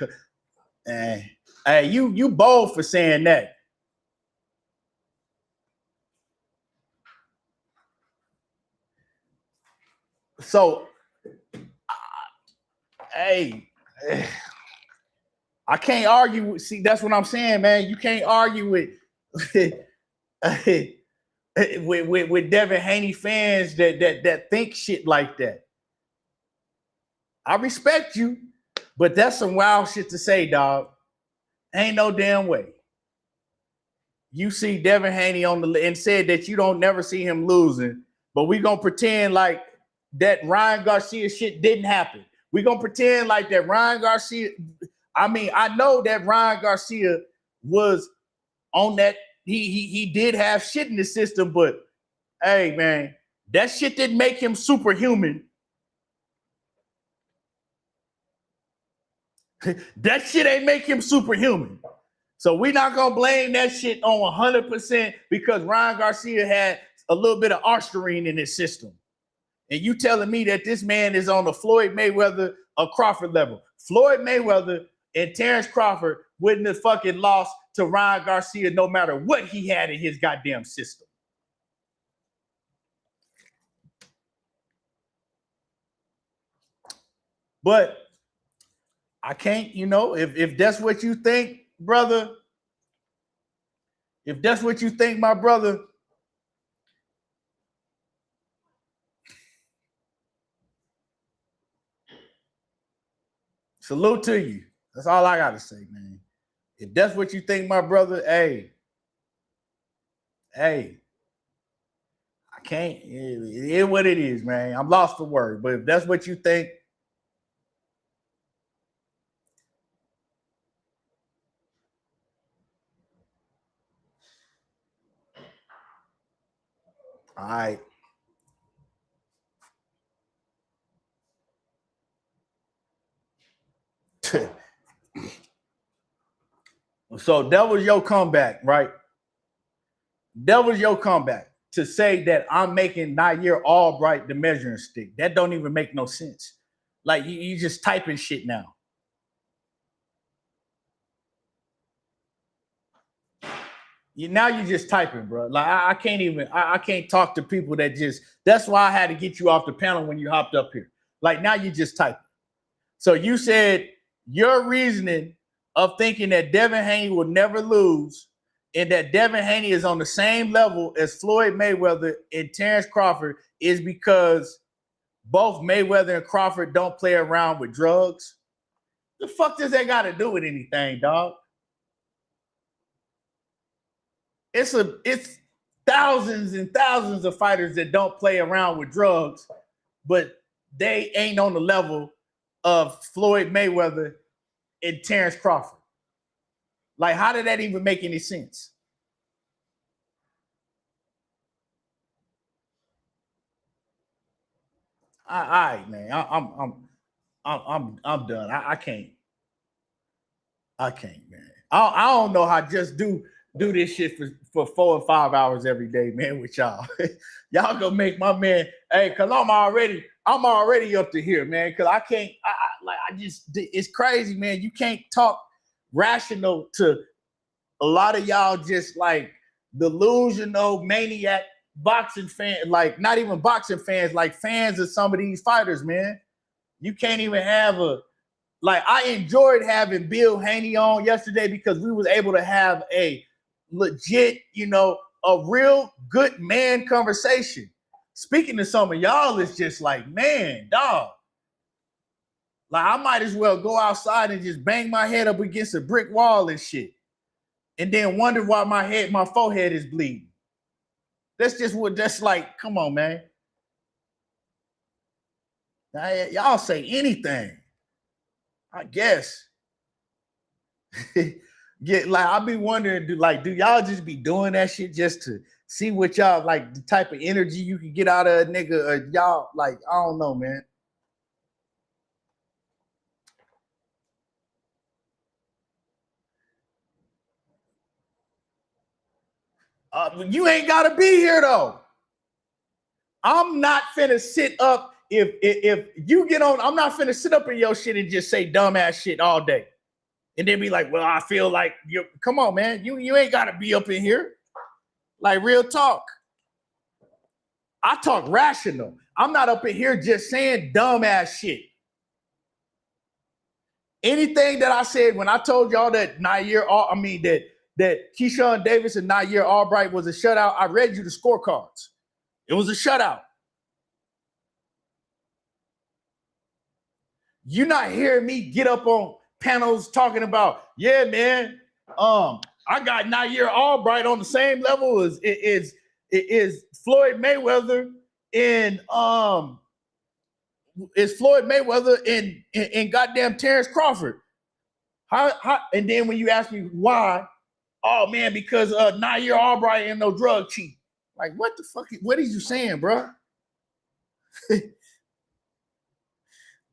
hey, you bold for saying that. So, hey, I can't argue. See, that's what I'm saying, man. You can't argue with with Devin Haney fans that think shit like that. I respect you, but that's some wild shit to say, dog. Ain't no damn way. You see Devin Haney on and said that you don't never see him losing, but we gonna pretend like that Ryan Garcia shit didn't happen. We gonna pretend like that Ryan Garcia. I mean, I know that Ryan Garcia was on that. He did have shit in the system, but hey, man, that shit didn't make him superhuman. That shit ain't make him superhuman. So we're not gonna blame that shit on 100% because Ryan Garcia had a little bit of arginine in his system. And you telling me that this man is on the Floyd Mayweather or Crawford level. Floyd Mayweather and Terrence Crawford wouldn't have fucking lost to Ryan Garcia no matter what he had in his goddamn system. But I can't, if that's what you think, brother, if that's what you think, my brother, salute to you. That's all I got to say, man. If that's what you think, my brother, hey, I can't. It is what it is, man. I'm lost for words. But if that's what you think, all right. So that was your comeback, right? That was your comeback to say that I'm making Nair Albright the measuring stick. That don't even make no sense. Like you just typing shit now. Now you're just typing, bro. Like I can't even. I can't talk to people that just. That's why I had to get you off the panel when you hopped up here. Like now you just typing. So you said your reasoning of thinking that Devin Haney will never lose and that Devin Haney is on the same level as Floyd Mayweather and Terrence Crawford is because both Mayweather and Crawford don't play around with drugs. The fuck does that got to do with anything, dog? It's thousands and thousands of fighters that don't play around with drugs, but they ain't on the level of Floyd Mayweather and Terrence Crawford. Like, how did that even make any sense? All right, man. I'm done. I can't. I can't, man. I don't know how just do this shit for 4 and 5 hours every day, man, with y'all. Y'all gonna make my man, hey, cause I'm already up to here, man. Cause I can't, it's crazy, man. You can't talk rational to a lot of y'all just like delusional maniac boxing fans, like not even boxing fans, like fans of some of these fighters, man. You can't even have I enjoyed having Bill Haney on yesterday because we was able to have a legit, a real good man conversation. Speaking to some of y'all, it's just like, man, dog. Like, I might as well go outside and just bang my head up against a brick wall and shit. And then wonder why my forehead is bleeding. That's like, come on, man. Y'all say anything, I guess. I be wondering, do y'all just be doing that shit just to see what y'all, like, the type of energy you can get out of a nigga, or y'all, like, I don't know, man. You ain't gotta be here though. I'm not finna sit up if you get on. I'm not finna sit up in your shit and just say dumbass shit all day, and then be like, "Well, I feel like you." Come on, man. You ain't gotta be up in here. Like, real talk. I talk rational. I'm not up in here just saying dumbass shit. Anything that I said when I told y'all that that Keyshawn Davis and Nair Albright was a shutout, I read you the scorecards. It was a shutout. You're not hearing me get up on panels talking about, yeah, man, I got Nair Albright on the same level as Floyd Mayweather and goddamn Terrence Crawford. How? And then when you ask me why, oh man, because Nair Albright ain't no drug cheat. Like, what the fuck? What are you saying, bro?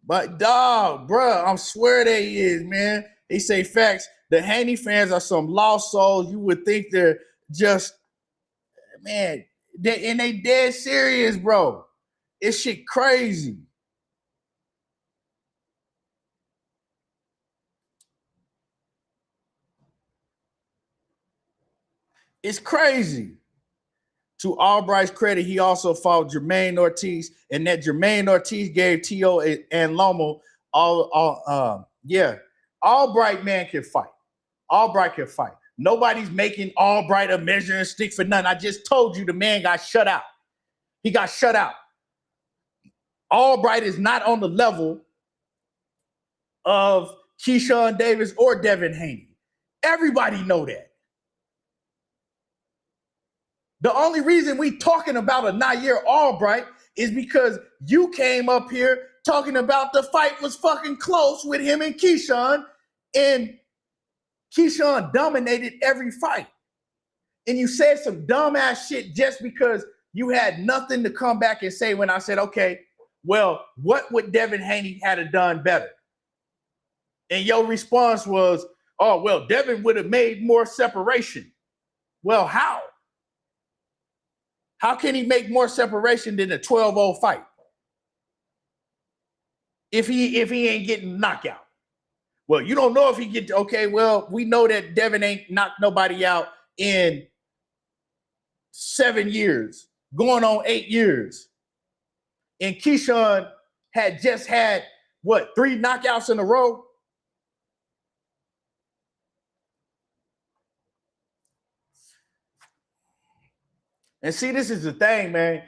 But dog, bro, I swear they is, man. They say facts. The Haney fans are some lost souls. You would think they're just, man, they dead serious, bro. It's shit crazy. It's crazy. To Albright's credit, he also fought Jermaine Ortiz, and that Jermaine Ortiz gave T.O. and Lomo Albright, man, can fight. Albright can fight. Nobody's making Albright a measuring stick for nothing. I just told you the man got shut out. He got shut out. Albright is not on the level of Keyshawn Davis or Devin Haney. Everybody know that. The only reason we talking about a Nair Albright is because you came up here talking about the fight was fucking close with him and Keyshawn dominated every fight. And you said some dumbass shit just because you had nothing to come back and say when I said, okay, well, what would Devin Haney have done better? And your response was, oh, well, Devin would have made more separation. Well, how? How can he make more separation than a 12-0 fight? If he ain't getting knockout. Well, you don't know if he get, okay, well, we know that Devin ain't knocked nobody out in 7 years, going on 8 years. And Keyshawn had just had, 3 knockouts in a row? And see, this is the thing, man.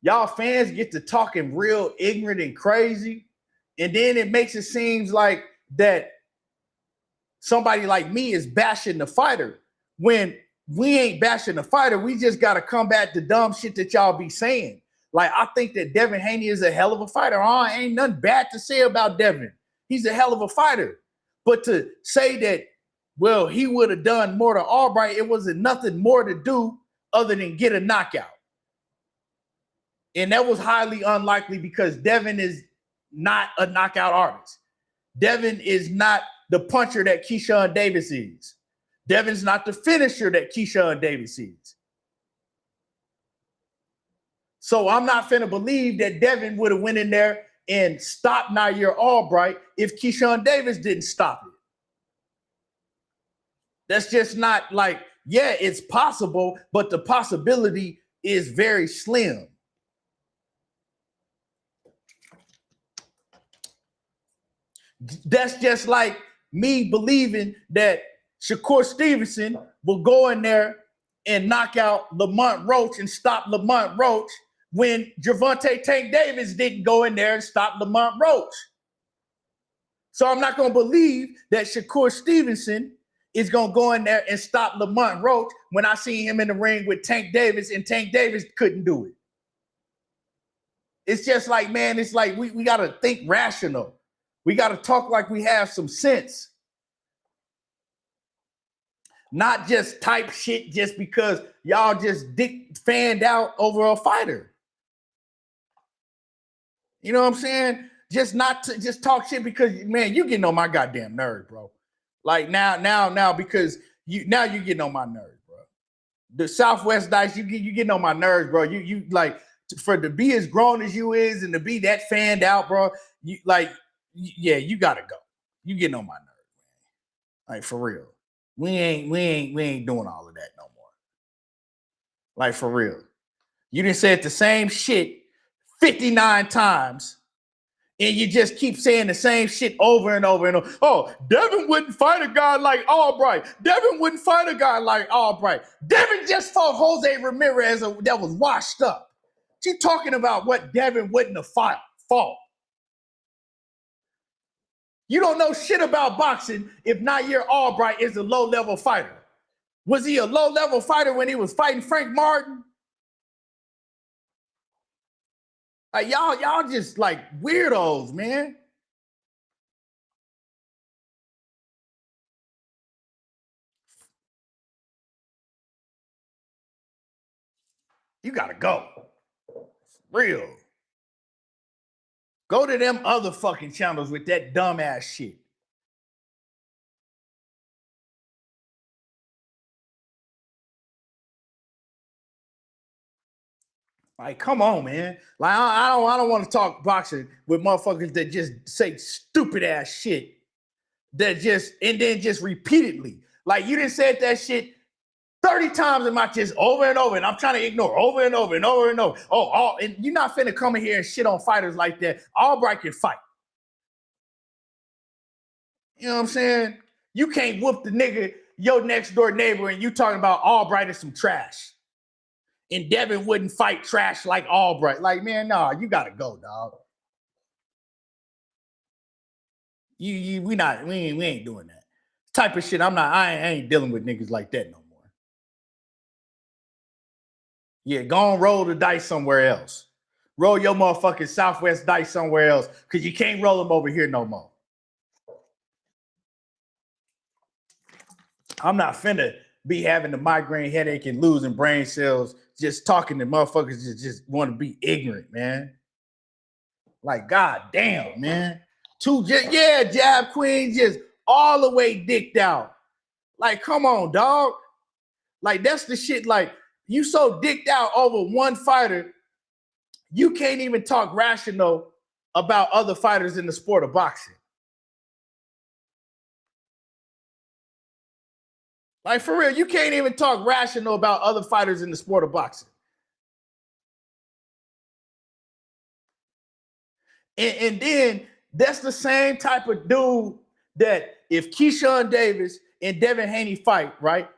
Y'all fans get to talking real ignorant and crazy, and then it makes it seem like that somebody like me is bashing the fighter. When we ain't bashing the fighter, we just got to combat the dumb shit that y'all be saying. Like, I think that Devin Haney is a hell of a fighter. Ain't nothing bad to say about Devin. He's a hell of a fighter. But to say that, well, he would have done more to Albright, it wasn't nothing more to do other than get a knockout. And that was highly unlikely because Devin is not a knockout artist. Devin is not the puncher that Keyshawn Davis is. Devin's not the finisher that Keyshawn Davis is. So I'm not finna believe that Devin would have went in there and stopped Nair Albright if Keyshawn Davis didn't stop it. That's just not like, yeah, it's possible, but the possibility is very slim. That's just like me believing that Shakur Stevenson will go in there and knock out Lamont Roach and stop Lamont Roach when Gervonta Tank Davis didn't go in there and stop Lamont Roach. So I'm not going to believe that Shakur Stevenson is going to go in there and stop Lamont Roach when I see him in the ring with Tank Davis and Tank Davis couldn't do it. It's just like, man, it's like we got to think rational. We got to talk like we have some sense. Not just type shit just because y'all just fanned out over a fighter. You know what I'm saying? Just not to just talk shit because, man, you getting on my goddamn nerves, bro. Like now, because you're getting on my nerves, bro. The Southwest Dice, you getting on my nerves, bro. You like for to be as grown as you is and to be that fanned out, bro. You you gotta go. You getting on my nerves, man. Like for real. We ain't doing all of that no more. Like for real. You done said the same shit 59 times. And you just keep saying the same shit over and over and over. Oh, Devin wouldn't fight a guy like Albright. Devin wouldn't fight a guy like Albright. Devin just fought Jose Ramirez that was washed up. She talking about what Devin wouldn't have fought. You don't know shit about boxing if Nair Albright is a low-level fighter. Was he a low-level fighter when he was fighting Frank Martin? Like y'all just like weirdos, man. You gotta go. Real. Go to them other fucking channels with that dumbass shit. Like, come on, man. Like, I don't want to talk boxing with motherfuckers that just say stupid ass shit. That just, and then just repeatedly. Like, you done said that shit 30 times in my chest over and over, and I'm trying to ignore over and over and over and over. And you're not finna come in here and shit on fighters like that. Albright can fight. You know what I'm saying? You can't whoop the nigga, your next door neighbor, and you talking about Albright is some trash. And Devin wouldn't fight trash like Albright. Like, man, no, you gotta go, dog. We ain't doing that. Type of shit. I ain't dealing with niggas like that no more. Yeah, go and roll the dice somewhere else. Roll your motherfucking Southwest dice somewhere else, because you can't roll them over here no more. I'm not finna be having the migraine headache and losing brain cells just talking to motherfuckers that just want to be ignorant, man. Like, god damn, man. Jab Queen just all the way dicked out. Like, come on, dog. Like, that's the shit. Like, you so dicked out over one fighter, you can't even talk rational about other fighters in the sport of boxing. Like, for real, you can't even talk rational about other fighters in the sport of boxing. And then that's the same type of dude that if Keyshawn Davis and Devin Haney fight, right?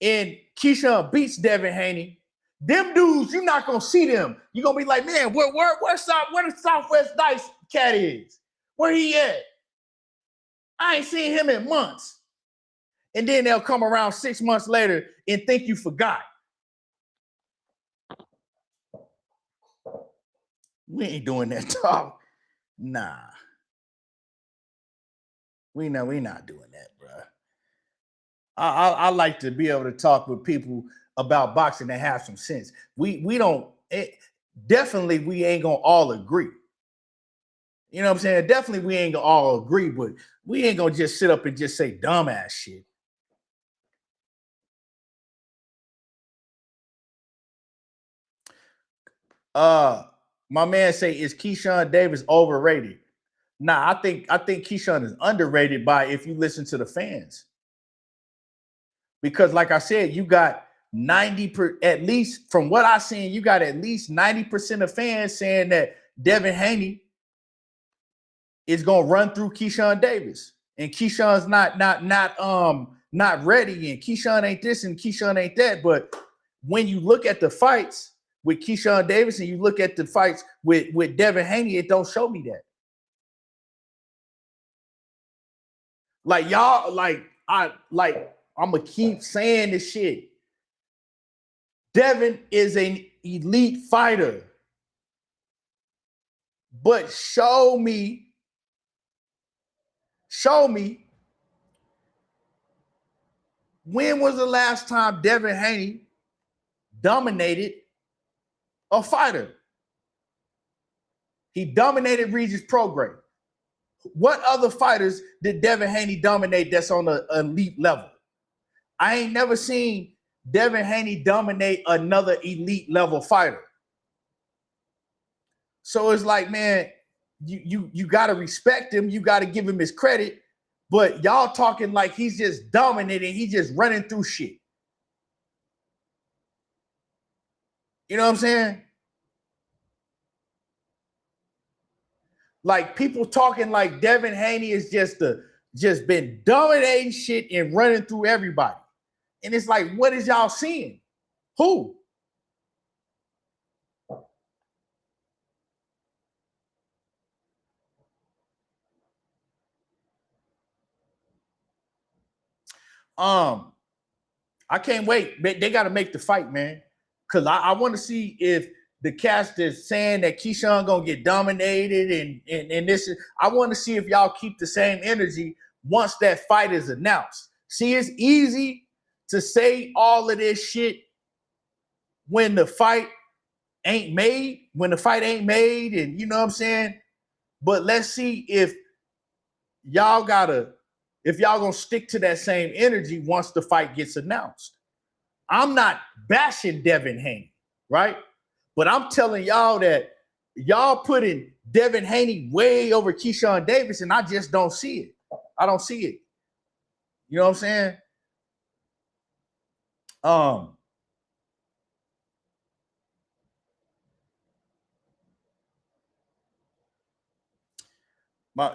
And Keyshawn beats Devin Haney, them dudes, you're not going to see them. You're going to be like, man, where the Southwest Dice cat is? Where he at? I ain't seen him in months. And then they'll come around 6 months later and think you forgot. We ain't doing that, dog. Nah. We not doing that, bro. I like to be able to talk with people about boxing that have some sense. Definitely we ain't gonna all agree. You know what I'm saying? Definitely we ain't gonna all agree, but we ain't gonna just sit up and just say dumbass shit. My man say, is Keyshawn Davis overrated? Nah, I think Keyshawn is underrated by if you listen to the fans. Because like I said, you got at least from what I seen, you got at least 90% of fans saying that Devin Haney is gonna run through Keyshawn Davis. And Keyshawn's not not ready and Keyshawn ain't this and Keyshawn ain't that. But when you look at the fights with Keyshawn Davis and you look at the fights with Devin Haney, it don't show me that. Like y'all, I'm gonna keep saying this shit. Devin is an elite fighter. But show me when was the last time Devin Haney dominated a fighter? He dominated Regis Prograis. What other fighters did Devin Haney dominate that's on an elite level? I ain't never seen Devin Haney dominate another elite level fighter. So it's like, man, you got to respect him. You got to give him his credit. But y'all talking like he's just dominating. He's just running through shit. You know what I'm saying? Like people talking like Devin Haney is just been dominating shit and running through everybody. And it's like, what is y'all seeing? Who? I can't wait. They got to make the fight, man. Because I want to see if the cast is saying that Keyshawn going to get dominated and this is, I want to see if y'all keep the same energy once that fight is announced. See, it's easy to say all of this shit when the fight ain't made, and you know what I'm saying? But let's see if y'all gonna stick to that same energy once the fight gets announced. I'm not bashing Devin Haney, right? But I'm telling y'all that y'all putting Devin Haney way over Keyshawn Davis, and I just don't see it. I don't see it. You know what I'm saying?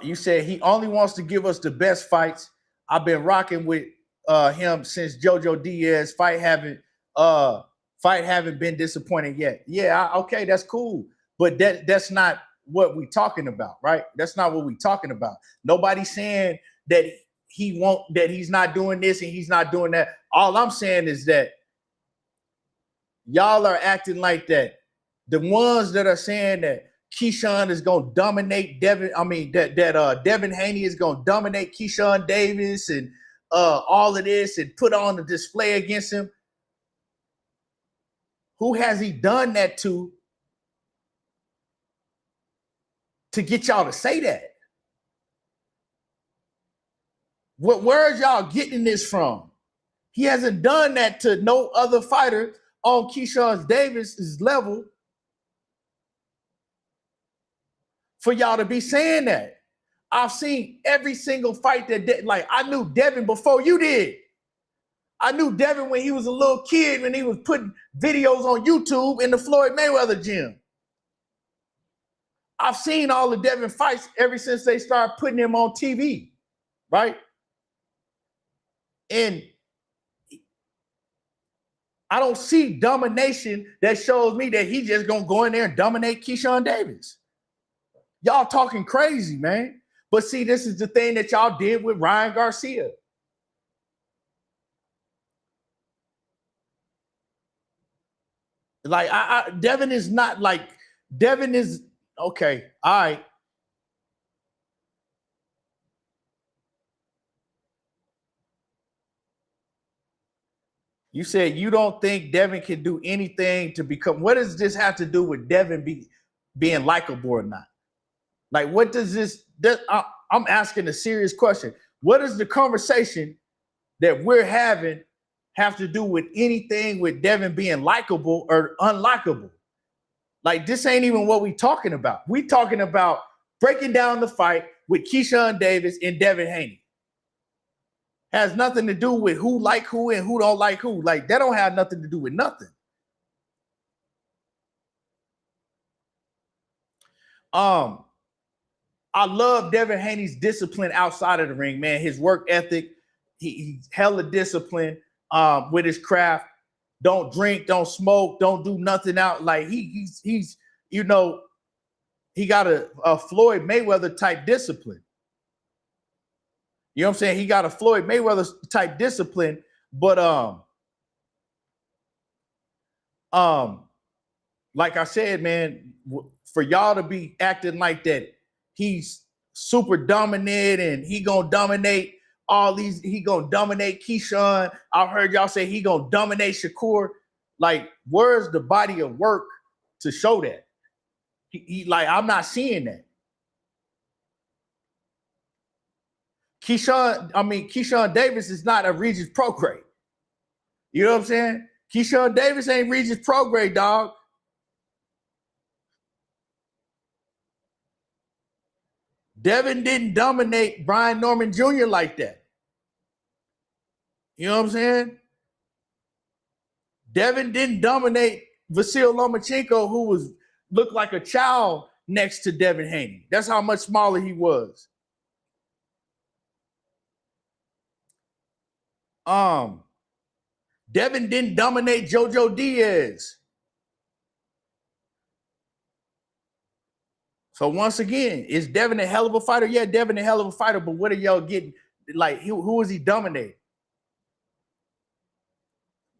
You said he only wants to give us the best fights. I've been rocking with him since JoJo Diaz. Fight haven't been disappointing yet. Yeah, okay, that's cool. But that's not what we're talking about, right? That's not what we're talking about. Nobody's saying that he's not doing this and he's not doing that. All I'm saying is that y'all are acting like that. The ones that are saying that Keyshawn is gonna dominate Devin. I mean Devin Haney is gonna dominate Keyshawn Davis and all of this and put on the display against him. Who has he done that to get y'all to say that? Where y'all getting this from? He hasn't done that to no other fighter on Keyshawn Davis's level for y'all to be saying that. I've seen every single fight that I knew Devin before you did. I knew Devin when he was a little kid, when he was putting videos on YouTube in the Floyd Mayweather gym. I've seen all the Devin fights ever since they started putting him on TV, right? And I don't see domination that shows me that he's just going to go in there and dominate Keyshawn Davis. Y'all talking crazy, man. But see, this is the thing that y'all did with Ryan Garcia. Like, Devin is not like, Devin is, okay, all right. You said you don't think Devin can do anything to become, what does this have to do with Devin being likable or not? Like, what does I'm asking a serious question. What does the conversation that we're having have to do with anything with Devin being likable or unlikable? Like, this ain't even what we talking about. We talking about breaking down the fight with Keyshawn Davis and Devin Haney. Has nothing to do with who like who and who don't like who. Like, that don't have nothing to do with nothing. I love Devin Haney's discipline outside of the ring, man. His work ethic, he's hella disciplined with his craft. Don't drink, don't smoke, don't do nothing out. Like he's you know, he got a Floyd Mayweather type discipline. You know what I'm saying? He got a Floyd Mayweather type discipline, but like I said, man, for y'all to be acting like that, he's super dominant and he gonna dominate all these. He gonna dominate Keyshawn. I heard y'all say he gonna dominate Shakur. Like, where's the body of work to show that? He like, I'm not seeing that. Keyshawn Davis is not a Regis Pro grade. You know what I'm saying? Keyshawn Davis ain't Regis Pro grade, dog. Devin didn't dominate Brian Norman Jr. like that. You know what I'm saying? Devin didn't dominate Vasil Lomachenko, who looked like a child next to Devin Haney. That's how much smaller he was. Devin didn't dominate JoJo Diaz. So once again, is Devin a hell of a fighter? Yeah, Devin a hell of a fighter, but what are y'all getting? Like, who is he dominating?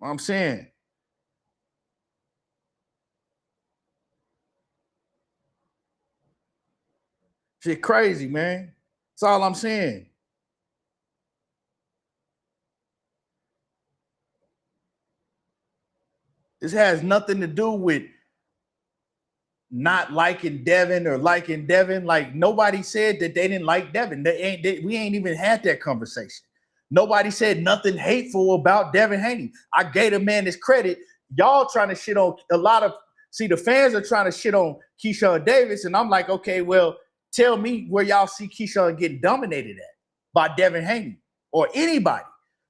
I'm saying. Shit crazy, man. That's all I'm saying. This has nothing to do with not liking Devin or liking Devin. Like, nobody said that they didn't like Devin. We ain't even had that conversation. Nobody said nothing hateful about Devin Haney. I gave the man his credit. Y'all trying to shit on the fans are trying to shit on Keyshawn Davis, and I'm like, okay, well, tell me where y'all see Keyshawn getting dominated at by Devin Haney or anybody.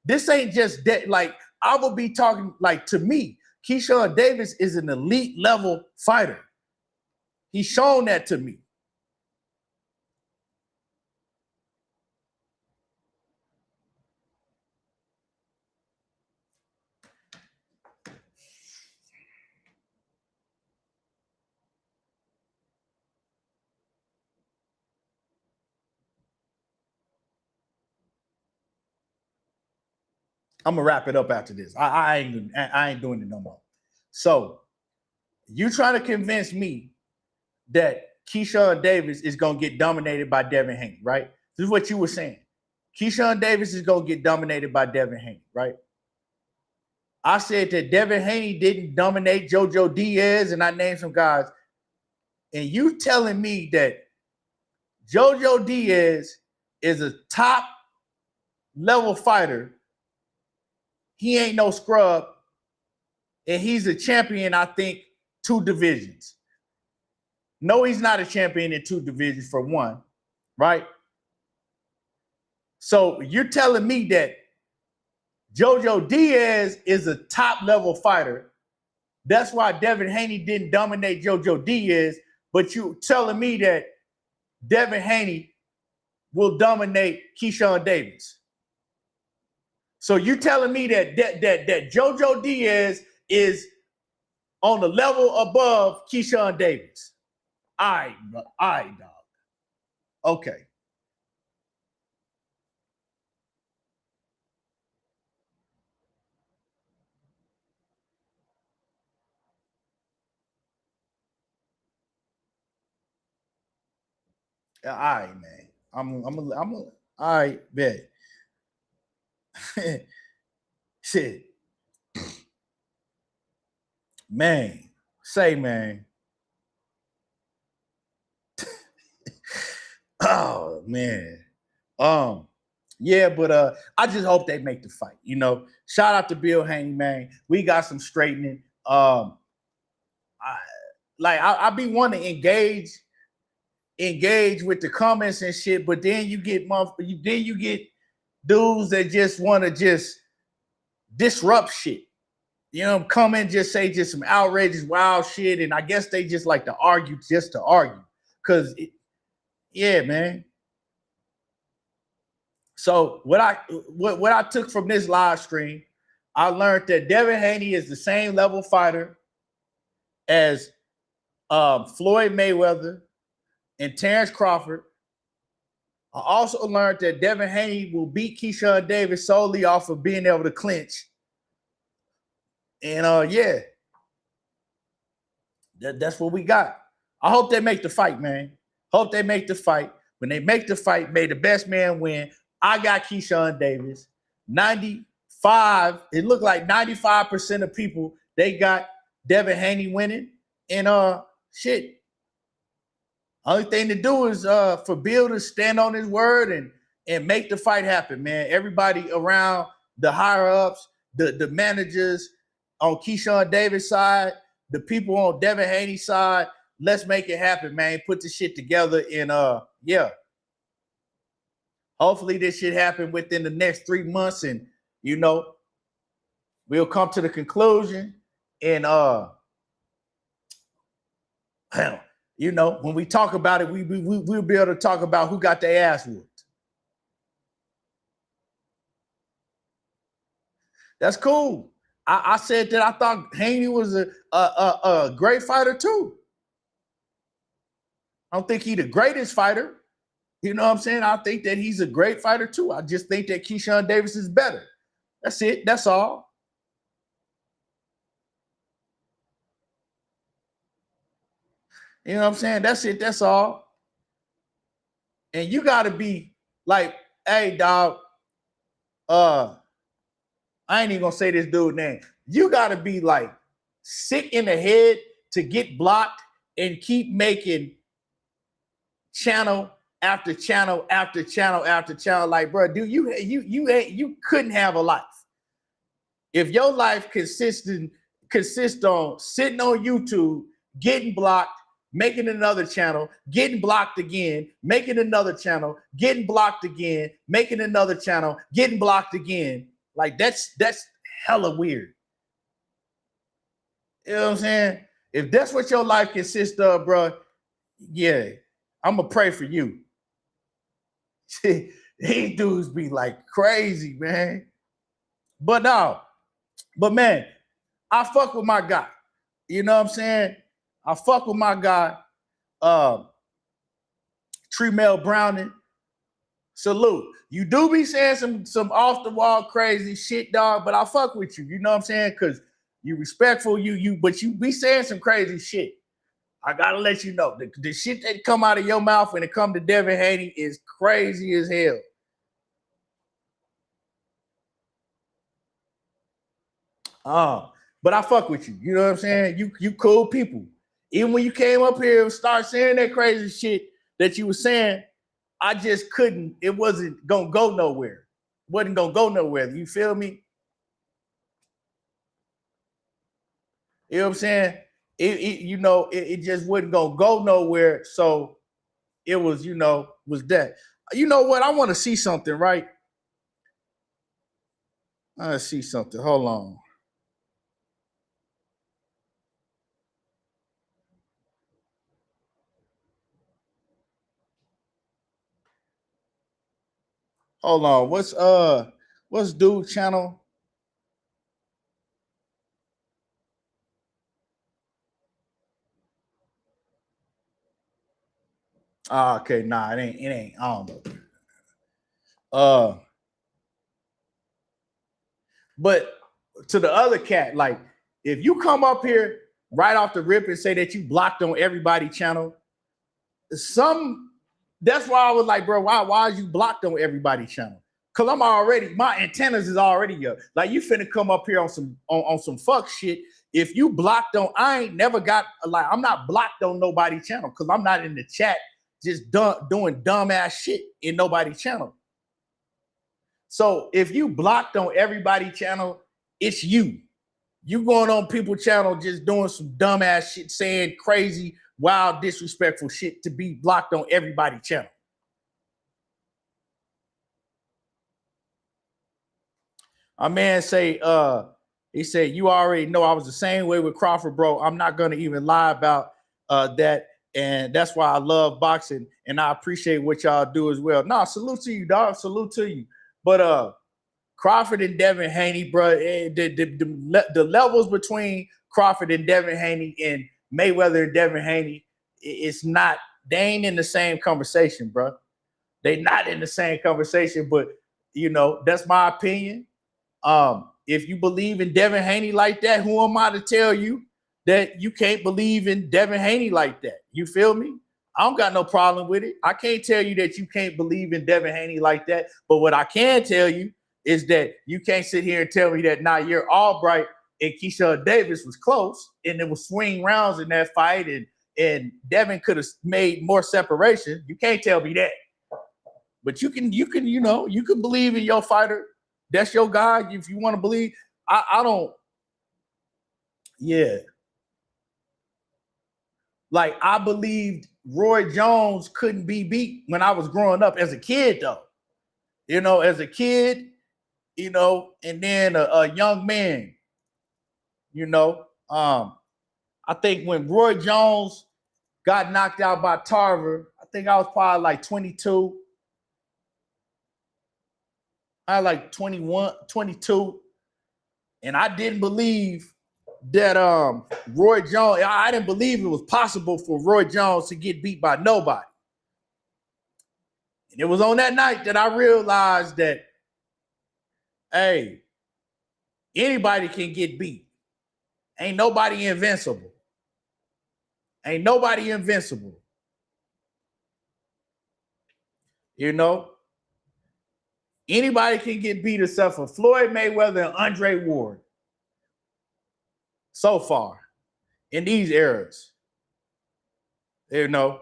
This ain't just that. Like, I will be talking, like, to me, Keyshawn Davis is an elite level fighter. He's shown that to me. I'm gonna wrap it up after this. I ain't doing it no more. So you trying to convince me that Keyshawn Davis is gonna get dominated by Devin Haney, right? This is what you were saying. Keyshawn Davis is gonna get dominated by Devin Haney, right? I said that Devin Haney didn't dominate JoJo Diaz, and I named some guys. And you telling me that JoJo Diaz is a top level fighter. He ain't no scrub, and he's a champion, I think, 2 divisions. No, he's not a champion in 2 divisions for one, right? So you're telling me that JoJo Diaz is a top-level fighter. That's why Devin Haney didn't dominate JoJo Diaz, but you telling me that Devin Haney will dominate Keyshawn Davis. So you telling me that JoJo Diaz is on the level above Keyshawn Davis? All right, dog. Okay. All right, man. I'm all right, bet. Shit. Man, man. Oh, man. Yeah, but I just hope they make the fight. You know, shout out to Bill Haney, man. We got some straightening. I be wanting to engage with the comments and shit, but then you get dudes that just want to just disrupt shit. You know, come in, just say just some outrageous, wild shit, and I guess they just like to argue just to argue. Yeah, man. So what I took from this live stream, I learned that Devin Haney is the same level fighter as Floyd Mayweather and Terrence Crawford. I also learned that Devin Haney will beat Keyshawn Davis solely off of being able to clinch. And yeah, that's what we got. I hope they make the fight, man. Hope they make the fight. When they make the fight, may the best man win. I got Keyshawn Davis. 95, it looked like 95% of people, they got Devin Haney winning. And shit. Only thing to do is for Bill to stand on his word and make the fight happen, man. Everybody around the higher ups, the managers on Keyshawn Davis' side, the people on Devin Haney's side, let's make it happen, man. Put the shit together and yeah. Hopefully this shit happen within the next 3 months, and you know, we'll come to the conclusion. And you know, when we talk about it, we'll be able to talk about who got their ass whooped. That's cool. I said that I thought Haney was a great fighter too. I don't think he's the greatest fighter. You know what I'm saying? I think that he's a great fighter too. I just think that Keyshawn Davis is better. That's it. That's all. You know what I'm saying? That's it. That's all. And you got to be like, hey, dog, I ain't even going to say this dude's name. You got to be like sick in the head to get blocked and keep making channel after channel after channel after channel. Like, bro, dude, you couldn't have a life if your life consists on sitting on YouTube, getting blocked, making another channel, getting blocked again, making another channel, getting blocked again, making another channel, getting blocked again. Like that's hella weird. You know what I'm saying? If that's what your life consists of, bro, yeah, I'm gonna pray for you. These dudes be like crazy, man. But man, I fuck with my guy. You know what I'm saying? I fuck with my guy, Tremel Browning. Salute. You do be saying some off the wall crazy shit, dog, but I fuck with you. You know what I'm saying? Because you respectful, but you be saying some crazy shit. I gotta let you know the shit that come out of your mouth when it come to Devin Haney is crazy as hell. But I fuck with you. You know what I'm saying? You cool people. Even when you came up here and start saying that crazy shit that you were saying, I just couldn't. It wasn't gonna go nowhere. Wasn't gonna go nowhere. You feel me? You know what I'm saying? It just wasn't gonna go nowhere. So it was, was that. You know what? I want to see something, right? I want to see something. Hold on. Hold on. What's dude channel? Okay, nah, it ain't. I don't know. But to the other cat, like if you come up here right off the rip and say that you blocked on everybody channel, that's why I was like, bro, why is you blocked on everybody channel? Cause my antennas is already up. Like you finna come up here on some fuck shit. If you blocked on, I ain't never got I'm not blocked on nobody channel because I'm not in the chat just doing dumbass shit in nobody channel. So if you blocked on everybody channel, it's you. You going on people channel just doing some dumbass shit, saying crazy, wild, disrespectful shit to be blocked on everybody channel. A man say, he said, you already know I was the same way with Crawford, bro. I'm not gonna even lie about that. And that's why I love boxing, and I appreciate what y'all do as well. Nah, salute to you, dog. Salute to you. But Crawford and Devin Haney, bro, the levels between Crawford and Devin Haney and Mayweather and Devin Haney, it's not, they ain't in the same conversation, bro. They not in the same conversation, but you know, that's my opinion. If you believe in Devin Haney like that, who am I to tell you that you can't believe in Devin Haney like that? You feel me? I don't got no problem with it. I can't tell you that you can't believe in Devin Haney like that. But what I can tell you is that you can't sit here and tell me that you're Albright and Keyshawn Davis was close and there was swing rounds in that fight and Devin could have made more separation. You can't tell me that. But you can believe in your fighter. That's your guy. If you want to believe, I don't. Yeah. Like, I believed Roy Jones couldn't be beat when I was growing up as a kid, though. You know, as a kid, you know, and then a young man, you know. I think when Roy Jones got knocked out by Tarver, I think I was probably like 22. I had like 21, 22. And I didn't believe that Roy Jones, I didn't believe it was possible for Roy Jones to get beat by nobody. And it was on that night that I realized that, hey, anybody can get beat. Ain't nobody invincible. Ain't nobody invincible. You know? Anybody can get beat except for Floyd Mayweather and Andre Ward. So far, in these eras. You know,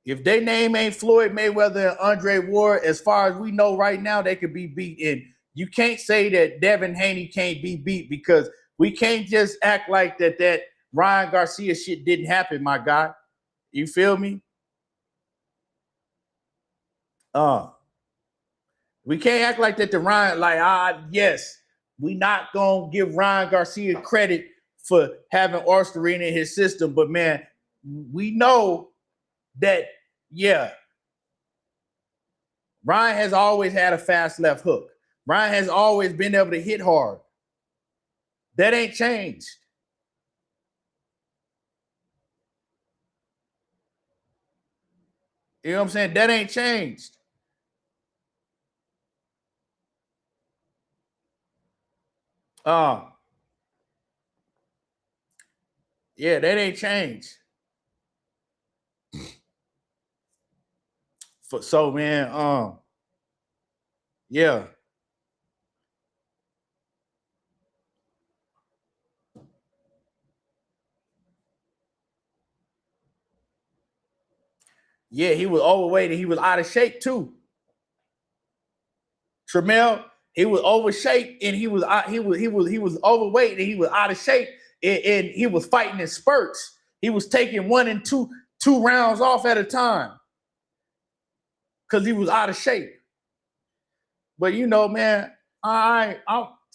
if their name ain't Floyd Mayweather and Andre Ward, as far as we know right now, they could be beat. And you can't say that Devin Haney can't be beat, because we can't just act like that Ryan Garcia shit didn't happen, my guy. You feel me? We can't act like that to Ryan, yes, we not gonna give Ryan Garcia credit for having Oysterine in his system, but man, we know that, yeah, Ryan has always had a fast left hook. Ryan has always been able to hit hard. That ain't changed. You know what I'm saying? That ain't changed. Yeah, that ain't changed. So man, yeah. Yeah, he was overweight and he was out of shape too. Tramel, he was overshaped and he was overweight and he was out of shape, and he was fighting in spurts. He was taking 1 and 2 rounds off at a time because he was out of shape. But you know, man,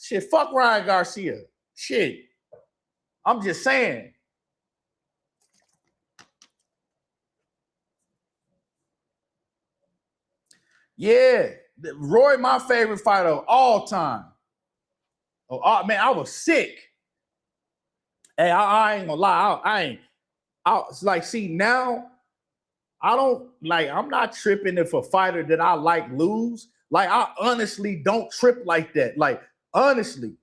shit, fuck Ryan Garcia. Shit. I'm just saying. Yeah. Roy, my favorite fighter of all time. Oh man, I was sick. Hey, I ain't gonna lie. It's like, see, now I don't like, I'm not tripping if a fighter that I like lose. Like, I honestly don't trip like that. Like, honestly,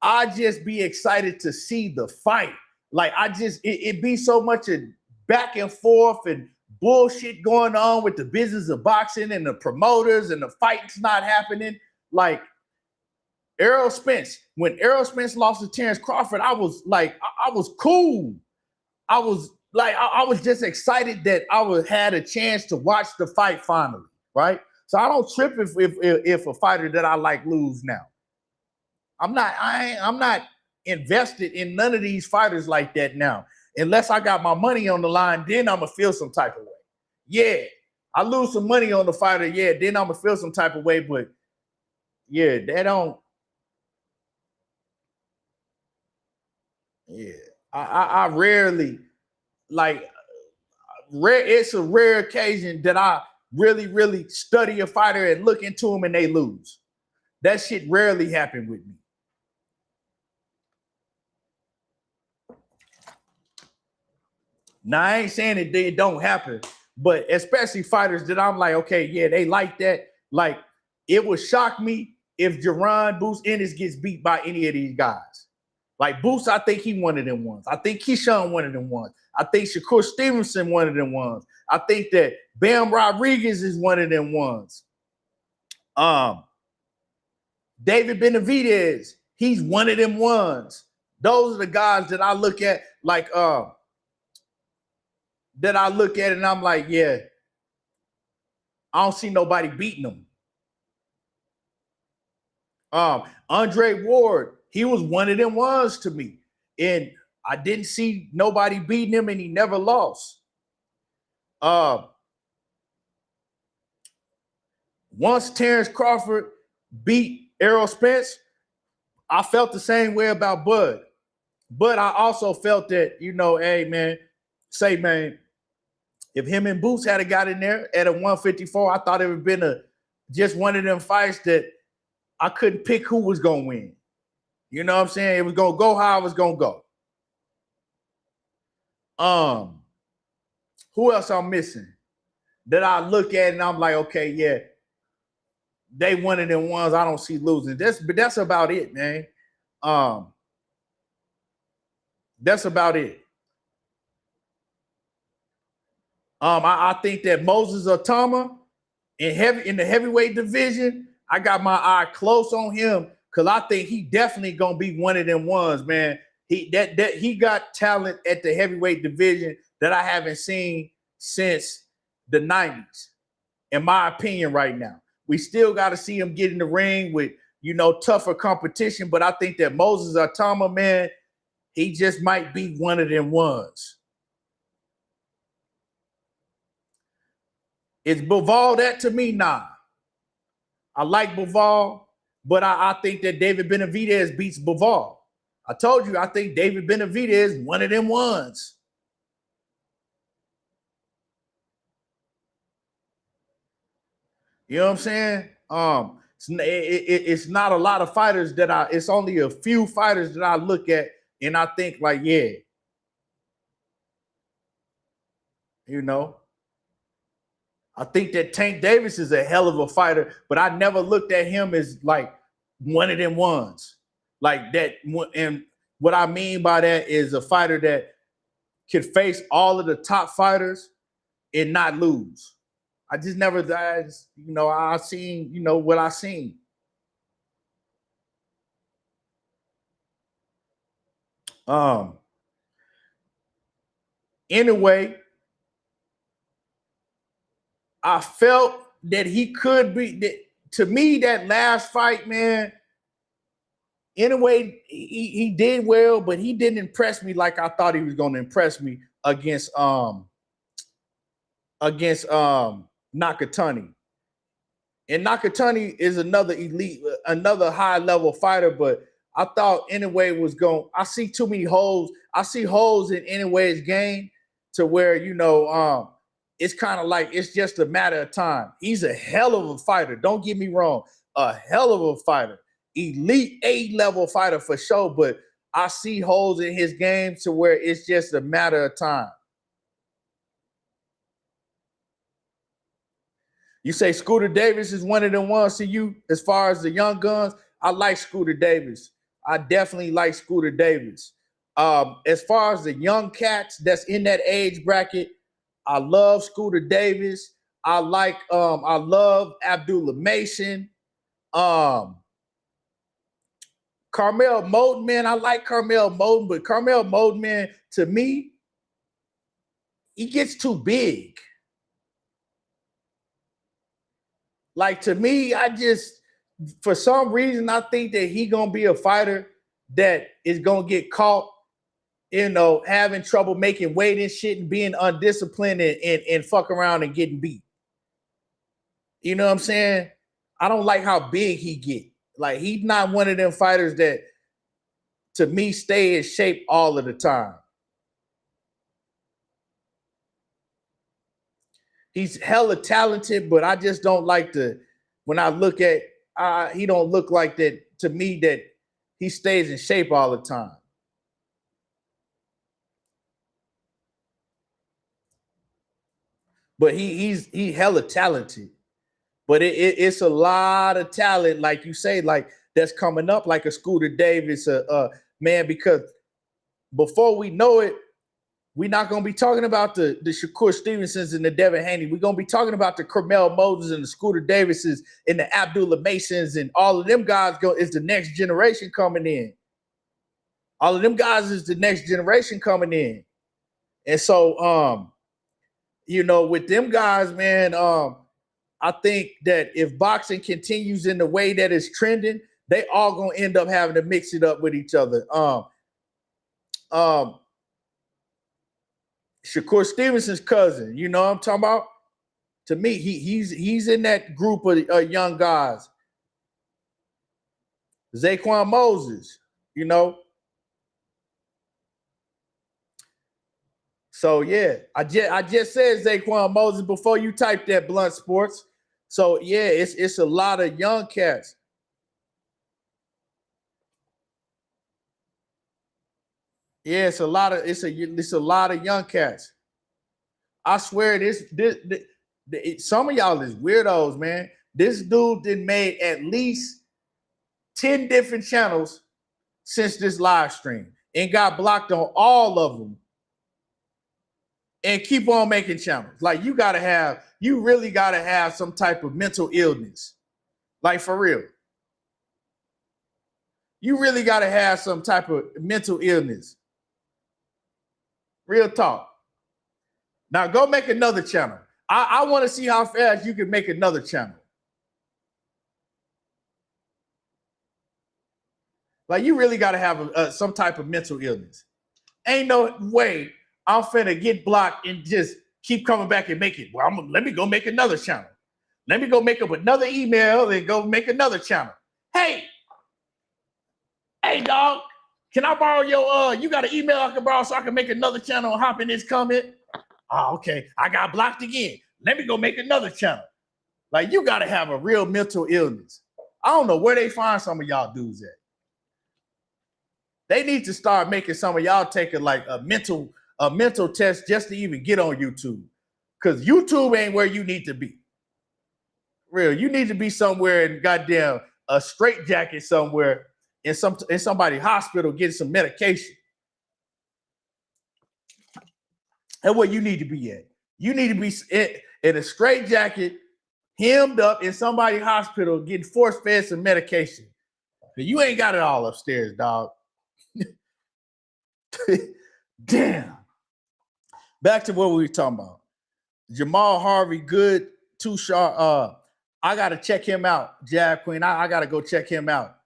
I just be excited to see the fight. Like, it be so much of back and forth and bullshit going on with the business of boxing and the promoters, and the fight's not happening. Like, Errol Spence, when Errol Spence lost to Terrence Crawford, I was like, I was cool. I was like, I was just excited that had a chance to watch the fight finally, right? So I don't trip if a fighter that I like lose now. I'm not invested in none of these fighters like that now. Unless I got my money on the line, then I'm gonna feel some type of way. Yeah, I lose some money on the fighter, yeah, then I'm gonna feel some type of way, but yeah, they don't. Yeah, I rarely, like, It's a rare occasion that I really, really study a fighter and look into them and they lose. That shit rarely happened with me. Now, I ain't saying it don't happen, but especially fighters that I'm like, okay, yeah, they like that. Like, it would shock me if Jaron Boots Ennis gets beat by any of these guys. Like Boots, I think he one of them ones. I think Keyshawn one of them ones. I think Shakur Stevenson one of them ones. I think that Bam Rodriguez is one of them ones. David Benavidez, he's one of them ones. Those are the guys that I look at, like that I look at and I'm like, yeah, I don't see nobody beating them. Andre Ward, he was one of them ones to me. And I didn't see nobody beating him and he never lost. Once Terrence Crawford beat Errol Spence, I felt the same way about Bud. But I also felt that, you know, hey, man, if him and Boots had got in there at a 154, I thought it would have been just one of them fights that I couldn't pick who was going to win. You know what I'm saying? It was going to go how it was going to go. Who else I'm missing that I look at and I'm like, okay, yeah, they one of them ones I don't see losing. But that's about it, man. That's about it. I think that Moses Otama in the heavyweight division, I got my eye close on him because I think he definitely gonna be one of them ones, man. He got talent at the heavyweight division that I haven't seen since the 90s, in my opinion, right now. We still got to see him get in the ring with, you know, tougher competition, but I think that Moses Otama, man, he just might be one of them ones. Is Bivol that to me? Nah. I like Bivol, but I think that David Benavidez beats Bivol. I told you, I think David Benavidez one of them ones. You know what I'm saying? It's not a lot of fighters it's only a few fighters that I look at and I think like, yeah. You know? I think that Tank Davis is a hell of a fighter, but I never looked at him as like one of them ones. Like that, and what I mean by that is a fighter that could face all of the top fighters and not lose. I just never, you know, I seen, you know, what I seen. Anyway, I felt that he could be, to me, that last fight, man, anyway, he did well, but he didn't impress me like I thought he was going to impress me against Nakatani. And Nakatani is another elite, another high-level fighter, but I thought Inoue was going, I see too many holes. I see holes in Inoue's game to where, you know, it's kind of like it's just a matter of time. He's a hell of a fighter. Don't get me wrong. A hell of a fighter. Elite A-level fighter for sure, but I see holes in his game to where it's just a matter of time. You say Scooter Davis is one of them ones to you as far as the young guns. I like Scooter Davis. I definitely like Scooter Davis. As far as the young cats that's in that age bracket, I love Scooter Davis. I love Abdullah Mason. Carmel Moden, man, I like Carmel Moden, but Carmel Moden, man, to me, he gets too big. Like, to me, for some reason, I think that he gonna be a fighter that is gonna get caught, you know, having trouble making weight and shit and being undisciplined and fuck around and getting beat. You know what I'm saying? I don't like how big he get. Like, he's not one of them fighters that, to me, stay in shape all of the time. he's hella talented, but I just don't like when I look at he don't look like that to me that he stays in shape all the time. But he's hella talented. But it's a lot of talent, like you say, like that's coming up, like a Scooter Davis, man, because before we know it, we're not going to be talking about the Shakur Stevensons and the Devin Haney. We're going to be talking about the Carmel Moses and the Scooter Davises and the Abdullah Masons and all of them guys is the next generation coming in. All of them guys is the next generation coming in. And so, with them guys, man, I think that if boxing continues in the way that it's trending, they all going to end up having to mix it up with each other. Shakur Stevenson's cousin, you know what I'm talking about? To me, he's in that group of young guys. Zaquan Moses, So yeah, I just said Zaquan Moses before you typed that Blunt Sports. So yeah, it's a lot of young cats. Yeah, it's a lot of young cats. I swear this some of y'all is weirdos, man. This dude did made at least 10 different channels since this live stream and got blocked on all of them. And keep on making channels. Like you really gotta have some type of mental illness. Like for real. You really gotta have some type of mental illness. Real talk. Now go make another channel. I want to see how fast you can make another channel. Like you really gotta have some type of mental illness. Ain't no way I'm finna get blocked and just keep coming back and make it. Well, let me go make another channel. Let me go make up another email and go make another channel. Hey, dog, can I borrow your, you got an email I can borrow so I can make another channel and hop in this comment? Oh, okay. I got blocked again. Let me go make another channel. Like you got to have a real mental illness. I don't know where they find some of y'all dudes at. They need to start making some of y'all taking like a mental test just to even get on YouTube. Because YouTube ain't where you need to be. Real, you need to be somewhere in goddamn a straitjacket somewhere in somebody's hospital getting some medication. That's where you need to be at. You need to be in a straitjacket, hemmed up in somebody's hospital getting force-fed some medication. But you ain't got it all upstairs, dog. Damn. Back to what we were talking about. Jamal Harvey, good, too sharp. I gotta check him out, Jab Queen. I gotta go check him out.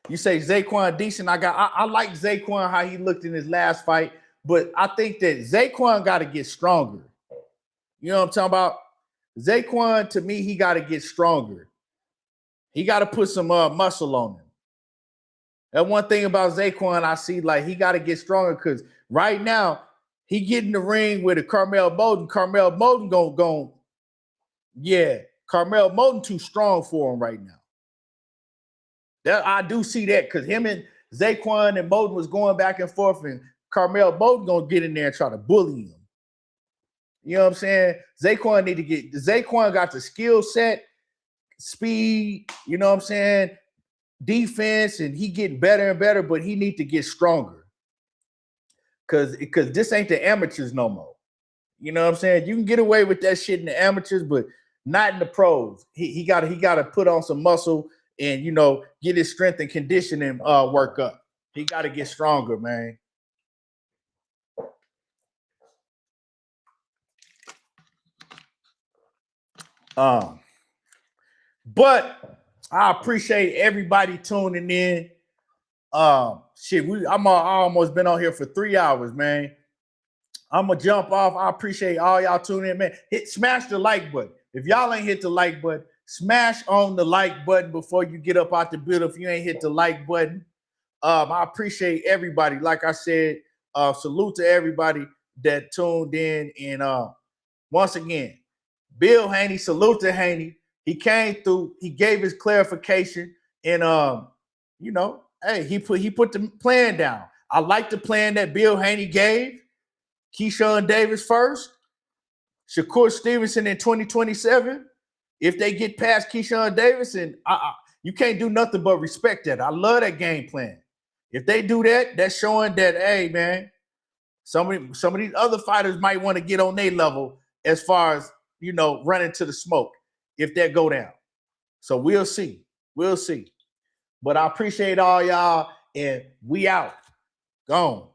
You say Zaquan decent. I like Zaquan how he looked in his last fight, but I think that Zaquan got to get stronger. You know what I'm talking about? Zaquan, to me, he got to get stronger. He got to put some muscle on him. And one thing about Zaquan, I see like he got to get stronger because right now he get in the ring with a Carmel Moden. Carmel Moden go. Yeah, Carmel Moden too strong for him right now. I do see that because him and Zaquan and Moden was going back and forth, and Carmel Moden gonna get in there and try to bully him. You know what I'm saying? Zaquan got the skill set, speed, you know what I'm saying? Defense, and he getting better and better, but he need to get stronger. Cause this ain't the amateurs no more. You know what I'm saying? You can get away with that shit in the amateurs, but not in the pros. He gotta put on some muscle and get his strength and conditioning work up. He gotta get stronger, man. But I appreciate everybody tuning in. I almost been on here for 3 hours, man. I'm gonna jump off. I appreciate all y'all tuning in, man. Smash the like button. If y'all ain't hit the like button, smash on the like button before you get up out the building. If you ain't hit the like button, I appreciate everybody. Like I said, salute to everybody. that tuned in. And once again, Bill Haney, salute to Haney. He came through, he gave his clarification, and hey, he put the plan down. I like the plan that Bill Haney gave. Keyshawn Davis first, Shakur Stevenson in 2027. If they get past Keyshawn Davis, and you can't do nothing but respect that. I love that game plan. If they do that, that's showing that, hey, man, some of these other fighters might want to get on their level as far as, running to the smoke if that go down. So we'll see. We'll see. But I appreciate all y'all, and we out. Gone.